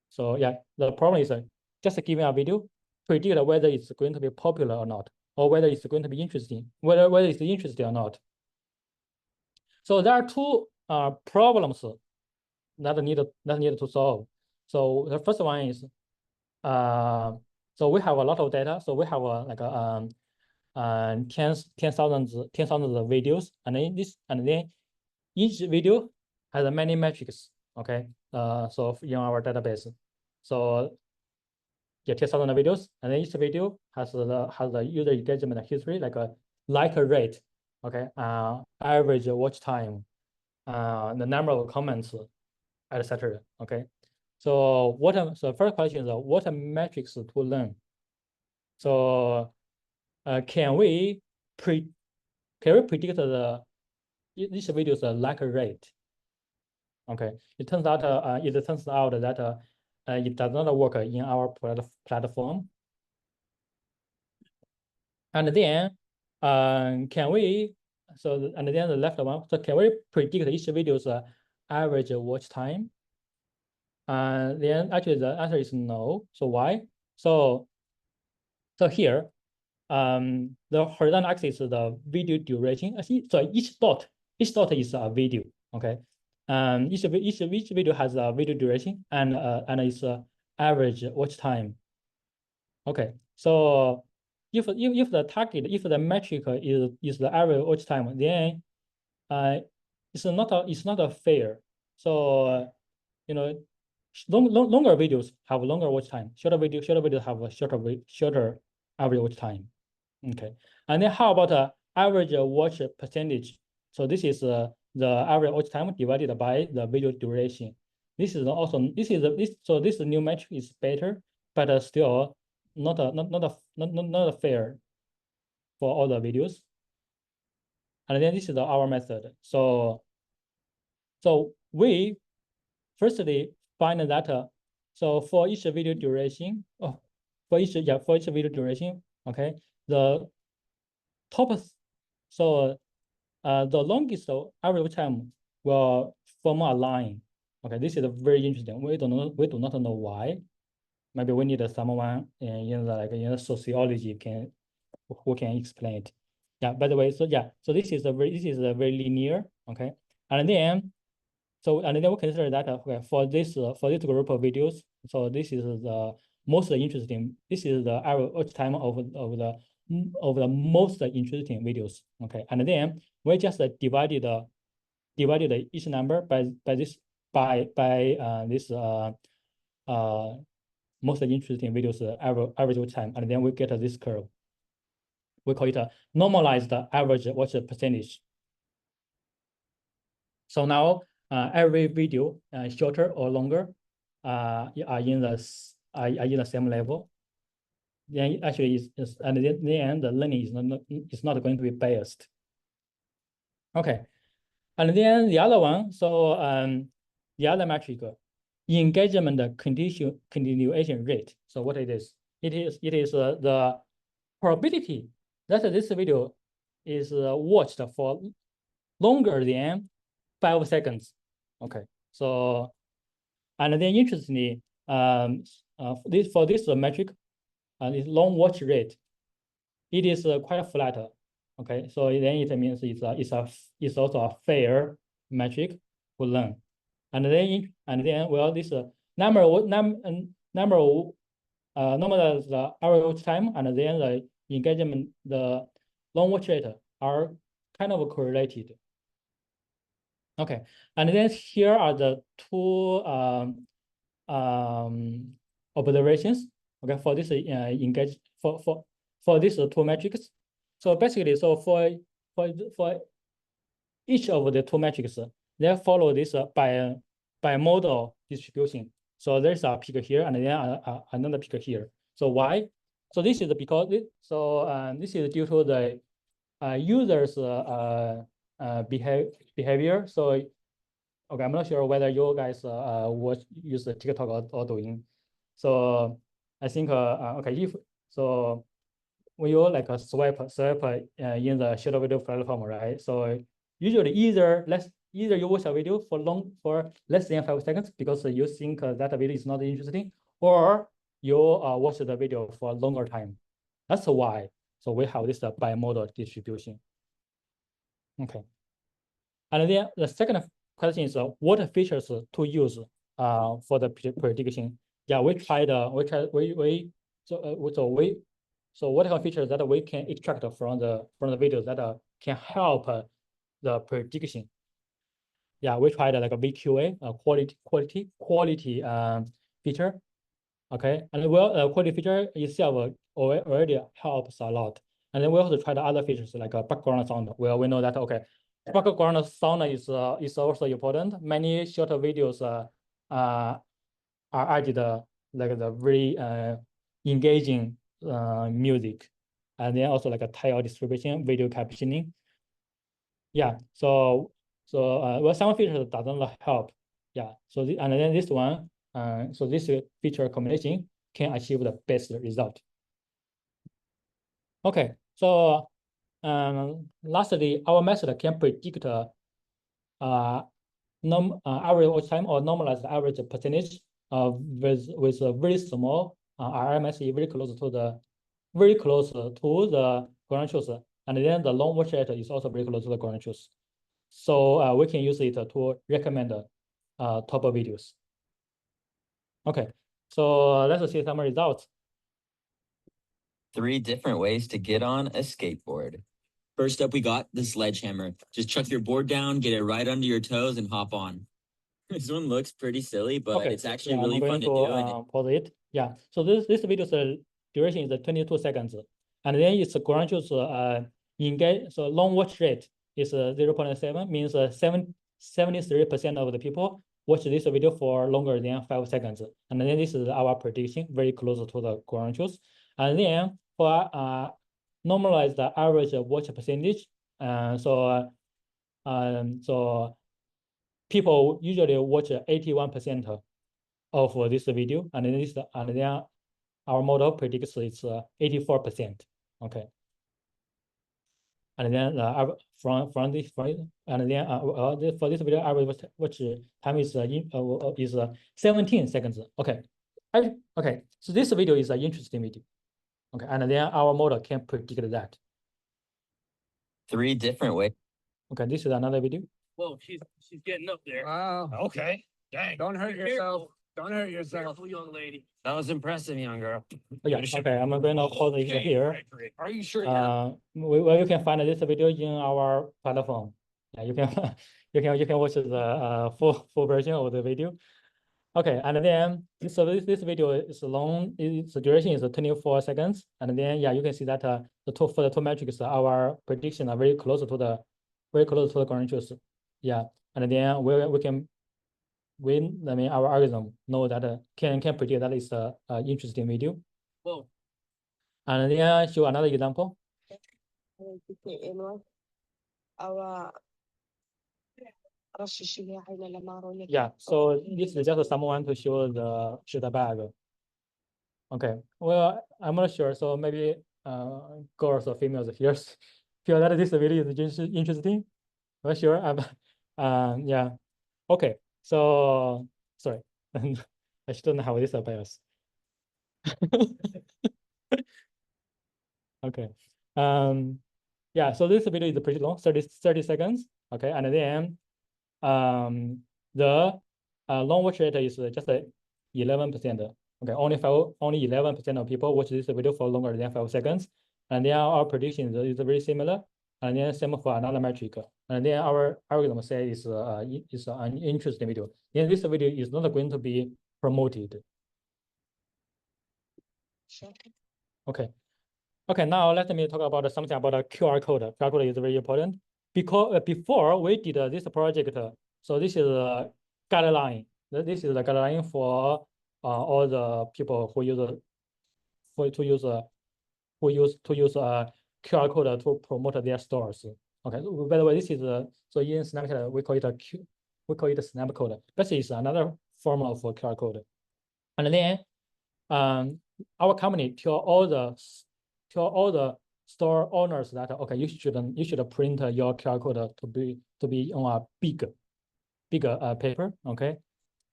So yeah, the problem is just giving a video, predict whether it's going to be popular or not, or whether it's going to be interesting, whether it's interesting or not. So there are two problems that need to solve. So the first one is so we have a lot of data. So we have like 10,000 videos, and then each video has many metrics. Okay, so in our database, so yeah, 10,000 videos, and then each video has the user engagement history, like a rate. Okay, average watch time, the number of comments, etc. Okay, so so first question is what metrics to learn? So can we predict this video's like rate? Okay, it turns out that it does not work in our platform. And then can we? And then the left one. So can we predict each video's average watch time? Then actually the answer is no. So why? So here, the horizontal axis is the video duration. So each dot is a video. Okay, each video has a video duration and its average watch time. Okay, so if the target, if the metric is the average watch time, then it's not a fair. So, you know, longer videos have longer watch time. Shorter videos have a shorter average watch time. Okay, and then how about average watch percentage? So this is the average watch time divided by the video duration. This is also so this new metric is better, but still not fair for all the videos. And then this is our method. So we firstly find that so for each video duration, for each video duration, okay, the top, so the longest average time will form a line. Okay, this is very interesting. We do not know why. Maybe we need someone in the sociology who can explain it. Yeah. By the way, so this is a very linear. Okay, and then we consider that okay, for this group of videos. So this is the most interesting. This is the average time of the most interesting videos. Okay, and then we just divided each number by this most interesting videos average watch time, and then we get this curve. We call it a normalized average watch percentage. So now every video, shorter or longer, are in the same level. Then actually and then the learning is not going to be biased. Okay, and then the other one. So the other metric, engagement continuation rate. So what it is? It is the probability that this video is watched for longer than 5 seconds. Okay, so and then interestingly, for this metric, this long watch rate, it is quite flat. Okay, so then it means it's also a fair metric to learn. And then well, this normalize the average watch time, and then the engagement, the long watch rate are kind of correlated. Okay, and then here are the two observations. Okay, for this for these two metrics. So basically, so for each of the two metrics, they follow this bimodal distribution. So there's a peak here, and then another peak here. So why? So this is because this is due to the users behavior. So okay, I'm not sure whether you guys use the TikTok or Douyin. So I think okay, if so when you like a swipe in the short video platform, right? So usually either you watch a video for less than 5 seconds because you think that video is not interesting, or you watch the video for a longer time. That's why. So we have this bimodal distribution. Okay. And then the second question is what features to use for the prediction. Yeah, so what kind of features that we can extract from the videos that can help the prediction. Yeah, we tried like a VQA, quality feature. Okay, and well, quality feature itself already helps a lot. And then we also tried other features like a background sound, where we know that okay, background sound is also important. Many shorter videos are added like the very engaging music, and then also like a tile distribution, video captioning. Yeah, so well, some features doesn't help. Yeah, so and then this one, so this feature combination can achieve the best result. Okay, so lastly, our method can predict average watch time or normalized average percentage with a very small RMSE, very close to the ground truth, and then the long watch rate is also very close to the ground truth. So we can use it to recommend top videos. Okay, so let's see some results. 3 different ways to get on a skateboard. First up, we got the sledgehammer. Just chuck your board down, get it right under your toes, and hop on. This one looks pretty silly, but Okay, it's actually yeah, really I'm going fun to to do. And pause it. Yeah, so this video's duration is 22 seconds, and then it's ground truth engage. So long watch rate is 0.7, means 73% of the people watch this video for longer than 5 seconds, and then this is our prediction, very close to the ground truth. And then for normalize the average watch percentage, so people usually watch 81% of this video, and then our model predicts it's 84%. Okay. And then for this video, average watch time is 17 seconds. Okay. Okay. So this video is an interesting video. Okay, and then our model can predict that. 3 different ways. Okay, this is another video. Whoa, she's getting up there. Wow. Okay, dang. Don't hurt Be yourself. careful. Don't hurt yourself. Careful, young lady. That was impressive, young girl. Oh, yeah, okay, I'm going to pause it Okay, here. great. Are you sure? Yeah. Well, you can find this video in our platform. Yeah, you can you can watch the full version of the video. Okay, and then so this video is long. Its duration is 24 seconds, and then yeah, you can see that for the two metrics, our prediction are very close to the ground truth. Yeah, and then I mean our algorithm know that can predict that is a interesting video. Whoa. And then show another example. Yeah, so this is just someone to show the bag. Okay, well, I'm not sure. So maybe girls or females here feel that this video is just interesting. I'm not sure. Yeah. Okay. So sorry, I shouldn't have this bias. Okay. Yeah. So this video is pretty long, 30 seconds. Okay, and then the long watch rate is just 11%. Okay, only 11% of people watch this video for longer than 5 seconds, and then our prediction is very similar. And then same for another metric. And then our algorithm says it's an interesting video. Then this video is not going to be promoted. Okay. Okay, now let me talk about something about a QR code. QR code is very important because before we did this project, so this is a guideline. This is the guideline for all the people who use QR code to promote their stores. Okay. By the way, this is so in Snapchat we call it Snap code. Basically, it's another form of QR code. And then our company tell all the store owners that okay, you should print your QR code to be on a bigger paper. Okay.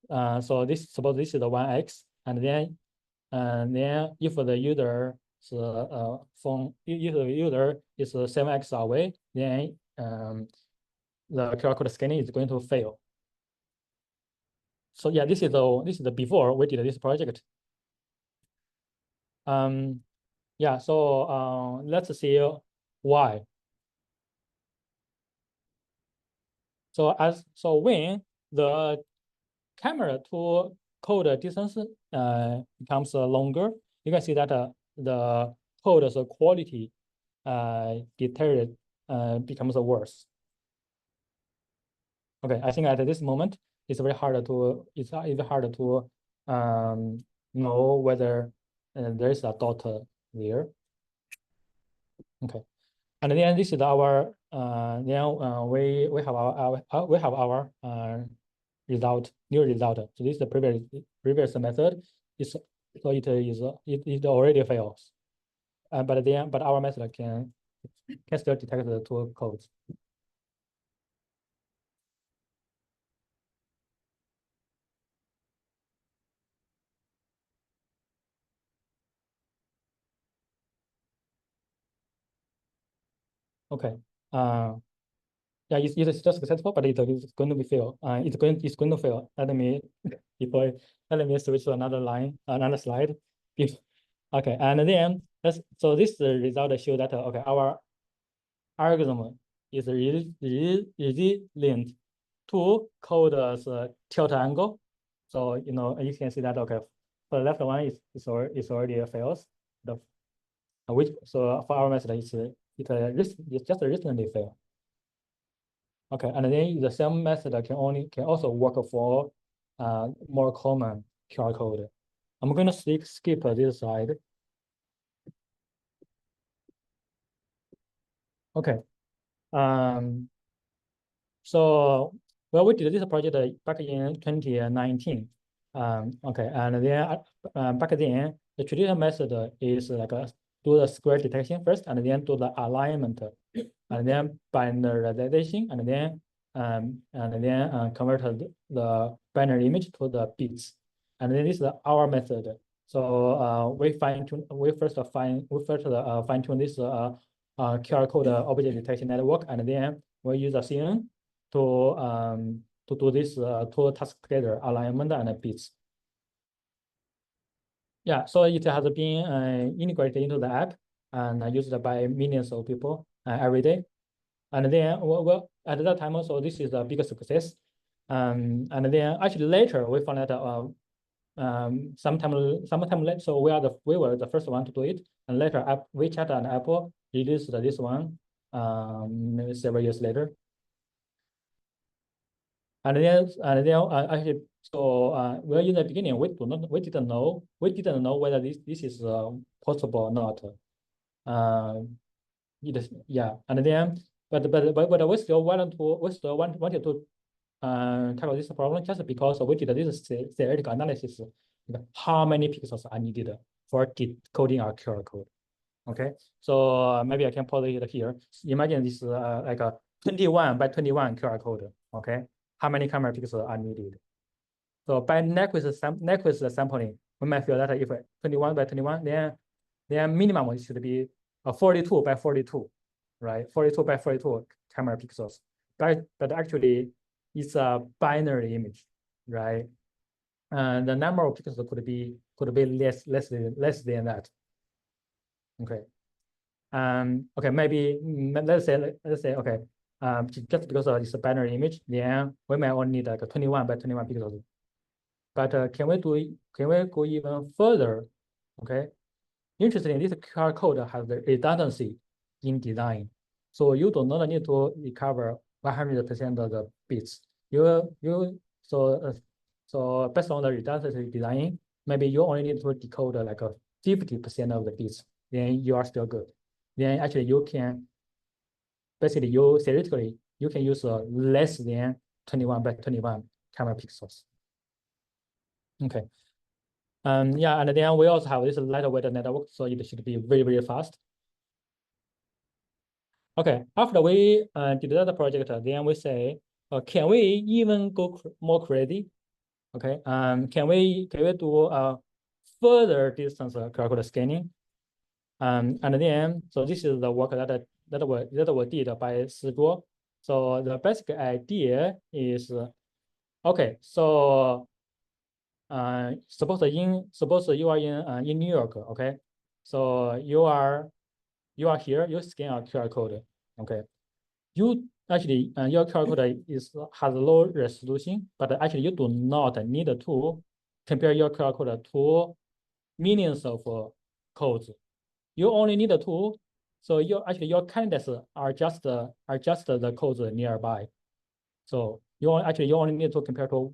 So suppose this is the 1x, and then if the user if the user is 7x away, then the QR code scanning is going to fail. So yeah, this is the before we did this project. Yeah, so let's see why. So when the camera to code distance becomes longer, you can see that the code's quality deteriorates, becomes worse. Okay, I think at this moment it's even harder to know whether there is a dot there. Okay, and then this is our we have our new result. So this is the previous method. It already fails, but our method can still detect the two codes. Okay. Yeah, it's just successful, but it's going to be fail. It's going to fail. Let me switch to another slide. Okay, and then so this result show that okay, our algorithm is resilient two code as tilt angle. So you know you can see that okay, for the left one is already a fails. The which so for our method it's just recently fail. Okay, and then the same method can also work for more common QR code. I'm going to skip this slide. Okay. So well, we did this project back in 2019. Okay, and then back then the traditional method is like do the square detection first, and then do the alignment, and then binarization, and then convert the binary image to the bits, and then this is our method. So we fine tune this QR code object detection network, and then we use a CNN to do this two tasks together, alignment and bits. Yeah, so it has been integrated into the app and used by millions of people every day. And then, well, at that time also, this is a big success. And then actually later we found that sometime later, so we were the first one to do it, and later WeChat and Apple released this one maybe several years later. And then actually, so well, in the beginning we didn't know whether this is possible or not. Yeah, and then but we still wanted to tackle this problem just because we did this theoretical analysis. How many pixels are needed for decoding our QR code? Okay, so maybe I can put it here. Imagine this like a 21 by 21 QR code. Okay, how many camera pixels are needed? So by Nyquist sampling, we might feel that if 21 by 21, then minimum it should be 42 by 42, right? 42 by 42 camera pixels. But actually, it's a binary image, right? And the number of pixels could be less than that. Okay. Okay, maybe let's say okay. Just because it's a binary image, then we might only need like a 21 by 21 pixels. But can we go even further? Okay. Interestingly, this QR code has the redundancy in design, so you do not need to recover 100% of the bits. So based on the redundancy design, maybe you only need to decode like a 50% of the bits. Then you are still good. Then actually you can basically theoretically you can use less than 21 by 21 camera pixels. Okay. Yeah, and then we also have this lightweight network, so it should be very, very fast. Okay, after we did that project, then we say, can we even go more crazy? Okay, can we do further distance QR code scanning? And then, so this is the work that we did by Sizhuo. So the basic idea is, okay, so suppose you are in New York, okay? So you are here, you scan a QR code, okay? You actually your QR code has low resolution, but actually you do not need to compare your QR code to millions of codes. You only need to, so your candidates are just the codes nearby. So you only need to compare to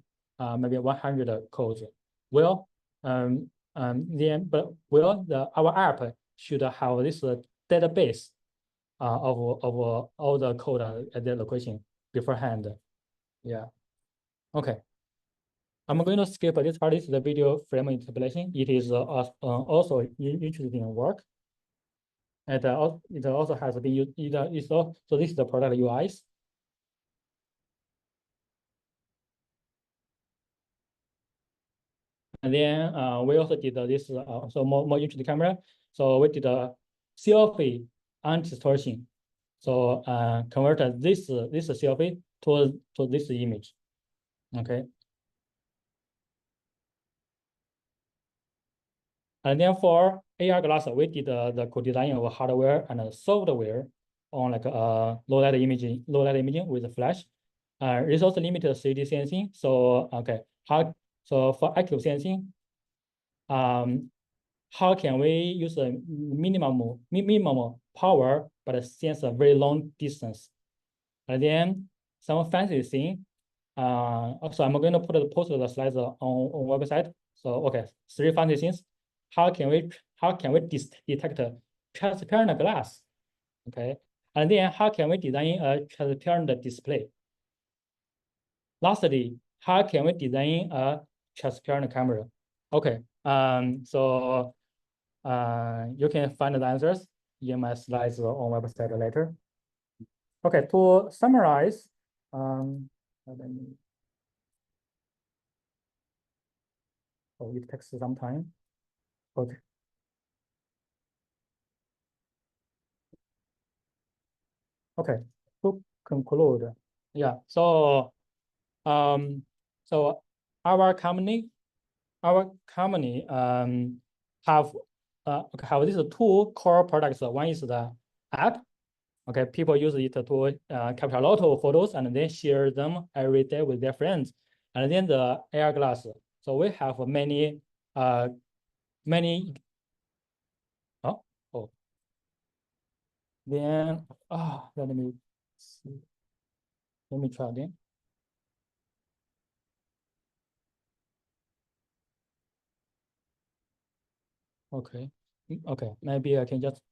maybe 100 codes. Well, our app should have this database of all the code at the location beforehand. Yeah. Okay. I'm going to skip this part. This is the video frame interpolation. It is also interesting work. And it also has been used. So this is the product UIs. And then we also did this so more interesting camera. So we did a selfie anti-distortion. So convert this selfie to this image. Okay. And then for AR glass, we did the co-design of hardware and software on like low light imaging with flash. resource limited 3D sensing. So okay, so for active sensing, how can we use a minimum power but sense a very long distance? And then some fancy thing. So I'm going to post the slides on website. So okay, 3 fancy things. How can we detect transparent glass? Okay, and then how can we design a transparent display? Lastly, how can we design a transparent camera? Okay, so you can find the answers in my slides on website later. Okay, to summarize, it takes some time. Okay. Okay, to conclude, yeah. So, so our company have have these 2 core products. One is the app. Okay, people use it to capture a lot of photos and then share them every day with their friends. And then the AR glass. So we have many. Then let me see. Let me try again. Okay. Okay. Maybe I can just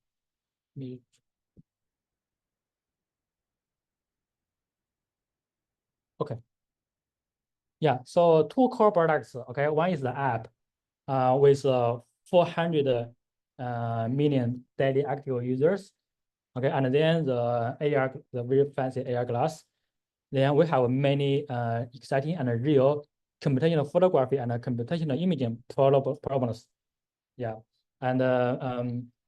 mute. Okay. Yeah. So 2 core products. Okay. One is the app, with 400 million daily active users. Okay. And then the AR, the very fancy AR glass. Then we have many exciting and real computational photography and computational imaging problems. Yeah. And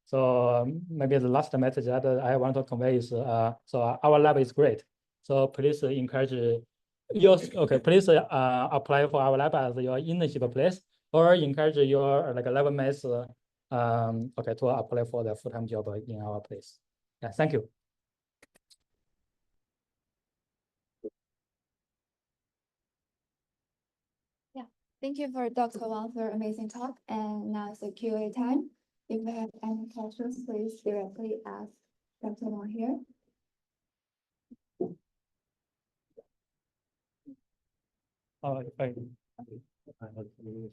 so maybe the last message that I want to convey is so our lab is great. So please encourage please apply for our lab as your internship place, or encourage your lab mates to apply for the full-time job in our place. Yeah, thank you. Thank you for Dr. Wang for amazing talk. And now it's the QA time. If you have any questions, please directly ask Dr. Wang here.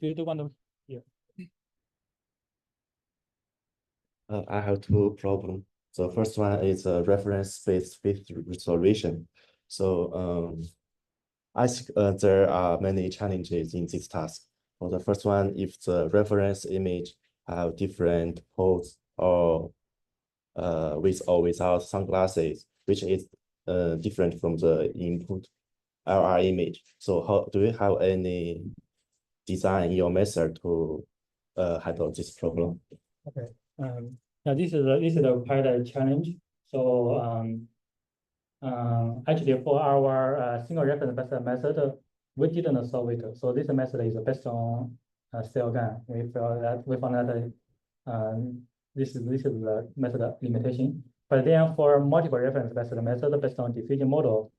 Do you want to? Yeah. I have 2 problems. So first one is a reference space with restoration. So I think there are many challenges in this task. For the first one, if the reference image have different pose or with or without sunglasses, which is different from the input LR image. So how do you have any design in your method to handle this problem? Okay. Now this is quite a challenge. So actually for our single reference based method, we didn't solve it. So this method is based on cell gun. We found that this is the method limitation. But then for multiple reference based method based on diffusion model,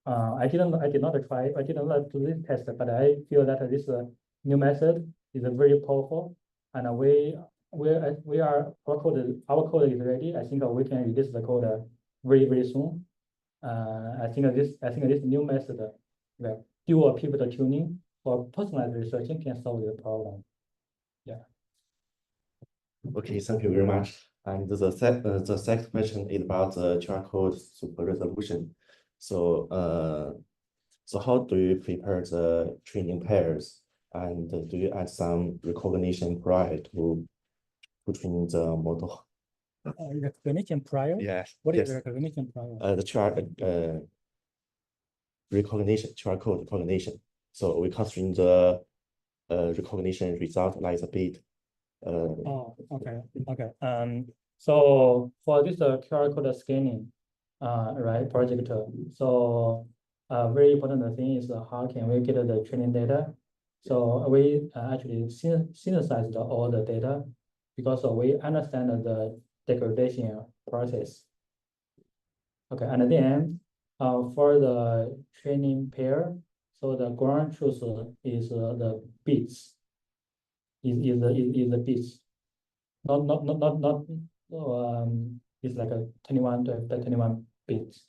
I did not do this test, but I feel that this new method is very powerful, and our code is ready. I think we can release the code very soon. I think this new method, dual pivot tuning for personalized researching, can solve the problem. Yeah. Okay, thank you very much. And the second question is about the QR code super resolution. So so how do you prepare the training pairs, and do you add some recognition prior to train the model? Recognition prior? Yes. What is yes. recognition prior? The QR code recognition. So we constrain the recognition result like a bit. Okay. So for this QR code scanning, project. So very important thing is how can we get the training data? So we actually synthesized all the data because we understand the degradation process. Okay, and then for the training pair, so the ground truth is the bits. Is the bits. Not it's like a 21 to 21 bits.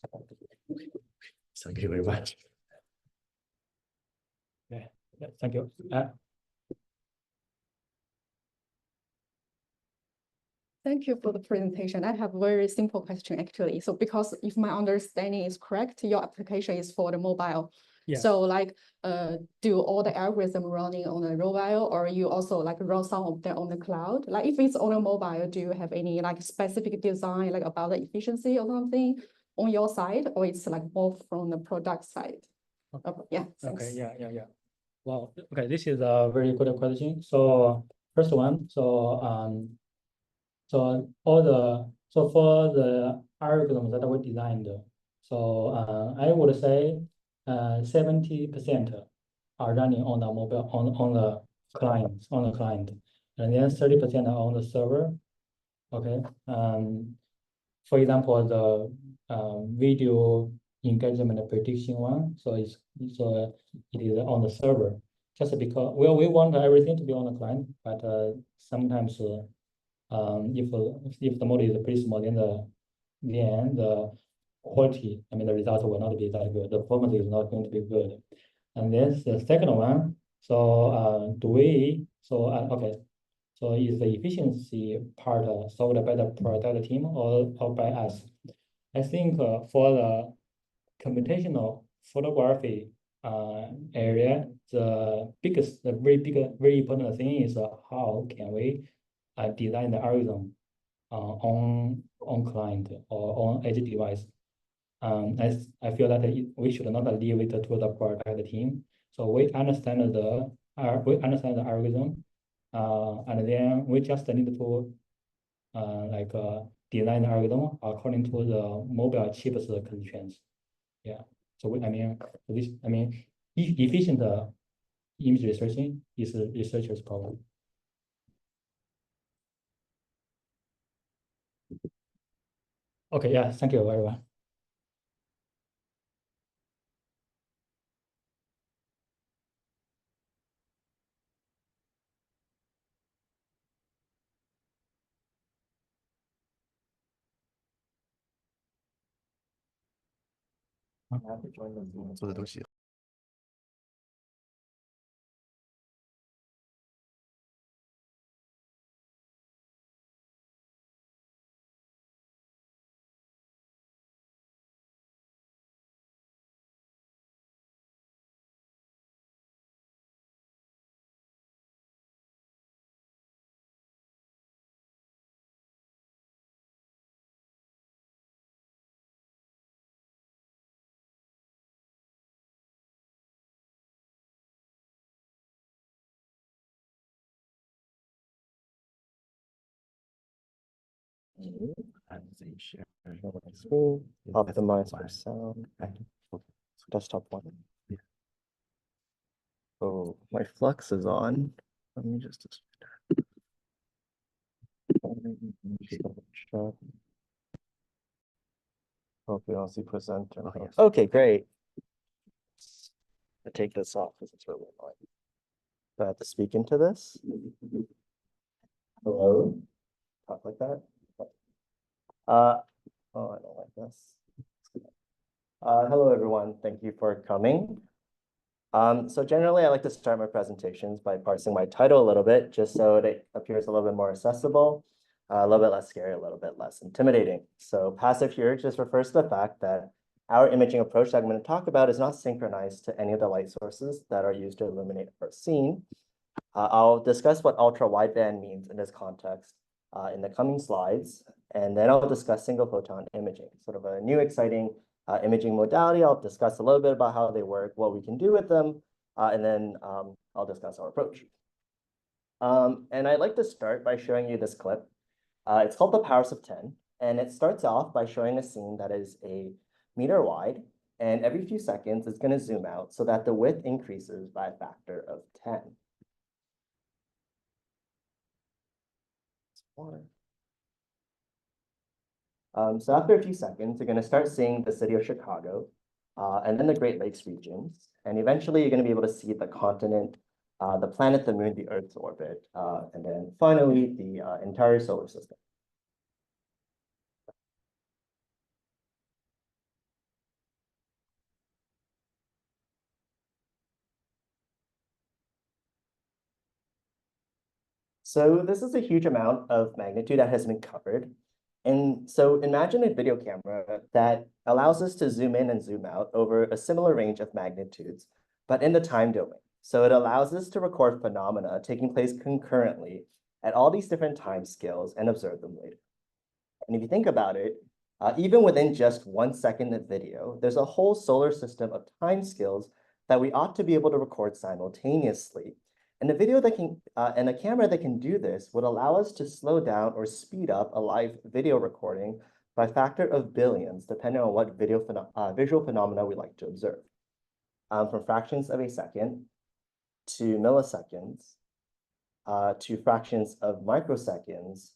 Thank you very much. Yeah, thank you. Thank you for the presentation. I have a very simple question actually. So because if my understanding is correct, your application is for the mobile. Yes. So like, do all the algorithm running on a mobile, or you also like run some of them on the cloud? Like if it's on a mobile, do you have any like specific design like about the efficiency or something on your side, or it's like more from the product side? Yeah. Okay. Thanks. Yeah. Well, okay. This is a very good question. So first one, so for the algorithms that we designed, so I would say 70% are running on the mobile on the client, and then 30% are on the server. Okay. For example, the video engagement prediction one, so it is on the server, just because we want everything to be on the client, but sometimes if the model is pretty small, then the quality, I mean the results will not be that good. The performance is not going to be good. And then the second one, so okay, so is the efficiency part solved by the product team or by us? I think for the computational photography area, the very important thing is how can we design the algorithm on client or on edge device. I feel that we should not leave it to the product team. So we understand the algorithm, and then we just need to design the algorithm according to the mobile chip's constraints. Yeah. So efficient image researching is a researcher's problem. Okay, yeah, thank you very much. Optimize for sound. Desktop one. Oh, my Flux is on. Let me just. Hope we don't see presenter. Okay, great. I take this off because it's really annoying. Do I have to speak into this? Hello? Talk like that? Oh, I don't like this. Hello, everyone. Thank you for coming. So generally, I like to start my presentations by parsing my title a little bit, just so it appears a little bit more accessible, a little bit less scary, a little bit less intimidating. So passive here just refers to the fact that our imaging approach that I'm going to talk about is not synchronized to any of the light sources that are used to illuminate our scene. I'll discuss what ultra wideband means in this context in the coming slides, and then I'll discuss single photon imaging, sort of a new exciting imaging modality. I'll discuss a little bit about how they work, what we can do with them, and then I'll discuss our approach. And I'd like to start by showing you this clip. It's called The Powers of 10, and it starts off by showing a scene that is a meter wide, and every few seconds it's going to zoom out so that the width increases by a factor of 10. So after a few seconds, you're going to start seeing the city of Chicago, and then the Great Lakes regions. And eventually you're going to be able to see the continent, the planet, the moon, the Earth's orbit, and then finally the entire solar system. So this is a huge amount of magnitude that has been covered. And so imagine a video camera that allows us to zoom in and zoom out over a similar range of magnitudes, but in the time domain. So it allows us to record phenomena taking place concurrently at all these different time scales and observe them later. And if you think about it, even within just 1 second of video, there's a whole solar system of time scales that we ought to be able to record simultaneously. And a video that can, and a camera that can do this would allow us to slow down or speed up a live video recording by a factor of billions, depending on what visual phenomena we like to observe. From fractions of a second to milliseconds, to fractions of microseconds,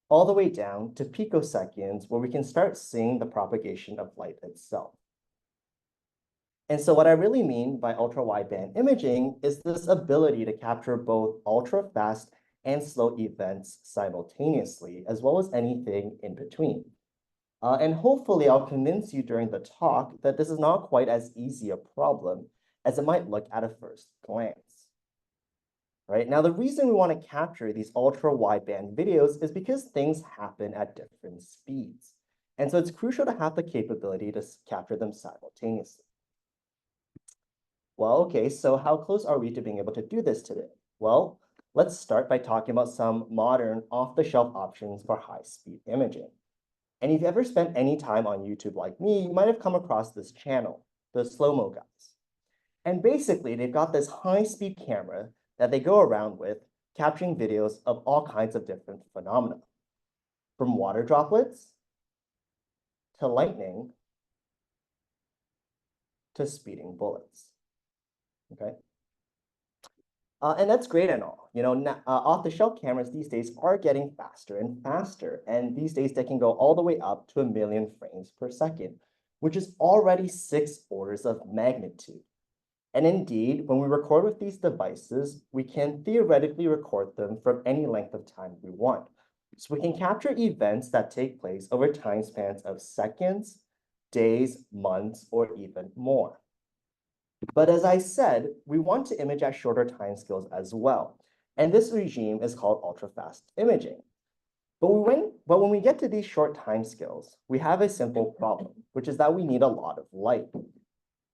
all the way down to picoseconds, where we can start seeing the propagation of light itself. And so what I really mean by ultra-wideband imaging is this ability to capture both ultra-fast and slow events simultaneously, as well as anything in between. And hopefully I'll convince you during the talk that this is not quite as easy a problem as it might look at a first glance. Right? Now, the reason we want to capture these ultra-wideband videos is because things happen at different speeds. And so it's crucial to have the capability to capture them simultaneously. Well, okay, so how close are we to being able to do this today? Well, let's start by talking about some modern off-the-shelf options for high-speed imaging. And if you ever spent any time on YouTube like me, you might have come across this channel, the Slow-Mo guys. And basically, they've got this high-speed camera that they go around with, capturing videos of all kinds of different phenomena, from water droplets to lightning to speeding bullets. Okay. And that's great and all. You know, off-the-shelf cameras these days are getting faster and faster. And these days they can go all the way up to 1 million frames per second, which is already 6 orders of magnitude. And indeed, when we record with these devices, we can theoretically record them from any length of time we want. So we can capture events that take place over time spans of seconds, days, months, or even more. But as I said, we want to image at shorter timescales as well. And this regime is called ultra-fast imaging. But when we get to these short timescales, we have a simple problem, which is that we need a lot of light.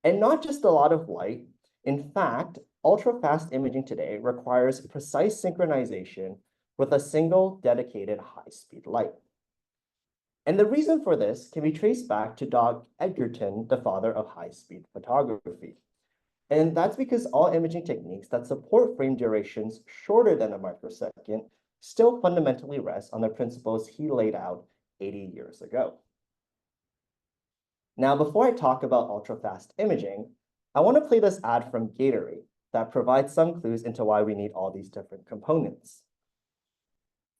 And not just a lot of light. In fact, ultra-fast imaging today requires precise synchronization with a single dedicated high-speed light. And the reason for this can be traced back to Doug Edgerton, the father of high-speed photography. And that's because all imaging techniques that support frame durations shorter than a microsecond still fundamentally rest on the principles he laid out 80 years ago. Now, before I talk about ultra-fast imaging, I want to play this ad from Gatorade that provides some clues into why we need all these different components.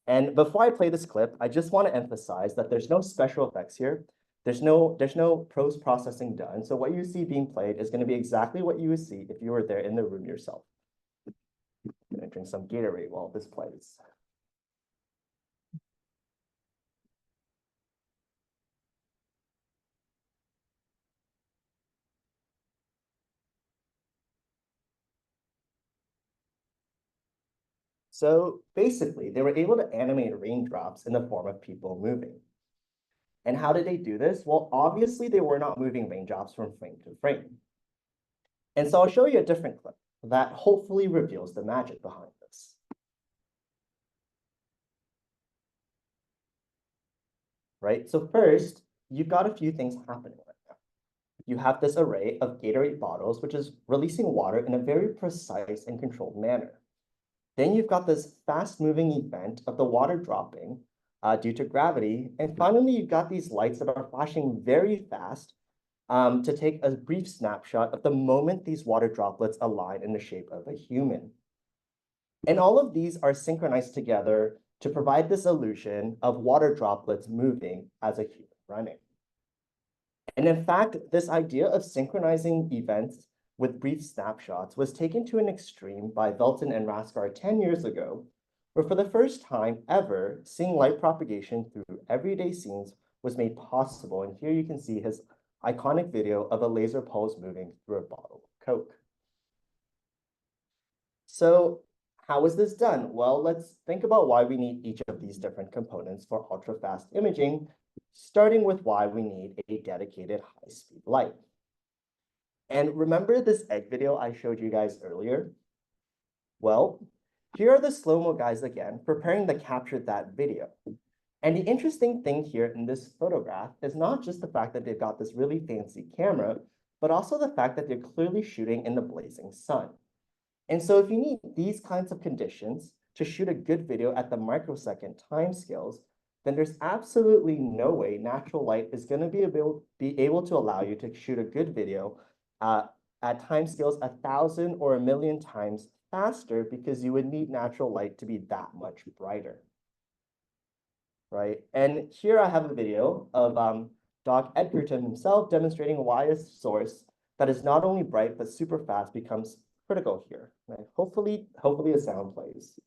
And before I play this clip, I just want to emphasize that there's no special effects here. There's no post-processing done. So what you see being played is going to be exactly what you would see if you were there in the room yourself. I'm going to drink some Gatorade while this plays. So basically, they were able to animate raindrops in the form of people moving. And how did they do this? Well, obviously, they were not moving raindrops from frame to frame. And so I'll show you a different clip that hopefully reveals the magic behind this. Right? So first, you've got a few things happening right now. You have this array of Gatorade bottles, which is releasing water in a very precise and controlled manner. Then you've got this fast-moving event of the water dropping due to gravity. And finally, you've got these lights that are flashing very fast to take a brief snapshot of the moment these water droplets align in the shape of a human. And all of these are synchronized together to provide this illusion of water droplets moving as a human running. And in fact, this idea of synchronizing events with brief snapshots was taken to an extreme by Velton and Raskar 10 years ago, where for the first time ever, seeing light propagation through everyday scenes was made possible. And here you can see his iconic video of a laser pulse moving through a bottle of Coke. So how is this done? Well, let's think about why we need each of these different components for ultra-fast imaging, starting with why we need a dedicated high-speed light. And remember this egg video I showed you guys earlier? Well, here are the slow-mo guys again, preparing to capture that video. And the interesting thing here in this photograph is not just the fact that they've got this really fancy camera, but also the fact that they're clearly shooting in the blazing sun. And so if you need these kinds of conditions to shoot a good video at the microsecond timescales, then there's absolutely no way natural light is going to be able to allow you to shoot a good video at timescales 1,000 or 1,000,000 times faster, because you would need natural light to be that much brighter, right? And here I have a video of Doc Edgerton himself demonstrating why a source that is not only bright but super fast becomes critical here. Right? Hopefully a sound plays.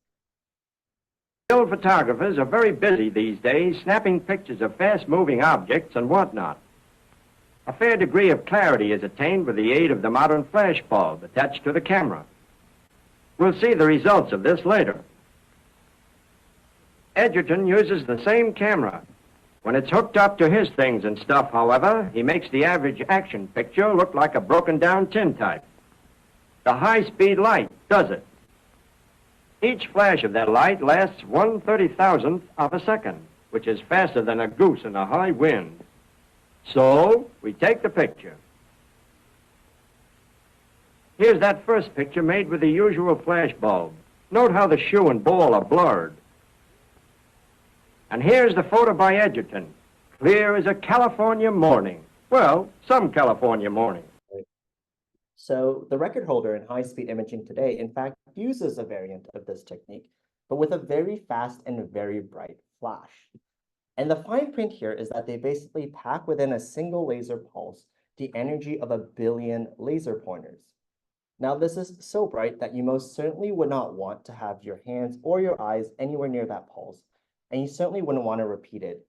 Still photographers are very busy these days snapping pictures of fast-moving objects and whatnot. A fair degree of clarity is attained with the aid of the modern flash bulb attached to the camera. We'll see the results of this later. Edgerton uses the same camera. When it's hooked up to his things and stuff, however, he makes the average action picture look like a broken-down tintype. The high-speed light does it. Each flash of that light lasts 1/30,000th of a second, which is faster than a goose in a high wind. So, we take the picture. Here's that first picture made with the usual flash bulb. Note how the shoe and ball are blurred. And here's the photo by Edgerton, clear as a California morning. Well, some California morning. So the record holder in high-speed imaging today, in fact, uses a variant of this technique, but with a very fast and very bright flash. And the fine print here is that they basically pack within a single laser pulse the energy of 1 billion laser pointers. Now, this is so bright that you most certainly would not want to have your hands or your eyes anywhere near that pulse, and you certainly wouldn't want to repeat it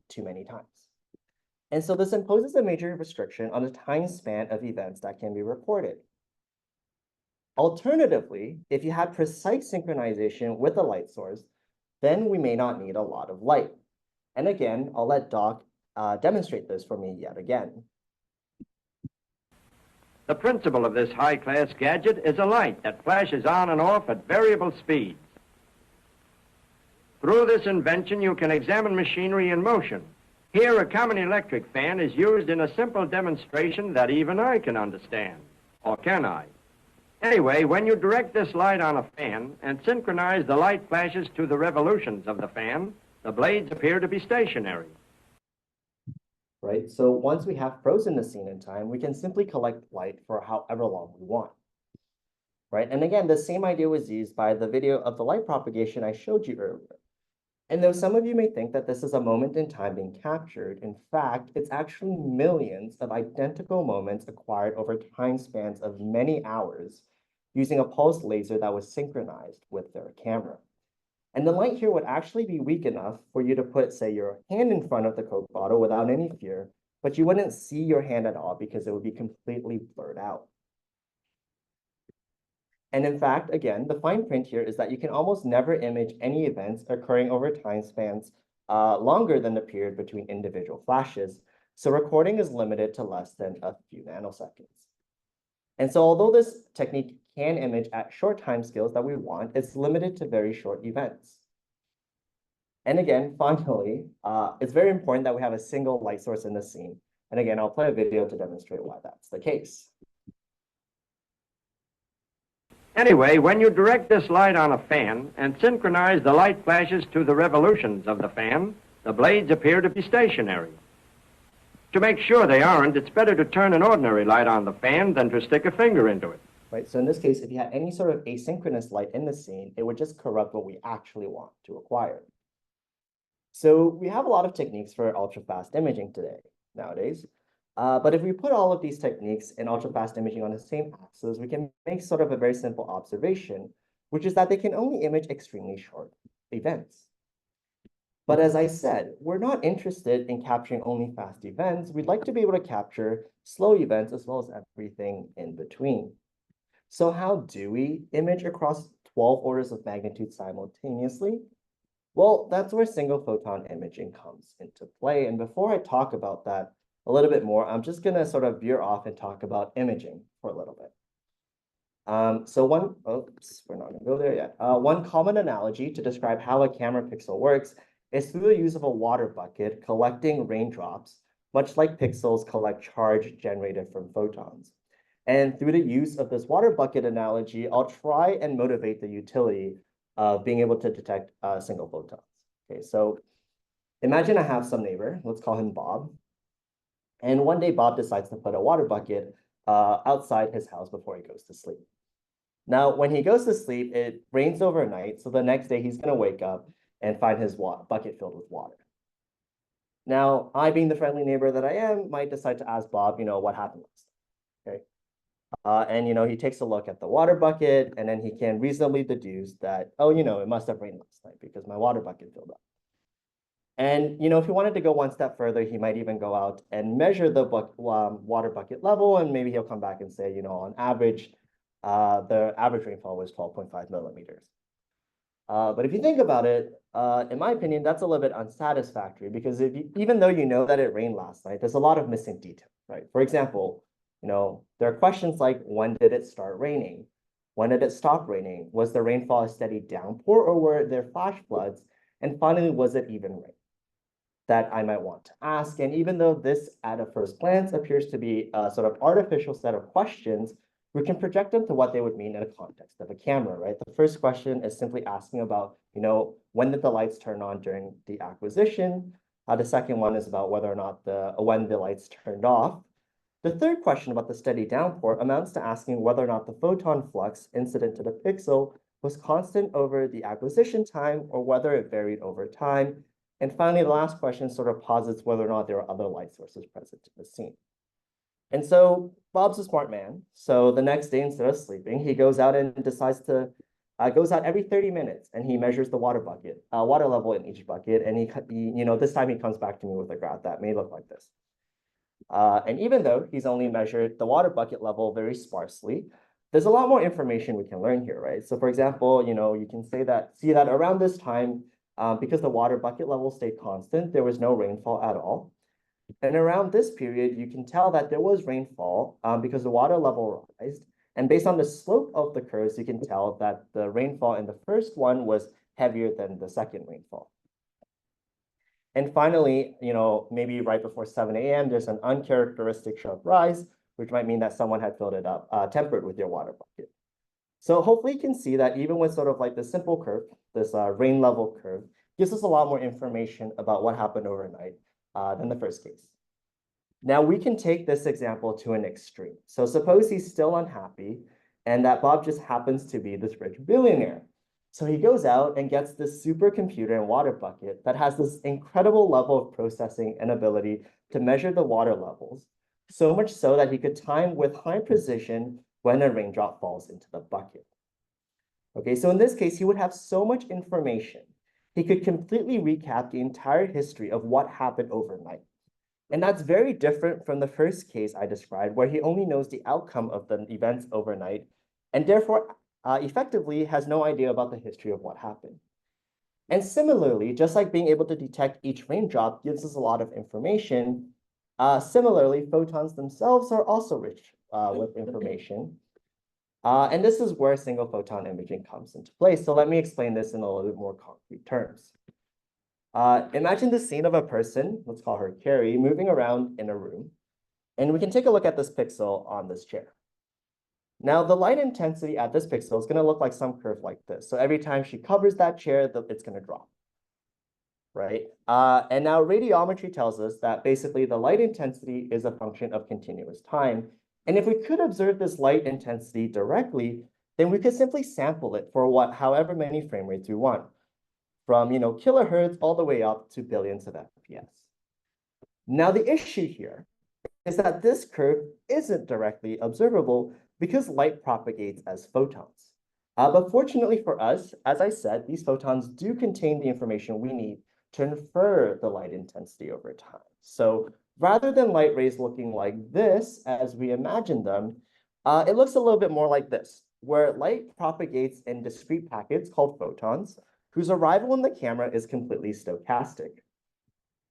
too many times. And so this imposes a major restriction on the time span of events that can be recorded. Alternatively, if you had precise synchronization with a light source, then we may not need a lot of light. And again, I'll let Doc demonstrate this for me yet again. The principle of this high-class gadget is a light that flashes on and off at variable speeds. Through this invention, you can examine machinery in motion. Here, a common electric fan is used in a simple demonstration that even I can understand. Or can I? Anyway, when you direct this light on a fan and synchronize the light flashes to the revolutions of the fan, the blades appear to be stationary. Right, so once we have frozen the scene in time, we can simply collect light for however long we want. Right, and again, the same idea was used by the video of the light propagation I showed you earlier. And though some of you may think that this is a moment in time being captured, in fact, it's actually millions of identical moments acquired over time spans of many hours using a pulsed laser that was synchronized with their camera. And the light here would actually be weak enough for you to put, say, your hand in front of the Coke bottle without any fear, but you wouldn't see your hand at all because it would be completely blurred out. And in fact, again, the fine print here is that you can almost never image any events occurring over time spans longer than the period between individual flashes. So recording is limited to less than a few nanoseconds. And so although this technique can image at short time scales that we want, it's limited to very short events. And again, finally, it's very important that we have a single light source in the scene. And again, I'll play a video to demonstrate why that's the case. Anyway, when you direct this light on a fan and synchronize the light flashes to the revolutions of the fan, the blades appear to be stationary. To make sure they aren't, it's better to turn an ordinary light on the fan than to stick a finger into it. Right, so in this case, if you had any sort of asynchronous light in the scene, it would just corrupt what we actually want to acquire. So we have a lot of techniques for ultra-fast imaging nowadays. But if we put all of these techniques in ultra-fast imaging on the same axis, we can make sort of a very simple observation, which is that they can only image extremely short events. But as I said, we're not interested in capturing only fast events. We'd like to be able to capture slow events as well as everything in between. So how do we image across 12 orders of magnitude simultaneously? Well, that's where single photon imaging comes into play. And before I talk about that a little bit more, I'm just gonna sort of veer off and talk about imaging for a little bit. We're not gonna go there yet. One common analogy to describe how a camera pixel works is through the use of a water bucket collecting raindrops, much like pixels collect charge generated from photons. And through the use of this water bucket analogy, I'll try and motivate the utility of being able to detect single photons. Okay, so imagine I have some neighbor, let's call him Bob. And one day Bob decides to put a water bucket outside his house before he goes to sleep. Now, when he goes to sleep, it rains overnight. So the next day he's gonna wake up and find his bucket filled with water. Now, I, being the friendly neighbor that I am, might decide to ask Bob, what happened last night, okay? And he takes a look at the water bucket, and then he can reasonably deduce that, oh, it must have rained last night because my water bucket filled up. And if he wanted to go one step further, he might even go out and measure the water bucket level, and maybe he'll come back and say, on average, the average rainfall was 12.5 millimeters. But if you think about it, in my opinion, that's a little bit unsatisfactory because even though you know that it rained last night, there's a lot of missing detail, right? For example, there are questions like, when did it start raining? When did it stop raining? Was the rainfall a steady downpour or were there flash floods? And finally, was it even rain? That I might want to ask. And even though this at a first glance appears to be a sort of artificial set of questions, we can project them to what they would mean in a context of a camera, right? The first question is simply asking about, when did the lights turn on during the acquisition? The second one is about whether or not when the lights turned off. The third question about the steady downpour amounts to asking whether or not the photon flux incident to the pixel was constant over the acquisition time or whether it varied over time. And finally, the last question sort of posits whether or not there are other light sources present in the scene. And so Bob's a smart man. So the next day, instead of sleeping, he goes out and decides to goes out every 30 minutes and he measures the water level in each bucket. And he this time he comes back to me with a graph that may look like this. And even though he's only measured the water bucket level very sparsely, there's a lot more information we can learn here, right? So for example, you can see that around this time, because the water bucket level stayed constant, there was no rainfall at all. And around this period, you can tell that there was rainfall because the water level rised. And based on the slope of the curves, you can tell that the rainfall in the first one was heavier than the second rainfall. And finally, maybe right before 7 a.m., there's an uncharacteristic sharp rise, which might mean that someone had filled it up, tempered with your water bucket. So hopefully you can see that even with sort of like this simple curve, this rain level curve, gives us a lot more information about what happened overnight than the first case. Now we can take this example to an extreme. So suppose he's still unhappy and that Bob just happens to be this rich billionaire. So he goes out and gets this supercomputer and water bucket that has this incredible level of processing and ability to measure the water levels, so much so that he could time with high precision when a raindrop falls into the bucket. Okay, so in this case, he would have so much information. He could completely recap the entire history of what happened overnight. And that's very different from the first case I described, where he only knows the outcome of the events overnight, and therefore effectively has no idea about the history of what happened. And similarly, just like being able to detect each raindrop gives us a lot of information, similarly, photons themselves are also rich with information. And this is where single photon imaging comes into play. So let me explain this in a little bit more concrete terms. Imagine the scene of a person, let's call her Carrie, moving around in a room. And we can take a look at this pixel on this chair. Now, the light intensity at this pixel is going to look like some curve like this. So every time she covers that chair, it's going to drop, right? And now radiometry tells us that basically the light intensity is a function of continuous time. And if we could observe this light intensity directly, then we could simply sample it for however many frame rates we want. from, kilohertz all the way up to billions of FPS. Now, the issue here is that this curve isn't directly observable because light propagates as photons. But fortunately for us, as I said, these photons do contain the information we need to infer the light intensity over time. So rather than light rays looking like this as we imagine them, it looks a little bit more like this, where light propagates in discrete packets called photons, whose arrival in the camera is completely stochastic.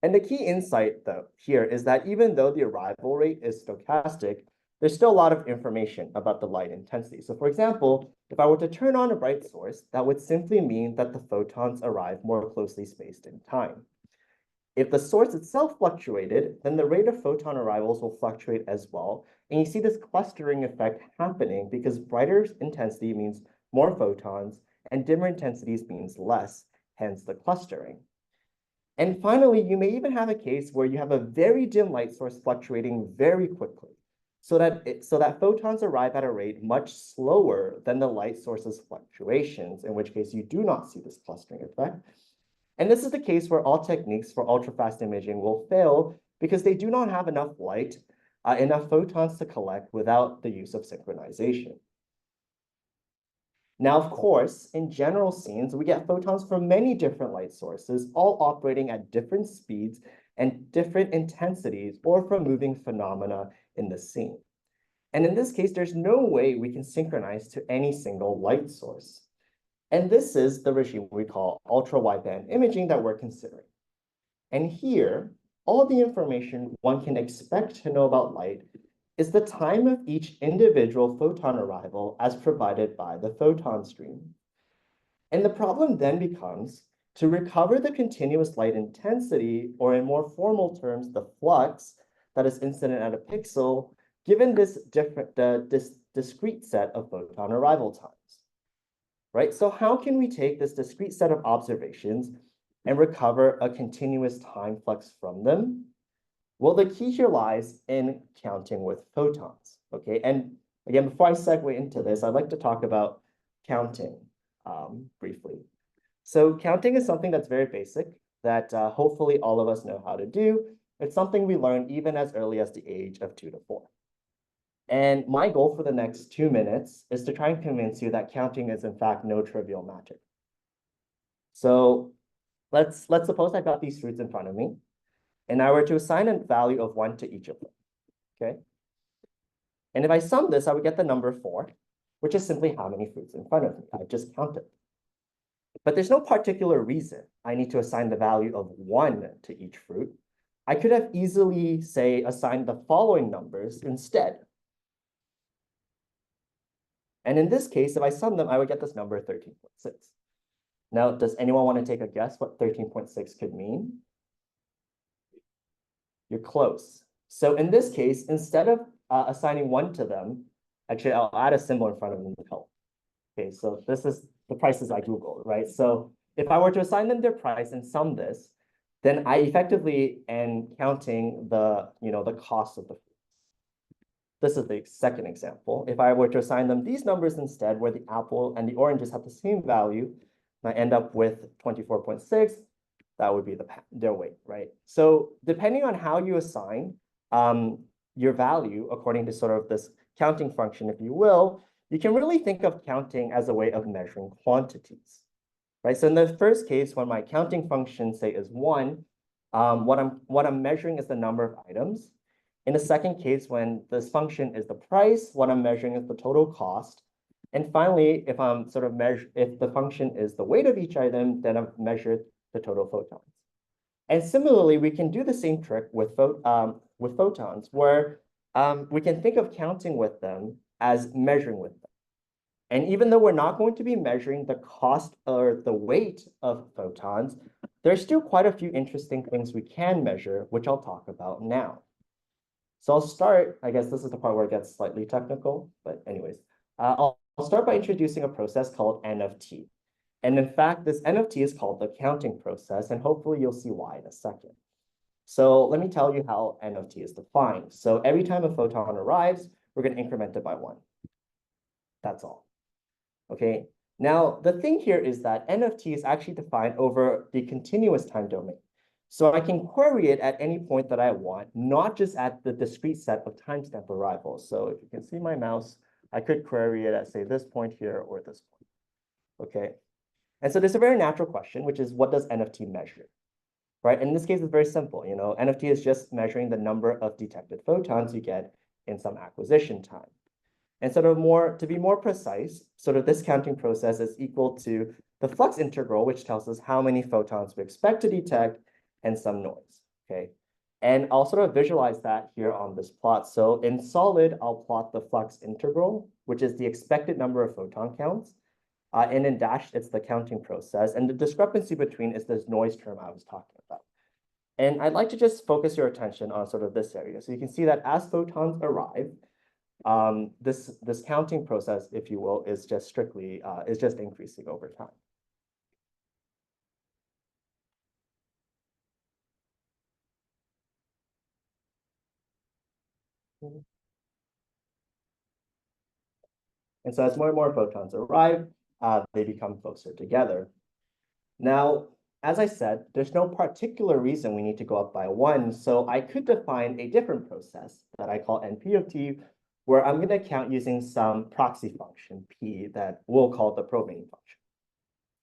And the key insight, though, here is that even though the arrival rate is stochastic, there's still a lot of information about the light intensity. So for example, if I were to turn on a bright source, that would simply mean that the photons arrive more closely spaced in time. If the source itself fluctuated, then the rate of photon arrivals will fluctuate as well. And you see this clustering effect happening because brighter intensity means more photons and dimmer intensities means less, hence the clustering. And finally, you may even have a case where you have a very dim light source fluctuating very quickly, so that photons arrive at a rate much slower than the light source's fluctuations, in which case you do not see this clustering effect. And this is the case where all techniques for ultrafast imaging will fail because they do not have enough light, enough photons to collect without the use of synchronization. Now, of course, in general scenes, we get photons from many different light sources, all operating at different speeds and different intensities, or from moving phenomena in the scene. And in this case, there's no way we can synchronize to any single light source. And this is the regime we call ultra-wideband imaging that we're considering. And here, all the information one can expect to know about light is the time of each individual photon arrival as provided by the photon stream. And the problem then becomes to recover the continuous light intensity, or in more formal terms, the flux that is incident at a pixel, given this discrete set of photon arrival times, right? So how can we take this discrete set of observations and recover a continuous time flux from them? Well, the key here lies in counting with photons, okay? And again, before I segue into this, I'd like to talk about counting briefly. So counting is something that's very basic that hopefully all of us know how to do. It's something we learn even as early as the age of 2 to 4. And my goal for the next 2 minutes is to try and convince you that counting is in fact no trivial matter. So let's suppose I've got these fruits in front of me, and I were to assign a value of 1 to each of them, okay? And if I sum this, I would get the number 4, which is simply how many fruits in front of me. I just counted. But there's no particular reason I need to assign the value of 1 to each fruit. I could have easily, say, assigned the following numbers instead. And in this case, if I sum them, I would get this number 13.6. Now, does anyone want to take a guess what 13.6 could mean? You're close. So in this case, instead of assigning 1 to them, actually, I'll add a symbol in front of them to help. Okay, so this is the prices I Googled, right? So if I were to assign them their price and sum this, then I effectively am counting the cost of the fruits. This is the second example. If I were to assign them these numbers instead, where the apple and the oranges have the same value, I end up with 24.6. That would be their weight, right? So depending on how you assign your value according to sort of this counting function, if you will, you can really think of counting as a way of measuring quantities, right? So in the first case, when my counting function, say, is 1, what I'm measuring is the number of items. In the second case, when this function is the price, what I'm measuring is the total cost. And finally, if the function is the weight of each item, then I've measured the total photons. And similarly, we can do the same trick with photons, where we can think of counting with them as measuring with them. And even though we're not going to be measuring the cost or the weight of photons, there's still quite a few interesting things we can measure, which I'll talk about now. So I'll start, I guess this is the part where it gets slightly technical, but anyways, I'll start by introducing a process called N of T. And in fact, this N of T is called the counting process, and hopefully you'll see why in a second. So let me tell you how N of T is defined. So every time a photon arrives, we're going to increment it by 1. That's all. Okay. Now, the thing here is that NFT is actually defined over the continuous time domain. So I can query it at any point that I want, not just at the discrete set of timestamp arrivals. So if you can see my mouse, I could query it at, say, this point here or this point. Okay. And so there's a very natural question, which is, what does NFT measure? Right? In this case, it's very simple. You know, NFT is just measuring the number of detected photons you get in some acquisition time. And sort of to be more precise, sort of this counting process is equal to the flux integral, which tells us how many photons we expect to detect and some noise, okay? And I'll sort of visualize that here on this plot. So in solid, I'll plot the flux integral, which is the expected number of photon counts. And in dashed, it's the counting process. And the discrepancy between is this noise term I was talking about. And I'd like to just focus your attention on sort of this area. So you can see that as photons arrive, this counting process, if you will, is just strictly is just increasing over time. And so as more and more photons arrive, they become closer together. Now, as I said, there's no particular reason we need to go up by 1. So I could define a different process that I call NP of t, where I'm going to count using some proxy function, p, that we'll call the probing function.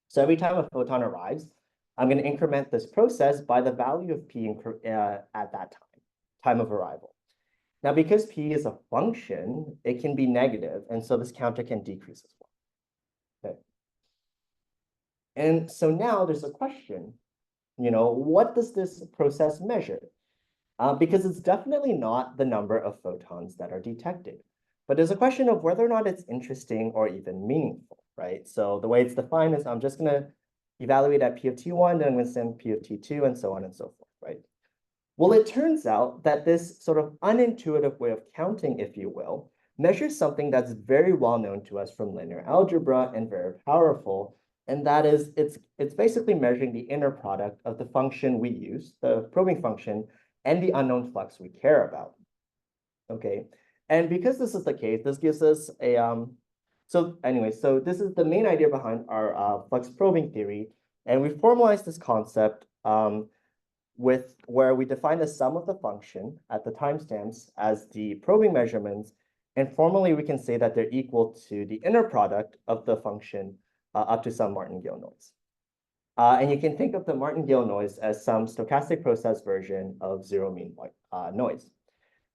So every time a photon arrives, I'm going to increment this process by the value of p at that time of arrival. Now, because p is a function, it can be negative, and so this counter can decrease as well. Okay. And so now there's a question, you know, what does this process measure? Because it's definitely not the number of photons that are detected, but there's a question of whether or not it's interesting or even meaningful, right? So the way it's defined is I'm just going to evaluate at p of t1, then I'm going to send p of t2, and so on and so forth, right? Well, it turns out that this sort of unintuitive way of counting, if you will, measures something that's very well known to us from linear algebra and very powerful. And that is, it's basically measuring the inner product of the function we use, the probing function, and the unknown flux we care about. Okay, and because this is the case, this gives us a so this is the main idea behind our flux probing theory, and we formalized this concept where we define the sum of the function at the timestamps as the probing measurements, and formally we can say that they're equal to the inner product of the function up to some martingale noise. And you can think of the martingale noise as some stochastic process version of zero mean noise.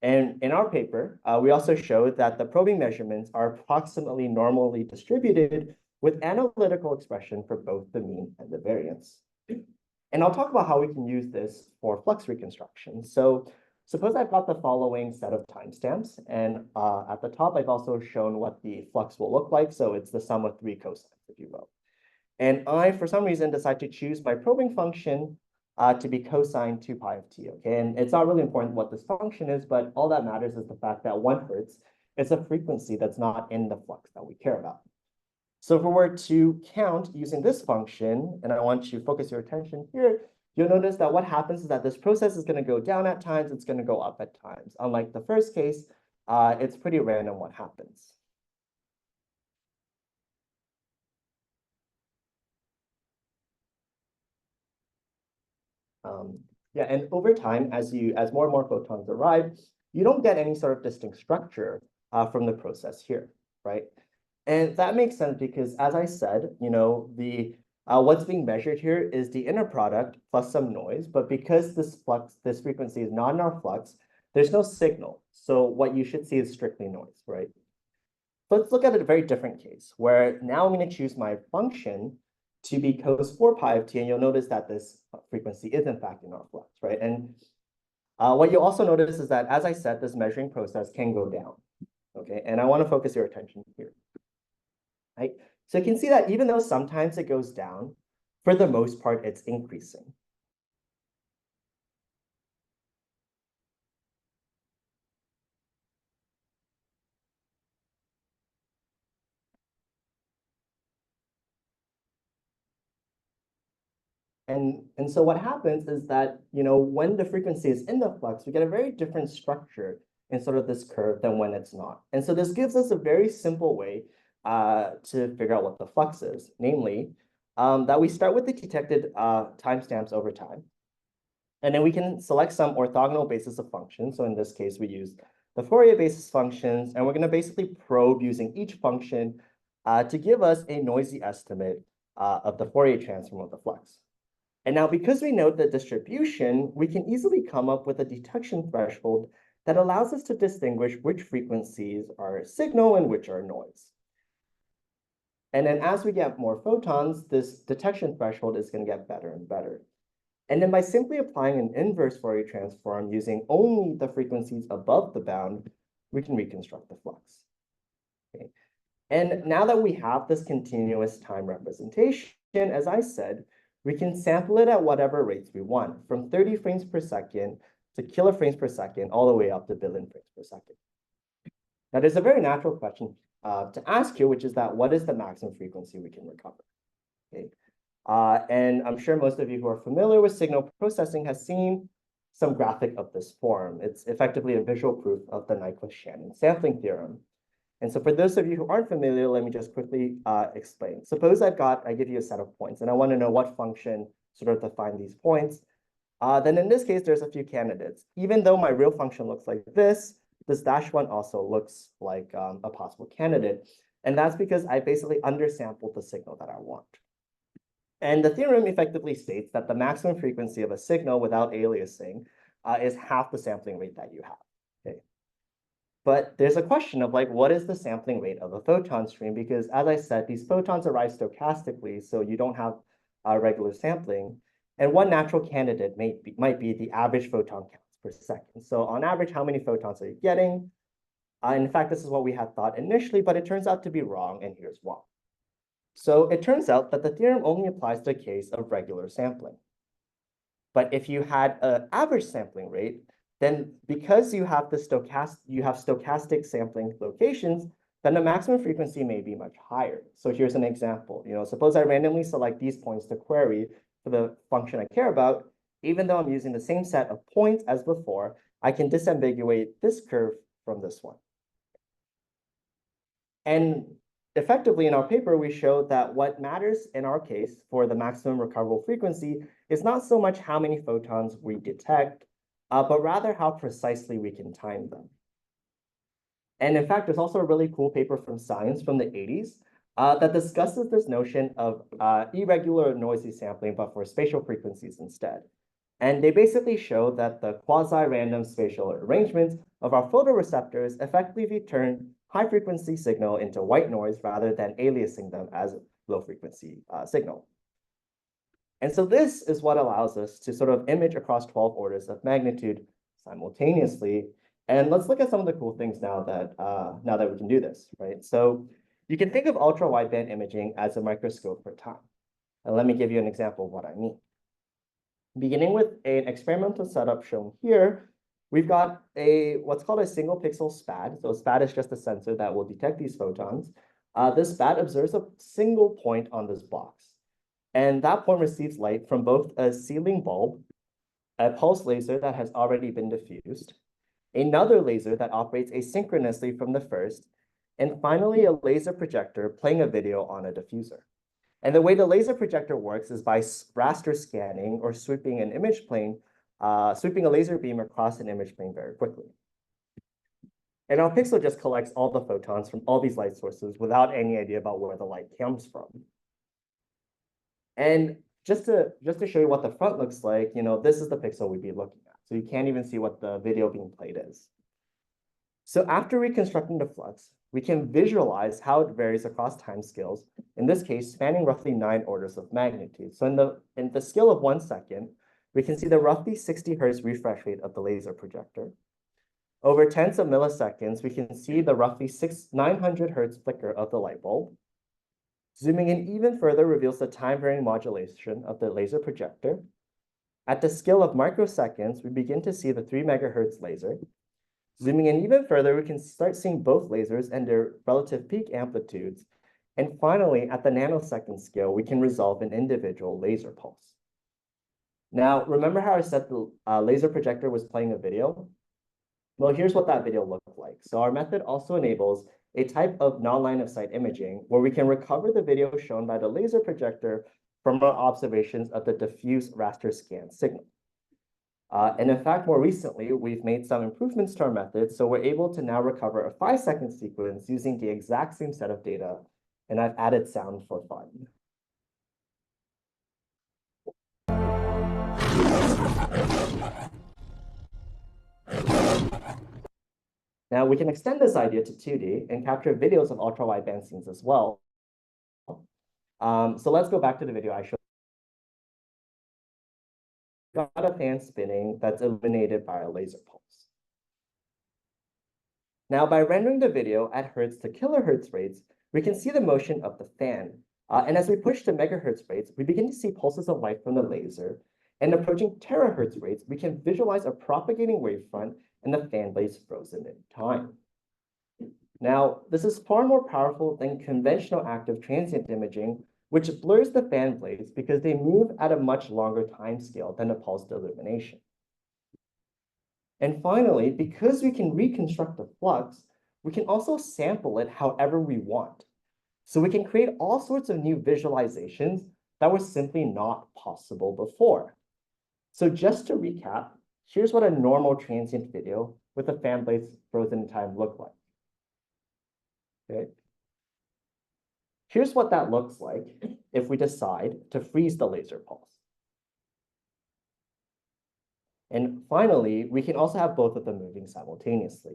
And in our paper, we also showed that the probing measurements are approximately normally distributed with analytical expression for both the mean and the variance. And I'll talk about how we can use this for flux reconstruction. So suppose I've got the following set of timestamps, and at the top, I've also shown what the flux will look like. So it's the sum of 3 cosines, if you will. And I, for some reason, decide to choose my probing function to be cosine 2 pi of t, okay? And it's not really important what this function is, but all that matters is the fact that 1 hertz is a frequency that's not in the flux that we care about. So if we were to count using this function, and I want you to focus your attention here, you'll notice that what happens is that this process is going to go down at times, it's going to go up at times. Unlike the first case, it's pretty random what happens. Yeah, and over time, as more and more photons arrive, you don't get any sort of distinct structure from the process here, right? And that makes sense because, as I said, you know, what's being measured here is the inner product plus some noise, but because this frequency is not in our flux, there's no signal. So what you should see is strictly noise, right? Let's look at a very different case where now I'm going to choose my function to be cos 4 pi of t, and you'll notice that this frequency is in fact in our flux, right? And what you'll also notice is that, as I said, this measuring process can go down, okay? And I want to focus your attention here, right? So you can see that even though sometimes it goes down, for the most part, it's increasing. And so what happens is that, you know, when the frequency is in the flux, we get a very different structure in sort of this curve than when it's not. And so this gives us a very simple way to figure out what the flux is, namely that we start with the detected timestamps over time. And then we can select some orthogonal basis of functions. So in this case, we use the Fourier basis functions, and we're going to basically probe using each function to give us a noisy estimate of the Fourier transform of the flux. And now, because we know the distribution, we can easily come up with a detection threshold that allows us to distinguish which frequencies are signal and which are noise. And then as we get more photons, this detection threshold is going to get better and better. And then by simply applying an inverse Fourier transform using only the frequencies above the bound, we can reconstruct the flux. Okay. And now that we have this continuous time representation, as I said, we can sample it at whatever rates we want, from 30 frames per second to kiloframes per second, all the way up to billion frames per second. Now, there's a very natural question to ask here, which is that what is the maximum frequency we can recover? Okay. And I'm sure most of you who are familiar with signal processing has seen some graphic of this form. It's effectively a visual proof of the Nyquist-Shannon sampling theorem. And so for those of you who aren't familiar, let me just quickly explain. Suppose I give you a set of points, and I want to know what function sort of define these points. Then in this case, there's a few candidates. Even though my real function looks like this dash one also looks like a possible candidate. And that's because I basically undersampled the signal that I want. And the theorem effectively states that the maximum frequency of a signal without aliasing is half the sampling rate that you have. Okay. But there's a question of like, what is the sampling rate of a photon stream? Because as I said, these photons arise stochastically, so you don't have regular sampling. And one natural candidate might be the average photon counts per second. So on average, how many photons are you getting? In fact, this is what we had thought initially, but it turns out to be wrong, and here's why. So it turns out that the theorem only applies to a case of regular sampling. But if you had an average sampling rate, then because you have stochastic sampling locations, then the maximum frequency may be much higher. So here's an example. Suppose I randomly select these points to query for the function I care about. Even though I'm using the same set of points as before, I can disambiguate this curve from this one. And effectively, in our paper, we showed that what matters in our case for the maximum recoverable frequency is not so much how many photons we detect, but rather how precisely we can time them. And in fact, there's also a really cool paper from Science from the 80s that discusses this notion of irregular noisy sampling, but for spatial frequencies instead. And they basically show that the quasi-random spatial arrangements of our photoreceptors effectively turn high-frequency signal into white noise rather than aliasing them as low-frequency signal. And so this is what allows us to sort of image across 12 orders of magnitude simultaneously. And let's look at some of the cool things now that we can do this, right? So you can think of ultra-wideband imaging as a microscope for time. And let me give you an example of what I mean. Beginning with an experimental setup shown here, we've got what's called a single pixel SPAD. So SPAD is just a sensor that will detect these photons. This SPAD observes a single point on this box. And that point receives light from both a ceiling bulb, a pulse laser that has already been diffused, another laser that operates asynchronously from the first, and finally a laser projector playing a video on a diffuser. And the way the laser projector works is by raster scanning or sweeping an image plane, sweeping a laser beam across an image plane very quickly. And our pixel just collects all the photons from all these light sources without any idea about where the light comes from. And just to show you what the front looks like, this is the pixel we'd be looking at. So you can't even see what the video being played is. So after reconstructing the flux, we can visualize how it varies across time scales, in this case, spanning roughly 9 orders of magnitude. So in the scale of 1 second, we can see the roughly 60 Hertz refresh rate of the laser projector. Over tens of milliseconds, we can see the roughly 900 Hertz flicker of the light bulb. Zooming in even further reveals the time-varying modulation of the laser projector. At the scale of microseconds, we begin to see the 3 megahertz laser. Zooming in even further, we can start seeing both lasers and their relative peak amplitudes. And finally, at the nanosecond scale, we can resolve an individual laser pulse. Now, remember how I said the laser projector was playing a video? Well, here's what that video looked like. So our method also enables a type of non-line of sight imaging where we can recover the video shown by the laser projector from our observations of the diffuse raster scan signal. And in fact, more recently, we've made some improvements to our method, so we're able to now recover a 5-second sequence using the exact same set of data, and I've added sound for fun. Now we can extend this idea to 2D and capture videos of ultra-wideband scenes as well. So let's go back to the video I showed. Got a fan spinning that's illuminated by a laser pulse. Now, by rendering the video at hertz to kilohertz rates, we can see the motion of the fan. And as we push to megahertz rates, we begin to see pulses of light from the laser. And approaching terahertz rates, we can visualize a propagating wavefront and the fan blades frozen in time. Now, this is far more powerful than conventional active transient imaging, which blurs the fan blades because they move at a much longer time scale than a pulsed illumination. And finally, because we can reconstruct the flux, we can also sample it however we want. So we can create all sorts of new visualizations that were simply not possible before. So just to recap, here's what a normal transient video with the fan blades frozen in time look like. Okay. Here's what that looks like if we decide to freeze the laser pulse. And finally, we can also have both of them moving simultaneously.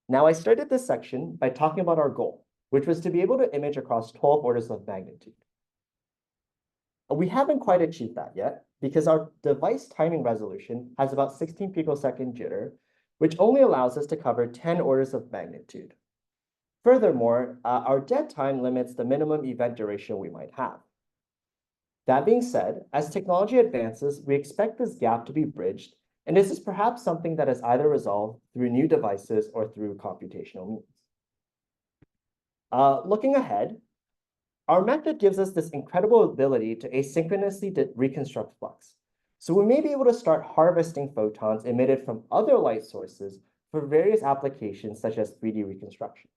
Now, I started this section by talking about our goal, which was to be able to image across 12 orders of magnitude. We haven't quite achieved that yet because our device timing resolution has about 16 picosecond jitter, which only allows us to cover 10 orders of magnitude. Furthermore, our dead time limits the minimum event duration we might have. That being said, as technology advances, we expect this gap to be bridged, and this is perhaps something that is either resolved through new devices or through computational means. Looking ahead, our method gives us this incredible ability to asynchronously reconstruct flux. So we may be able to start harvesting photons emitted from other light sources for various applications such as 3D reconstruction.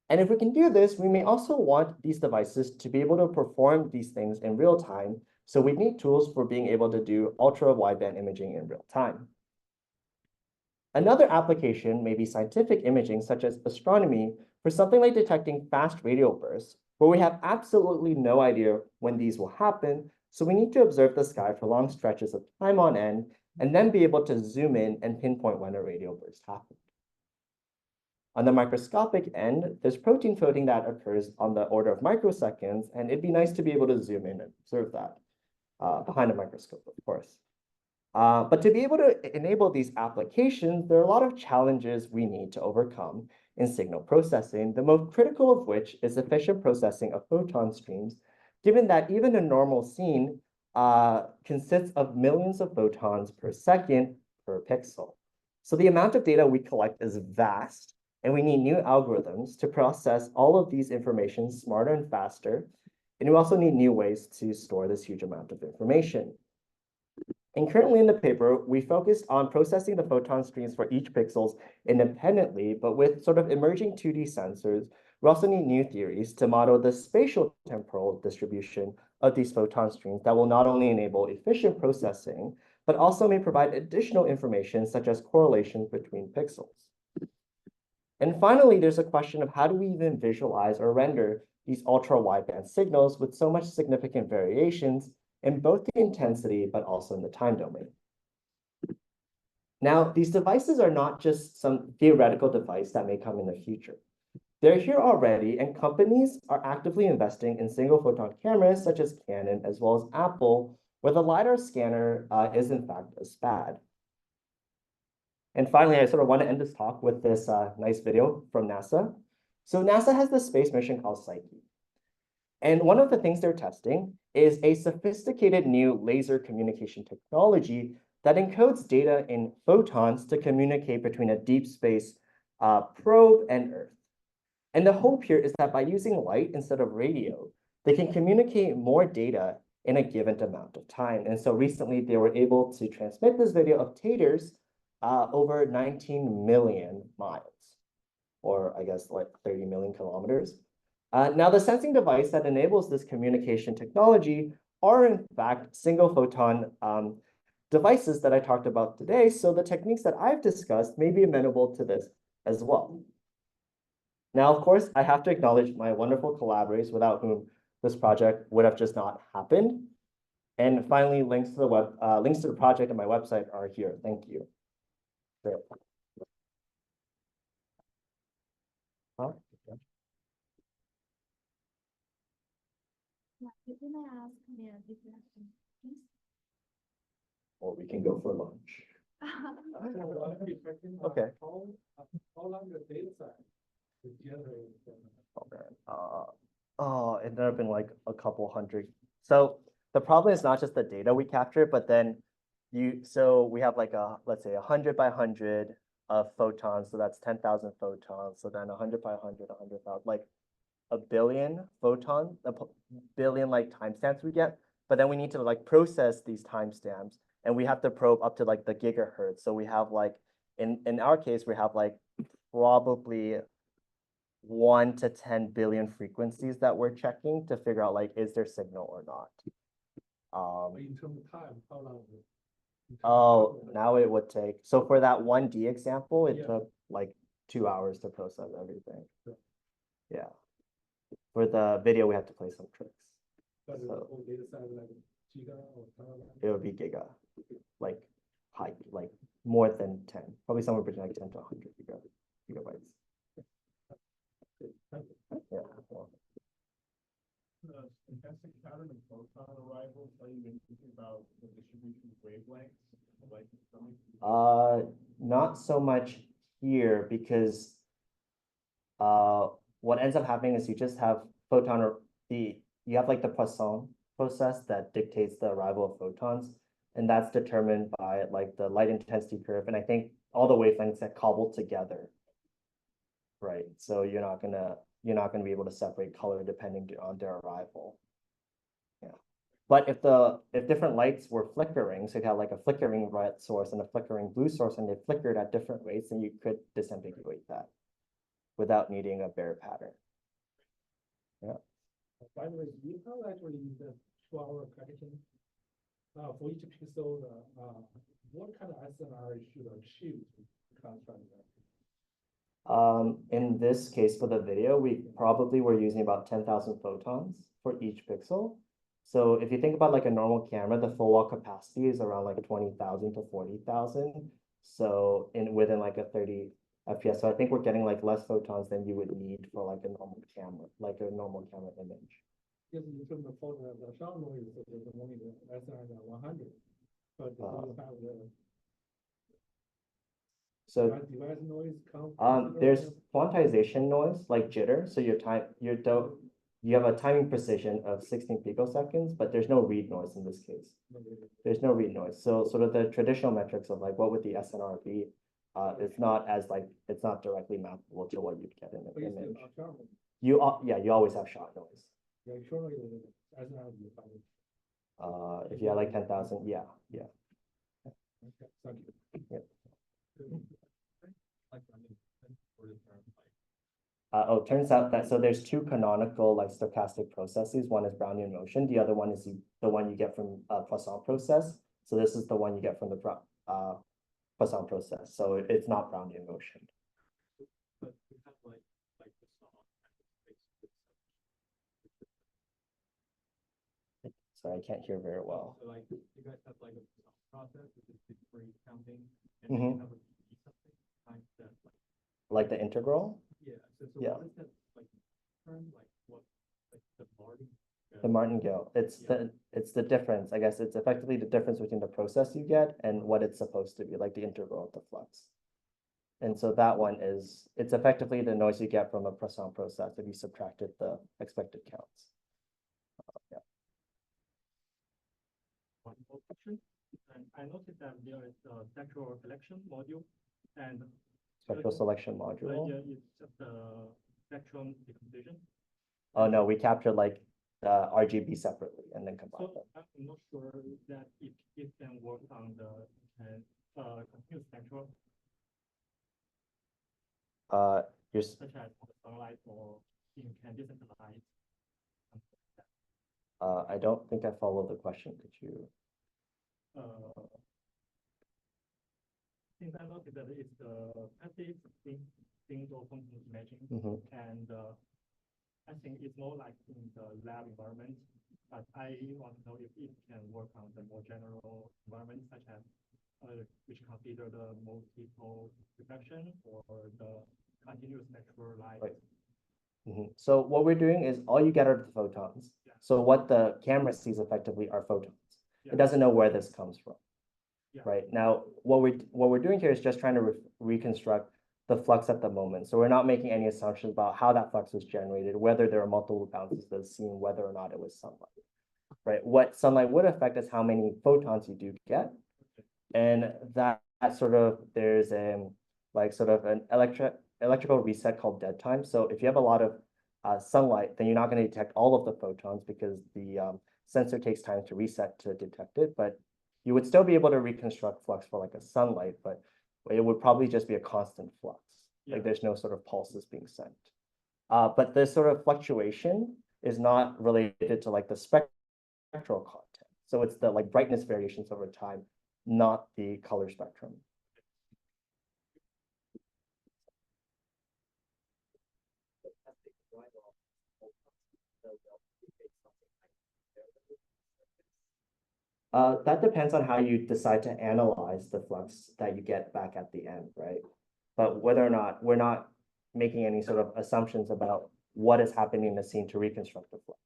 And if we can do this, we may also want these devices to be able to perform these things in real time. So we need tools for being able to do ultra wideband imaging in real time. Another application may be scientific imaging, such as astronomy, for something like detecting fast radio bursts, where we have absolutely no idea when these will happen. So we need to observe the sky for long stretches of time on end, and then be able to zoom in and pinpoint when a radio burst happened. On the microscopic end, there's protein folding that occurs on the order of microseconds, and it'd be nice to be able to zoom in and observe that behind a microscope, of course. But to be able to enable these applications, there are a lot of challenges we need to overcome in signal processing, the most critical of which is efficient processing of photon streams, given that even a normal scene consists of millions of photons per second per pixel. So the amount of data we collect is vast, and we need new algorithms to process all of these information smarter and faster. And we also need new ways to store this huge amount of information. And currently in the paper, we focused on processing the photon streams for each pixels independently, but with sort of emerging 2D sensors, we also need new theories to model the spatial temporal distribution of these photon streams that will not only enable efficient processing, but also may provide additional information such as correlations between pixels. And finally, there's a question of how do we even visualize or render these ultra wideband signals with so much significant variations in both the intensity, but also in the time domain. Now, these devices are not just some theoretical device that may come in the future. They're here already, and companies are actively investing in single photon cameras such as Canon, as well as Apple, where the LiDAR scanner is in fact a SPAD. And finally, I sort of want to end this talk with this nice video from NASA. So NASA has this space mission called Psyche. And one of the things they're testing is a sophisticated new laser communication technology that encodes data in photons to communicate between a deep space probe and Earth. And the hope here is that by using light instead of radio, they can communicate more data in a given amount of time. And so recently they were able to transmit this video of taters over 19 million miles, or I guess like 30 million kilometers. Now, the sensing device that enables this communication technology are in fact single photon devices that I talked about today. So the techniques that I've discussed may be amenable to this as well. Now, of course, I have to acknowledge my wonderful collaborators without whom this project would have just not happened. And finally, links to the project on my website are here. Thank you. Sure. Huh? Yeah, you may ask me a different question, please. Or we can go for lunch. Okay. How long the data set is generated? Oh, it ended up being like a couple hundred. So the problem is not just the data we capture, but then so we have like let's say 100 by 100 of photons. So that's 10,000 photons. So then 100 by 100, 100,000, like a billion photons, a billion like timestamps we get. But then we need to like process these timestamps, and we have to probe up to like the gigahertz. So we have like, in our case, we have like probably 1 to 10 billion frequencies that we're checking to figure out like, is there signal or not? In terms of time, how long? Oh, now it would take, so for that 1D example, it took like 2 hours to process everything. Yeah. For the video, we have to play some tricks. But the So whole data set like giga or terabyte? it would be giga, like high, like more than 10, probably somewhere between like 10 to 100 gigabytes. Yeah. Stochastic pattern of photon arrivals, are you thinking about the distribution of wavelengths? Like Not so much here, because what ends up happening is you just have photon, or you have like the Poisson process that dictates the arrival of photons, and that's determined by like the light intensity curve, and I think all the wavelengths that cobble together, right? So you're not gonna be able to separate color depending on their arrival. Yeah, but if different lights were flickering, so you had like a flickering red source and a flickering blue source, and they flickered at different rates, then you could disambiguate that without needing a bare pattern. Yeah. By the way, do you have actually the 2-hour prediction for each pixel? What kind of SNR should achieve to classify that? In this case, for the video, we probably were using about 10,000 photons for each pixel. So if you think about like a normal camera, the full wall capacity is around like 20,000 to 40,000. So within like a 30 FPS. So I think we're getting like less photons than you would need for like a normal camera, like a normal camera image. Yes, in terms of photon, the sound noise is only the SNR 100, but you have the so device noise there's quantization noise like jitter. So you have a timing precision of 16 picoseconds, but there's no read noise in this case. There's no read noise. So sort of the traditional metrics of like what would the SNR be, it's not directly mappable to what you'd get in an image. You always have shot noise. Yeah, surely the SNR would be fine. If you had like 10,000, yeah. Okay, thank you. Yep. Turns out that, so there's two canonical like stochastic processes. One is Brownian motion. The other one is the one you get from Poisson process. So this is the one you get from the Poisson process. So it's not Brownian motion. Sorry, I can't hear very well. So like you guys have like a process, which is discrete counting, and Mhm. then you have something times that Like the integral? yeah. So Yeah. what is that like term? Like what like the martingale? The martingale. It's the difference. I guess it's effectively the difference between the process you get and what it's supposed to be, like the integral of the flux. And so that one it's effectively the noise you get from a Poisson process if you subtracted the expected counts. Yeah. One more question. And I noticed that there is a spectral selection module and Spectral selection module. yeah, it's just a spectrum decomposition. Oh no, we captured like the RGB separately and then combined them. So I'm not sure that it can work on the continuous spectral, You're, s- such as sunlight or incandescent light? I don't think I follow the question. Could you? Since I noticed that it's the passive single function imaging, Mhm. and I think it's more like in the lab environment, but I want to know if it can work on the more general environment, such as which consider the multiple reflection or the continuous natural light. Right. So what we're doing is all you get are the photons. Yeah. So what the camera sees effectively are photons. Yeah. It doesn't know where this comes from. Yeah. Right now, what we're doing here is just trying to reconstruct the flux at the moment. So we're not making any assumptions about how that flux was generated, whether there are multiple bounces that's seen, whether or not it was sunlight. Right. What sunlight would affect is how many photons you do get, and that sort of there's like sort of an electrical reset called dead time. So if you have a lot of sunlight, then you're not going to detect all of the photons because the sensor takes time to reset to detect it. But you would still be able to reconstruct flux for like a sunlight, but it would probably just be a constant flux. Yeah. Like there's no sort of pulses being sent. But this sort of fluctuation is not related to like the spectral content. So it's the like brightness variations over time, not the color spectrum. That depends on how you decide to analyze the flux that you get back at the end, right? But whether or not we're not making any sort of assumptions about what is happening in the scene to reconstruct the flux.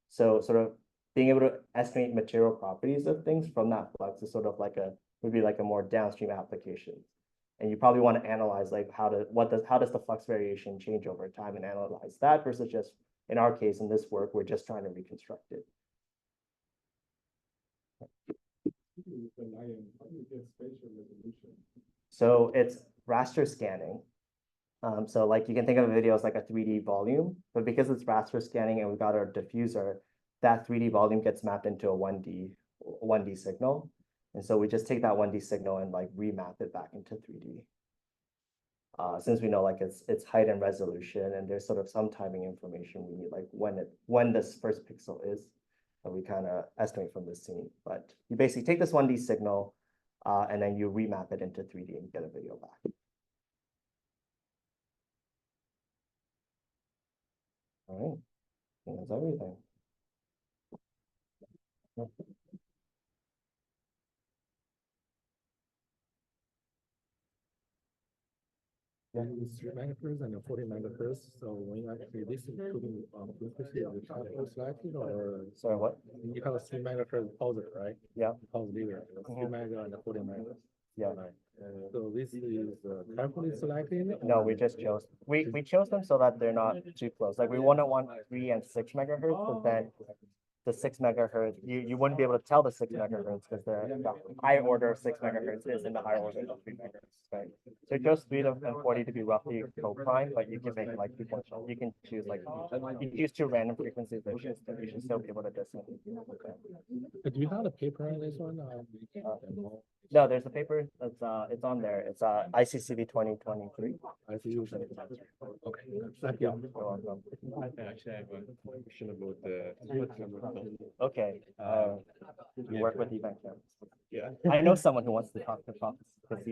So sort of being able to estimate material properties of things from that flux is sort of like would be like a more downstream application. And you probably want to analyze like how does the flux variation change over time and analyze that versus just in our case, in this work, we're just trying to reconstruct it. So it's raster scanning. So like you can think of a video as like a 3D volume, but because it's raster scanning and we've got our diffuser, that 3D volume gets mapped into a 1D signal. And so we just take that 1D signal and like remap it back into 3D. Since we know like it's height and resolution, and there's sort of some timing information we need, like when this first pixel is, that we kind of estimate from the scene. But you basically take this 1D signal, and then you remap it into 3D and get a video back. All right, that's everything. Yeah, it's 3 megahertz and 40 megahertz. So when you actually listen to the frequency of the channel selected, or sorry, what? You have a 3 megahertz pauser, right? Yeah. Pause leader, 3 mega and 40 megahertz. Yeah. Right. So this is carefully selected. No, we just chose we chose them so that they're not too close. Like we want 3 and 6 megahertz, but then the 6 megahertz, you wouldn't be able to tell the 6 megahertz because the high order of 6 megahertz is in the higher order of 3 megahertz, right? So it chose 3 and 40 to be roughly co-prime, but you can make like you can choose like you choose 2 random frequencies, but you should still be able to discern. Do you have a paper on this one? No, there's a paper that's it's on there. It's ICCV 2023. Okay, thank you. I actually have a question about the. Okay, you work with event cameras. Yeah. I know someone who wants to talk to Prof because